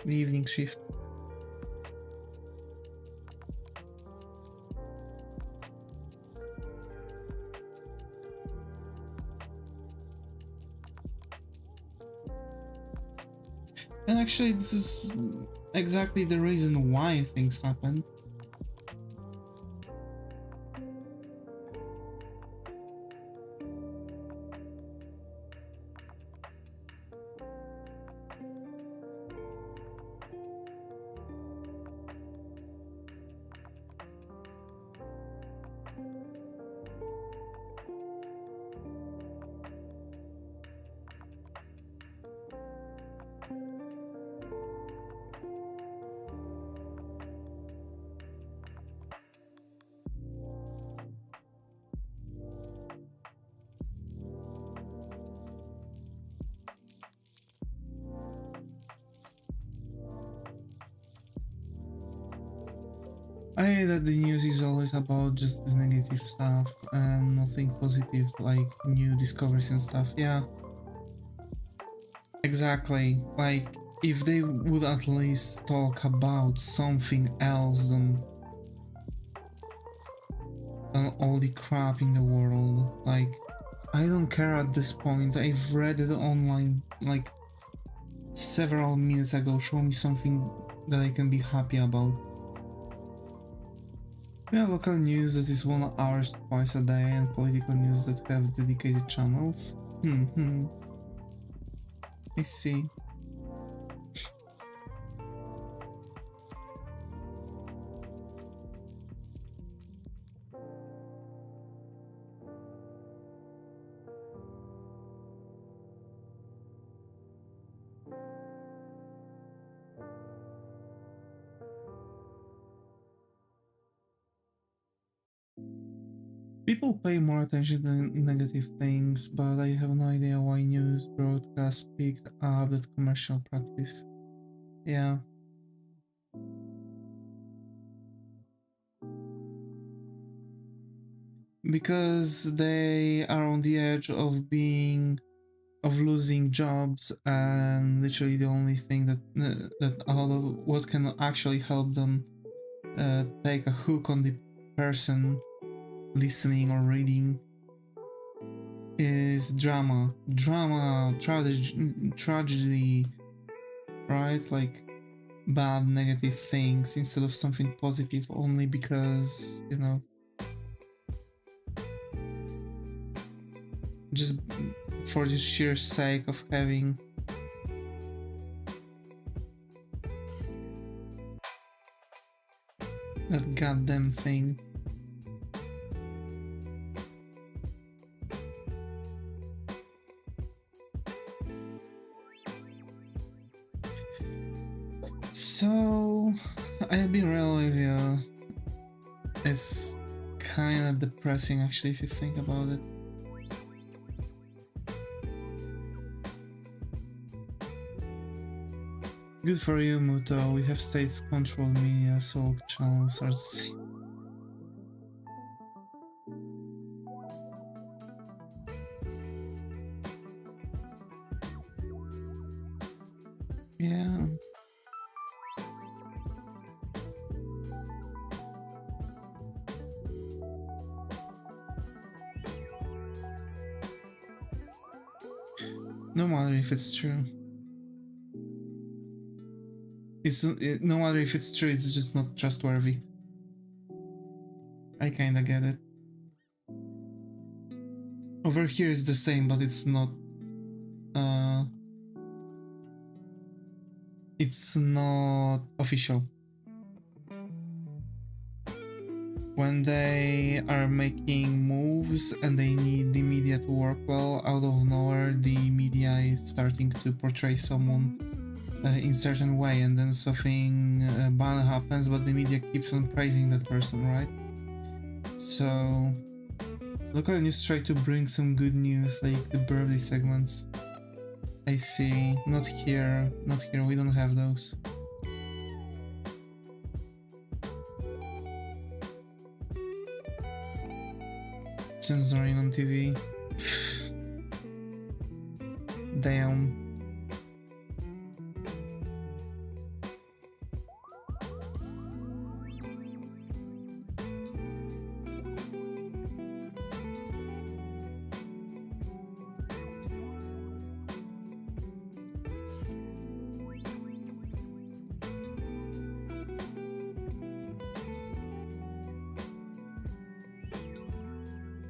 evening shift. And actually, this is exactly the reason why things happen. I hate that the news is always about just the negative stuff and nothing positive, like new discoveries and stuff. Yeah, exactly. Like, if they would at least talk about something else than all the crap in the world. Like, I don't care at this point. I've read it online like several minutes ago. Show me something that I can be happy about. We have local news that is 1 hour twice a day and political news that have dedicated channels. I see. People pay more attention to negative things, but I have no idea why news broadcasts picked up that commercial practice. Yeah. Because they are on the edge of losing jobs, and literally the only thing that out of what can actually help them take a hook on the person listening or reading is drama, tragedy, right? Like bad, negative things instead of something positive, only because, you know, just for the sheer sake of having that goddamn thing. So, I'll be real with you, it's kind of depressing actually if you think about it. Good for you, Muto. We have state-controlled media, so all channels are the same. Yeah. No matter if it's true. No matter if it's true, it's just not trustworthy. I kinda get it. Over here is the same, but it's not official. When they are making moves and they need the media to work well, out of nowhere the media is starting to portray someone in certain way, and then something bad happens, but the media keeps on praising that person, right? So local news try to bring some good news, like the birthday segments. I see. Not here. Not here. We don't have those. Censoring on TV. Damn.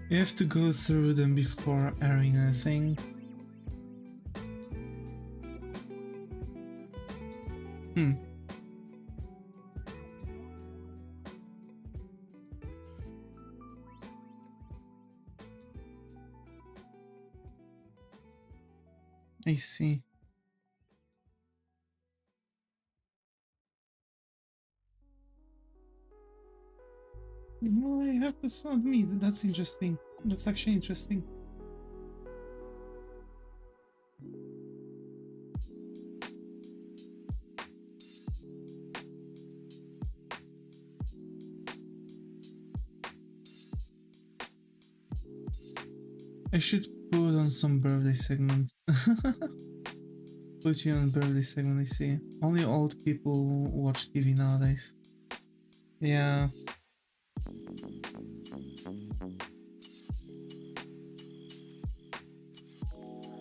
You have to go through them before airing anything. I see. No, I have to submit. That's interesting. That's actually interesting. I should put on some birthday segment. Put you on birthday segment, I see. Only old people watch TV nowadays. Yeah.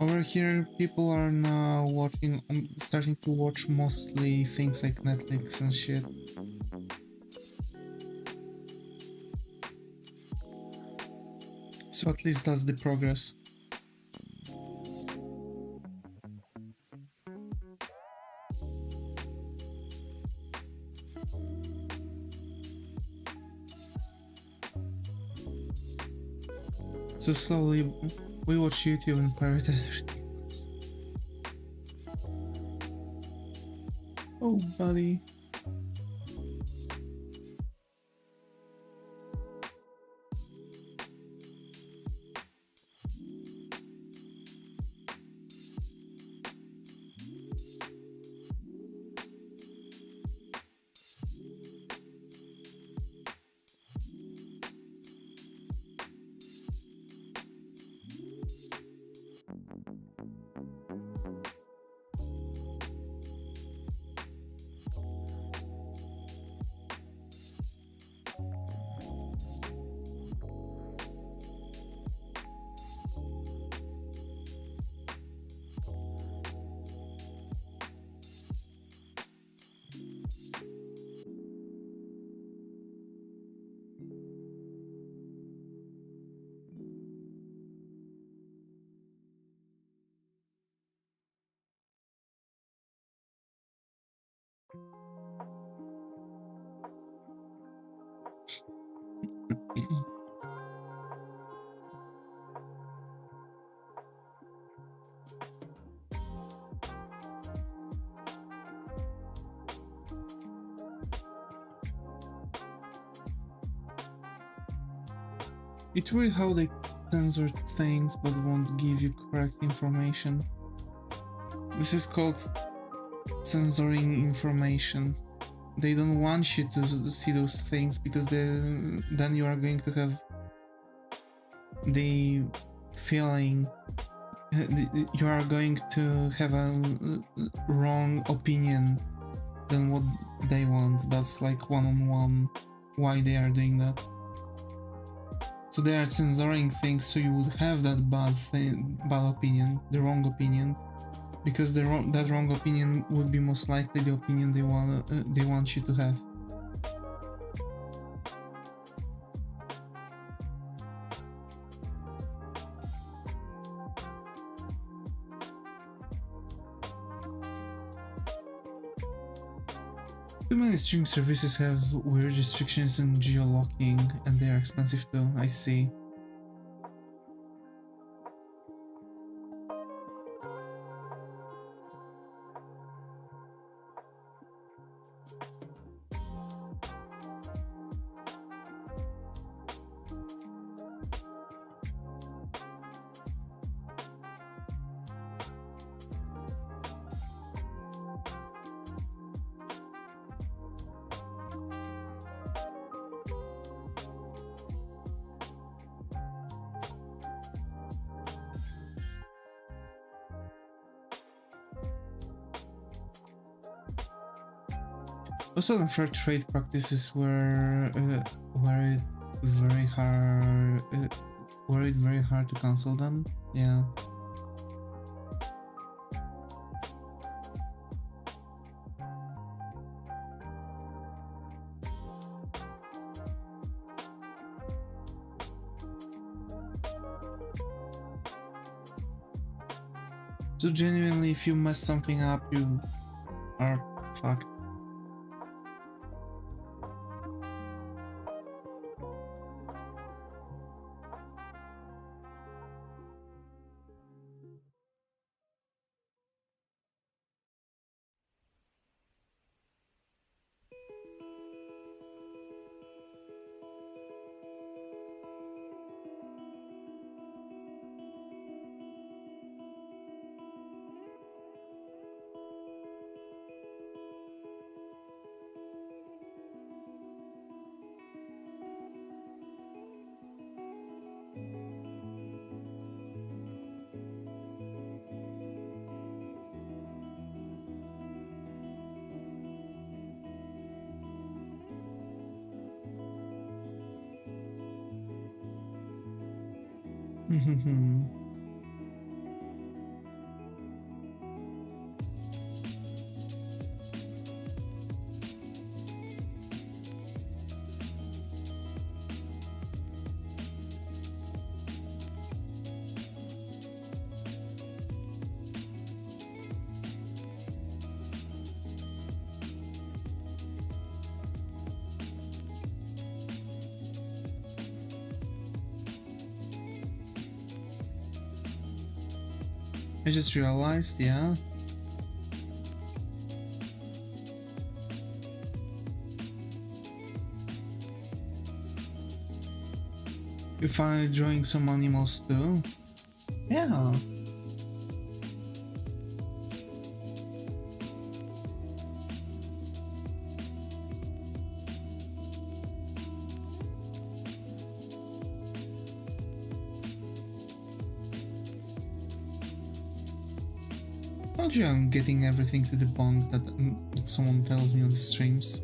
Over here, people are now watching, starting to watch mostly things like Netflix and shit. So at least that's the progress. So slowly, we watch YouTube and pirate everything else. Oh, buddy. It's weird how they censor things but won't give you correct information. This is called censoring information. They don't want you to see those things because then you are going to have the feeling, you are going to have a wrong opinion than what they want. That's like one-on-one why they are doing that. So they are censoring things so you would have that bad opinion, the wrong opinion, because that wrong opinion would be most likely the opinion they want you to have. Too many streaming services have weird restrictions and geo-locking, and they are expensive too, I see. Also, unfair trade practices were it very hard. Were it very hard to cancel them? Yeah. So genuinely, if you mess something up, you are fucked. I just realized, yeah. You're finally drawing some animals too? Yeah. Told you I'm getting everything to the bunk that someone tells me on the streams.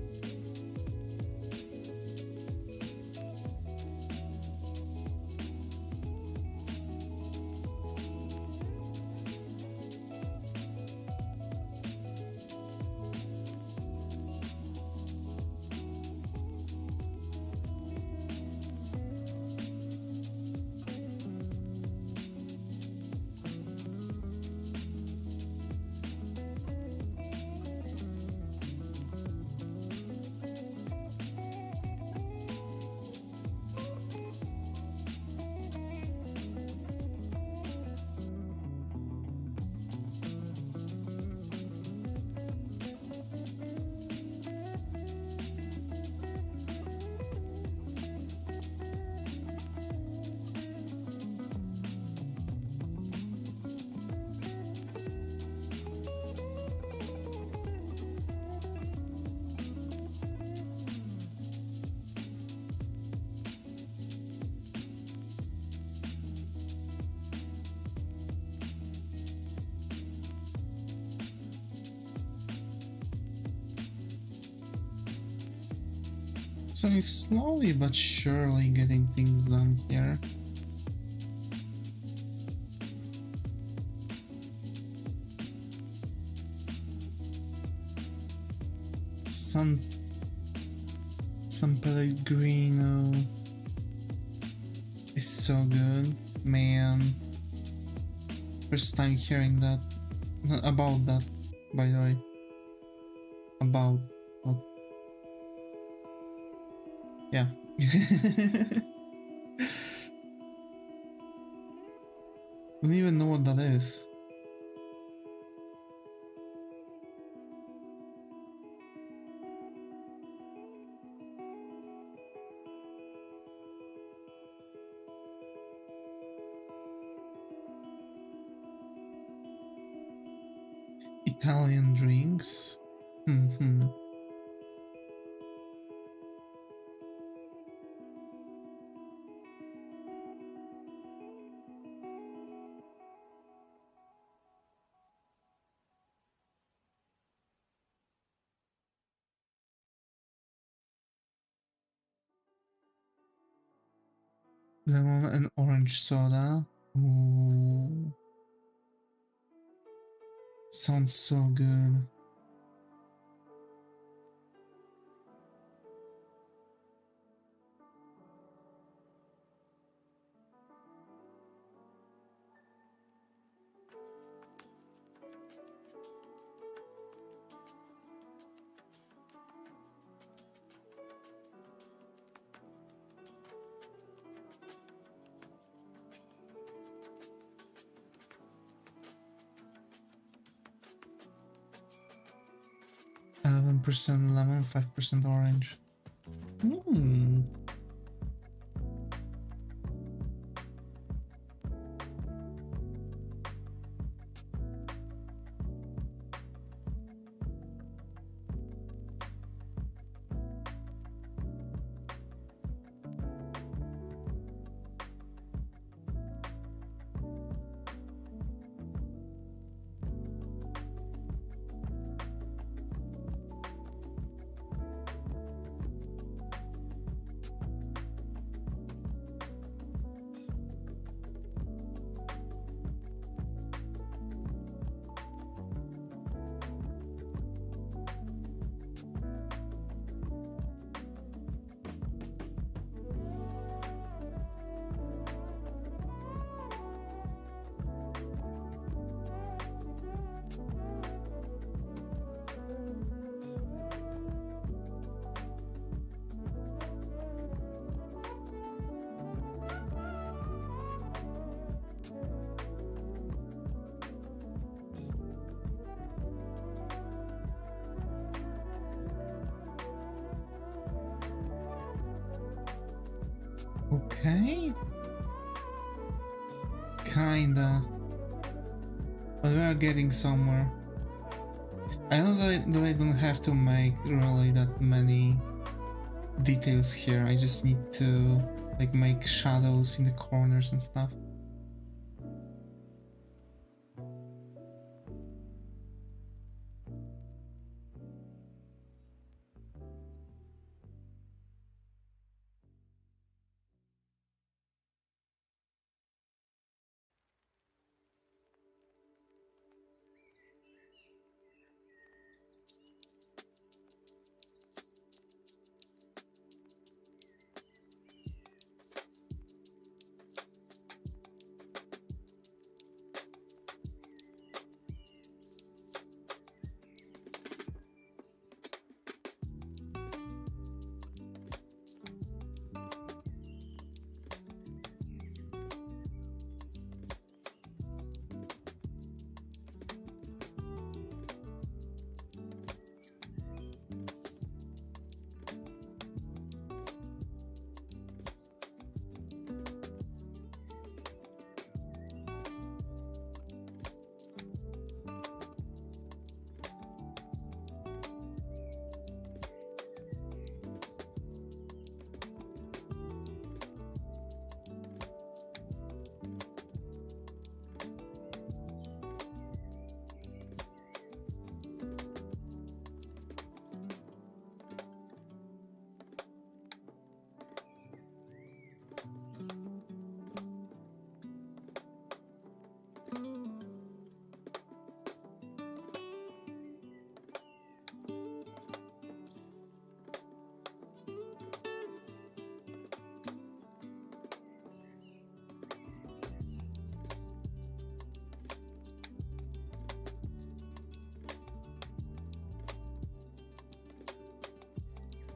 So he's slowly but surely getting things done here. San Pellegrino is so good, man. First time hearing that about that, by the way. About what? Yeah. Don't even know what that is. Italian drinks. Lemon and orange soda. Ooh. Sounds so good. %, lemon, 5% orange. Hmm. Okay. Kinda. But we are getting somewhere. I know that I don't have to make really that many details here. I just need to like make shadows in the corners and stuff.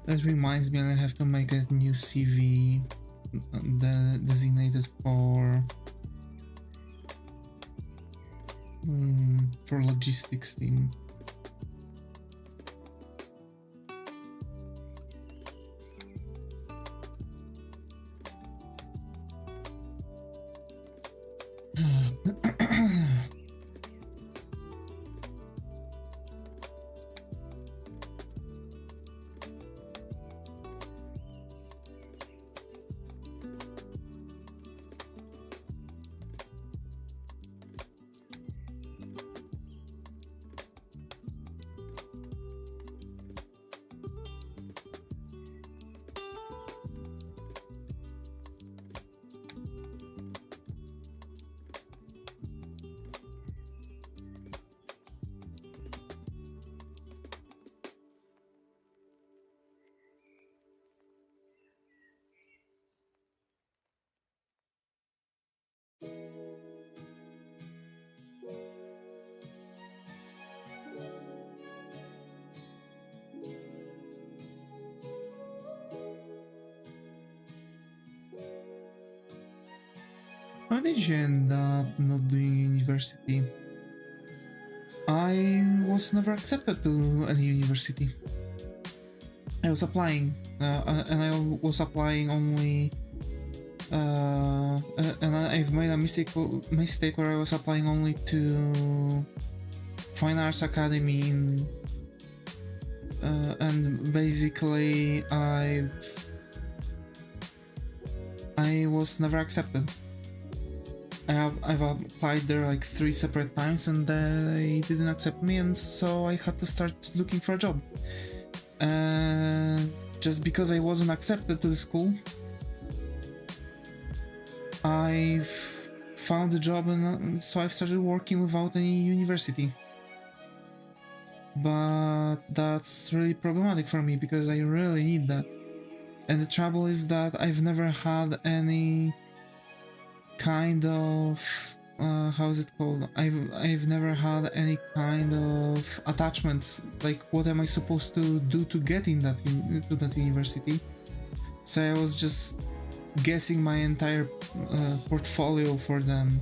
That reminds me, I have to make a new CV designated for logistics team. How did you end up not doing university? I was never accepted to any university. I was applying, and I was applying only. And I've made a mistake where I was applying only to Fine Arts Academy and basically I was never accepted. I've applied there like 3 separate times and they didn't accept me, and so I had to start looking for a job. Just because I wasn't accepted to the school, I've found a job, and so I've started working without any university. But that's really problematic for me because I really need that. And the trouble is that I've never had any kind of how is it called? I've never had any kind of attachment. Like, what am I supposed to do to get in to that university? So I was just guessing my entire portfolio for them,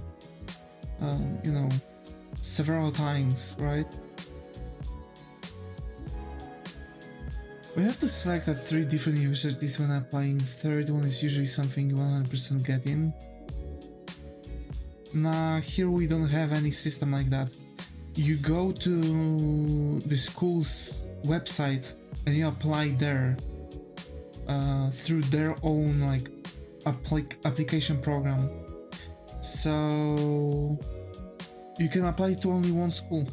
you know, several times, right? We have to select at 3 different universities when applying. The third one is usually something you 100% get in. Nah, here we don't have any system like that. You go to the school's website and you apply there through their own like application program. So you can apply to only one school.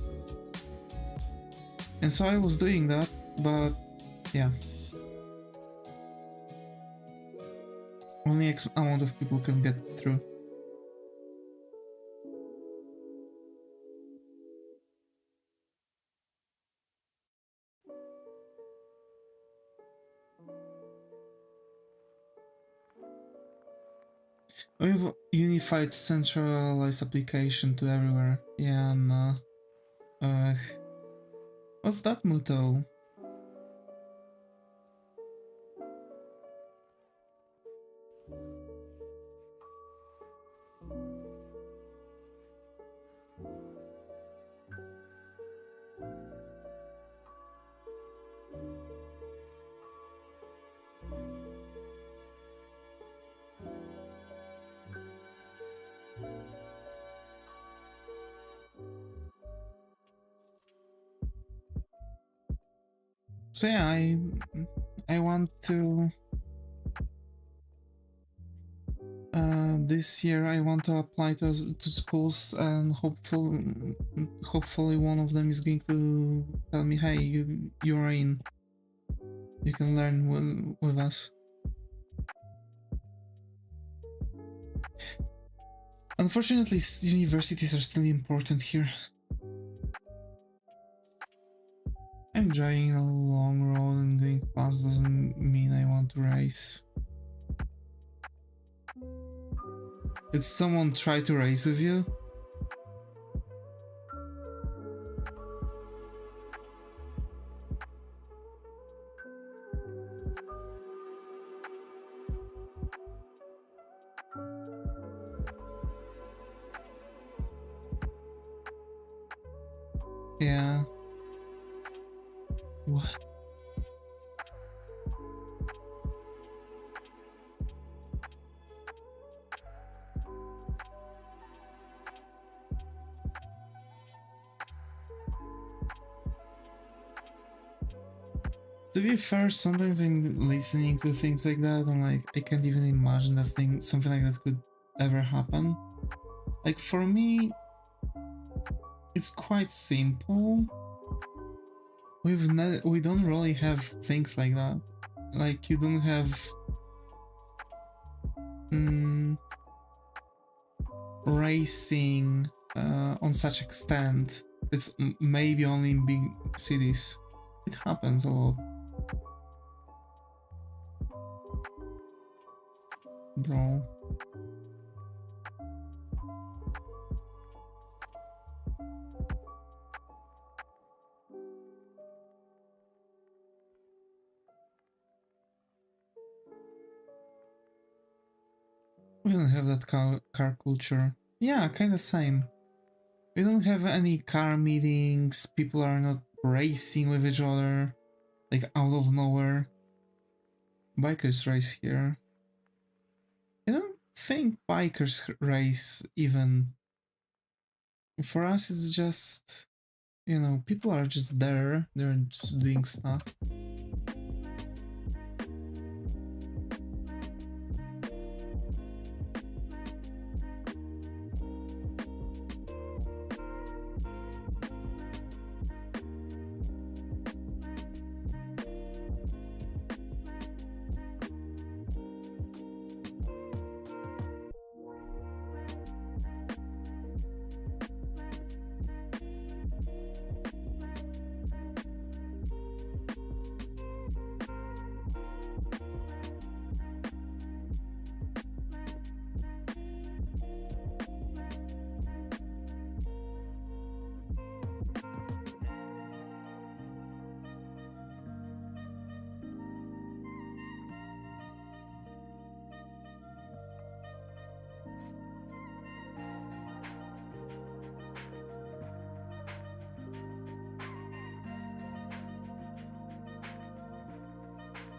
And so I was doing that, but yeah. Only X amount of people can get through. We have unified centralized application to everywhere. Yeah, no. What's that, Muto? So yeah, I want to this year I want to apply to schools, and hopefully one of them is going to tell me, hey, you're in. You can learn with us. Unfortunately, universities are still important here. I'm driving a long road and going fast doesn't mean I want to race. Did someone try to race with you? Yeah. What? To be fair, sometimes I'm listening to things like that and like I can't even imagine that something like that could ever happen. Like for me, it's quite simple. We don't really have things like that. Like you don't have racing on such extent. It's maybe only in big cities. It happens a lot. Bro. We don't have that car culture. Yeah, kind of same. We don't have any car meetings. People are not racing with each other, like out of nowhere. Bikers race here. I don't think bikers race even. For us, it's just, you know, people are just there. They're just doing stuff.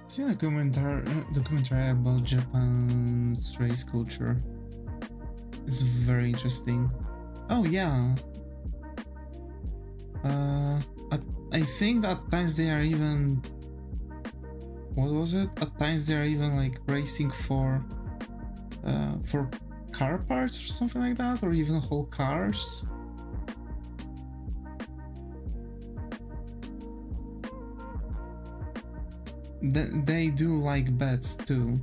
Seen a documentary about Japan's race culture. It's very interesting. Oh yeah. I think at times they are even. What was it? At times they are even like racing for car parts or something like that, or even whole cars. They do like bets too.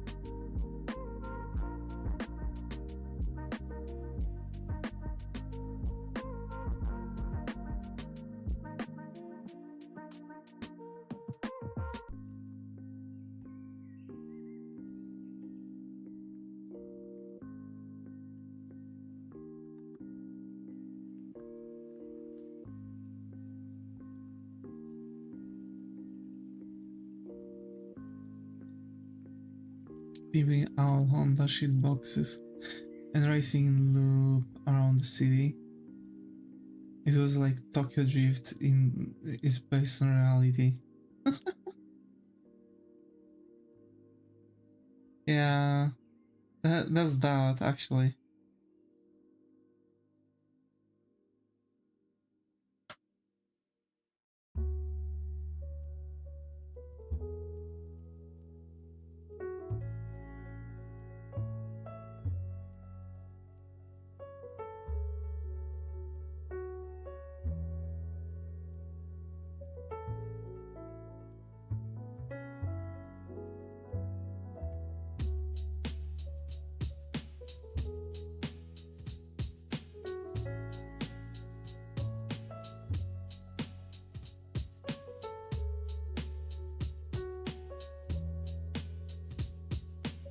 Peeping out Honda shit boxes and racing in loop around the city. It was like Tokyo Drift is based on reality. Yeah, that's that actually.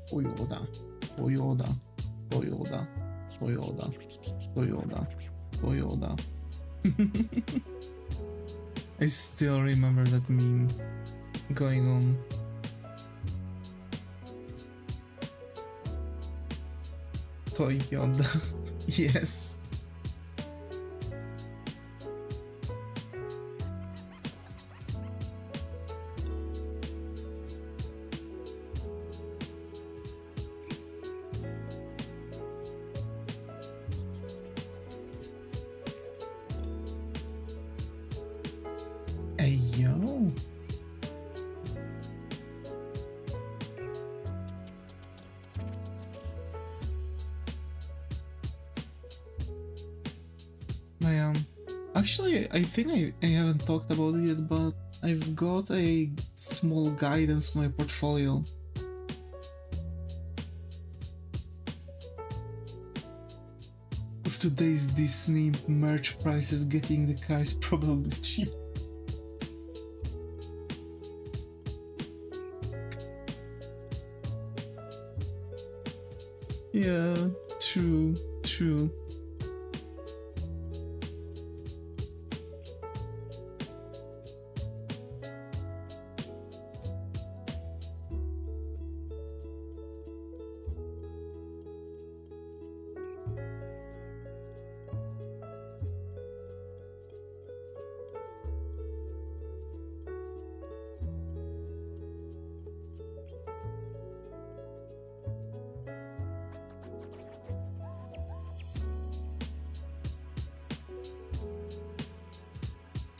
Toyota, Toyota, Toyota, Toyota, Toyota, Toyota. I still remember that meme going on. Toyota, yes. Hey yo. Actually, I think I haven't talked about it yet, but I've got a small guidance on my portfolio. With today's Disney merch prices, getting the car is probably cheap. Yeah, true, true.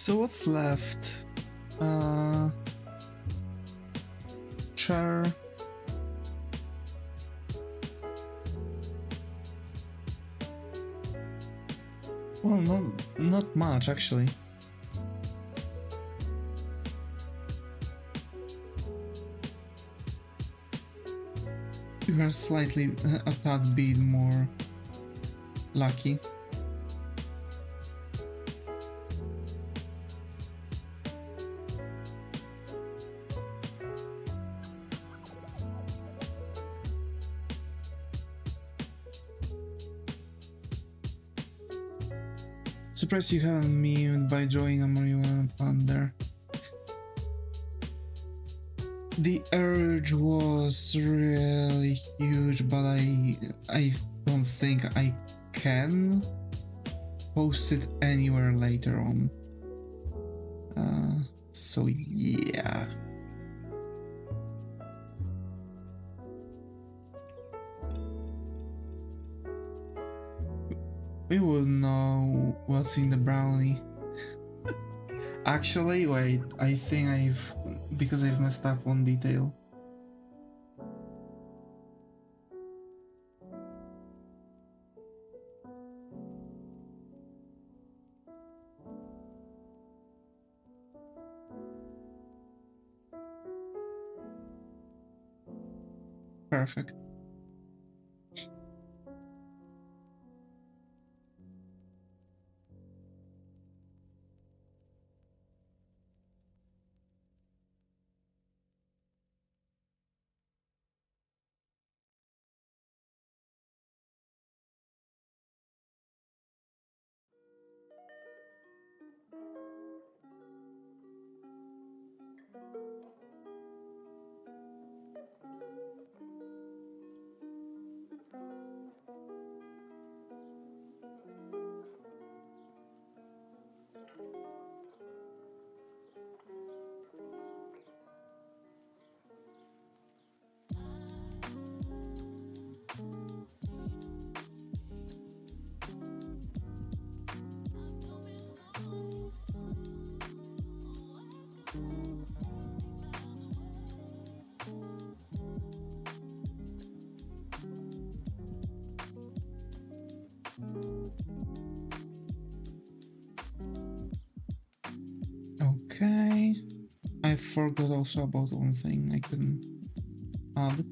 So what's left? Chair. Well, not much actually. You are slightly a tad bit more lucky. Surprised you haven't memed by drawing a marijuana plant there. The urge was really huge, but I don't think I can post it anywhere later on. So yeah. We will know what's in the brownie. Actually, wait, I think because I've messed up one detail. Perfect. Okay. I forgot also about one thing I couldn't add.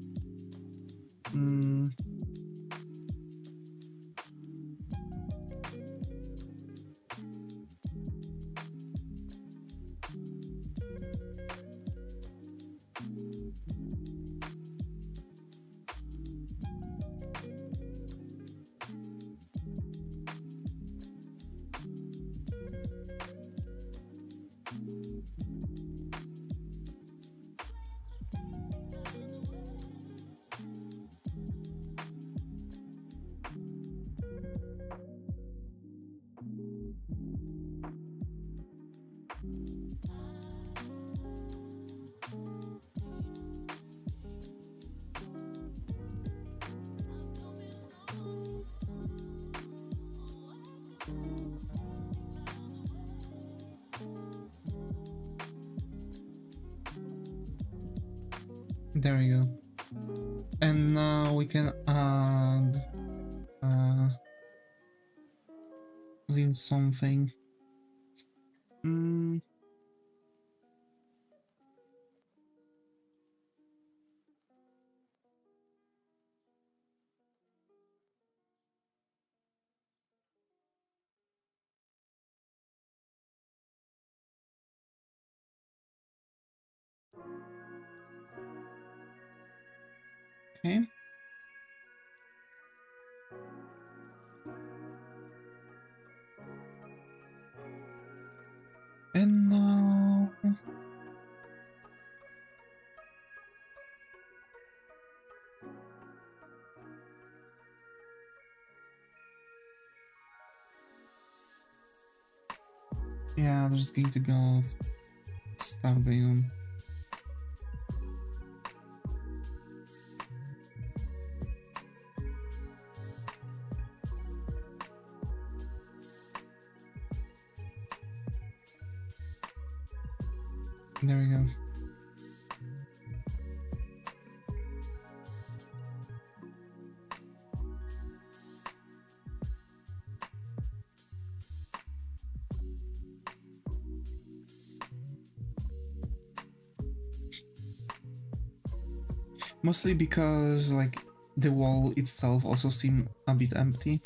There we go. And now we can add little something. Okay. And now yeah, there's going to go stuff going on. There we go. Mostly because, like, the wall itself also seemed a bit empty.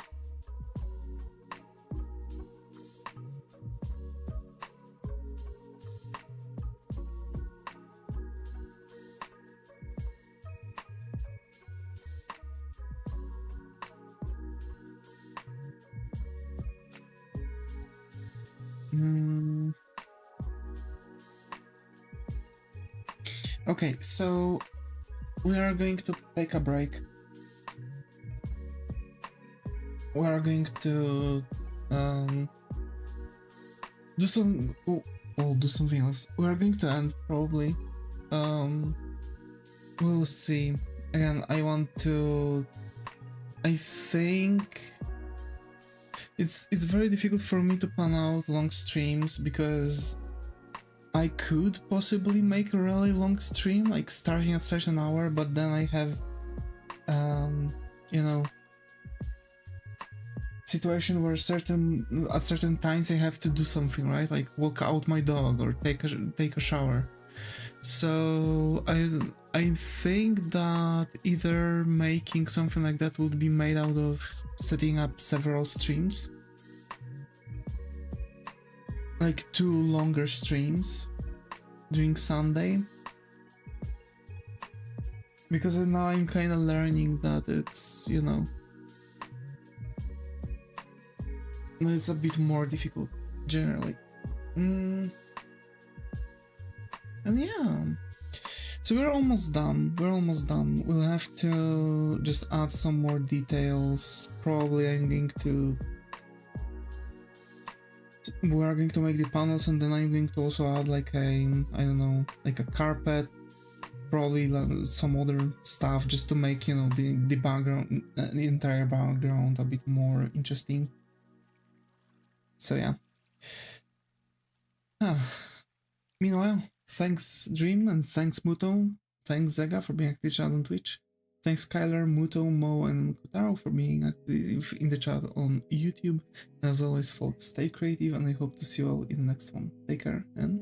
Okay, so we are going to take a break. We are going to do some. We'll do something else. We are going to end probably. We'll see. Again, I want to. I think it's very difficult for me to plan out long streams because I could possibly make a really long stream, like starting at such an hour, but then I have, you know, situation where at certain times I have to do something, right? Like walk out my dog or take a shower. So I think that either making something like that would be made out of setting up several streams, like 2 longer streams during Sunday, because now I'm kind of learning that it's, you know, it's a bit more difficult generally. And yeah, so we're almost done. We'll have to just add some more details. Probably we are going to make the panels, and then I'm going to also add like I don't know, like a carpet, probably like some other stuff, just to make, you know, the background, the entire background a bit more interesting. So yeah. Meanwhile, thanks Dream, and thanks Muto, thanks Zega for being active chat on Twitch. Thanks Skylar, Muto, Mo, and Kotaro for being active in the chat on YouTube. As always, folks, stay creative, and I hope to see you all in the next one. Take care, and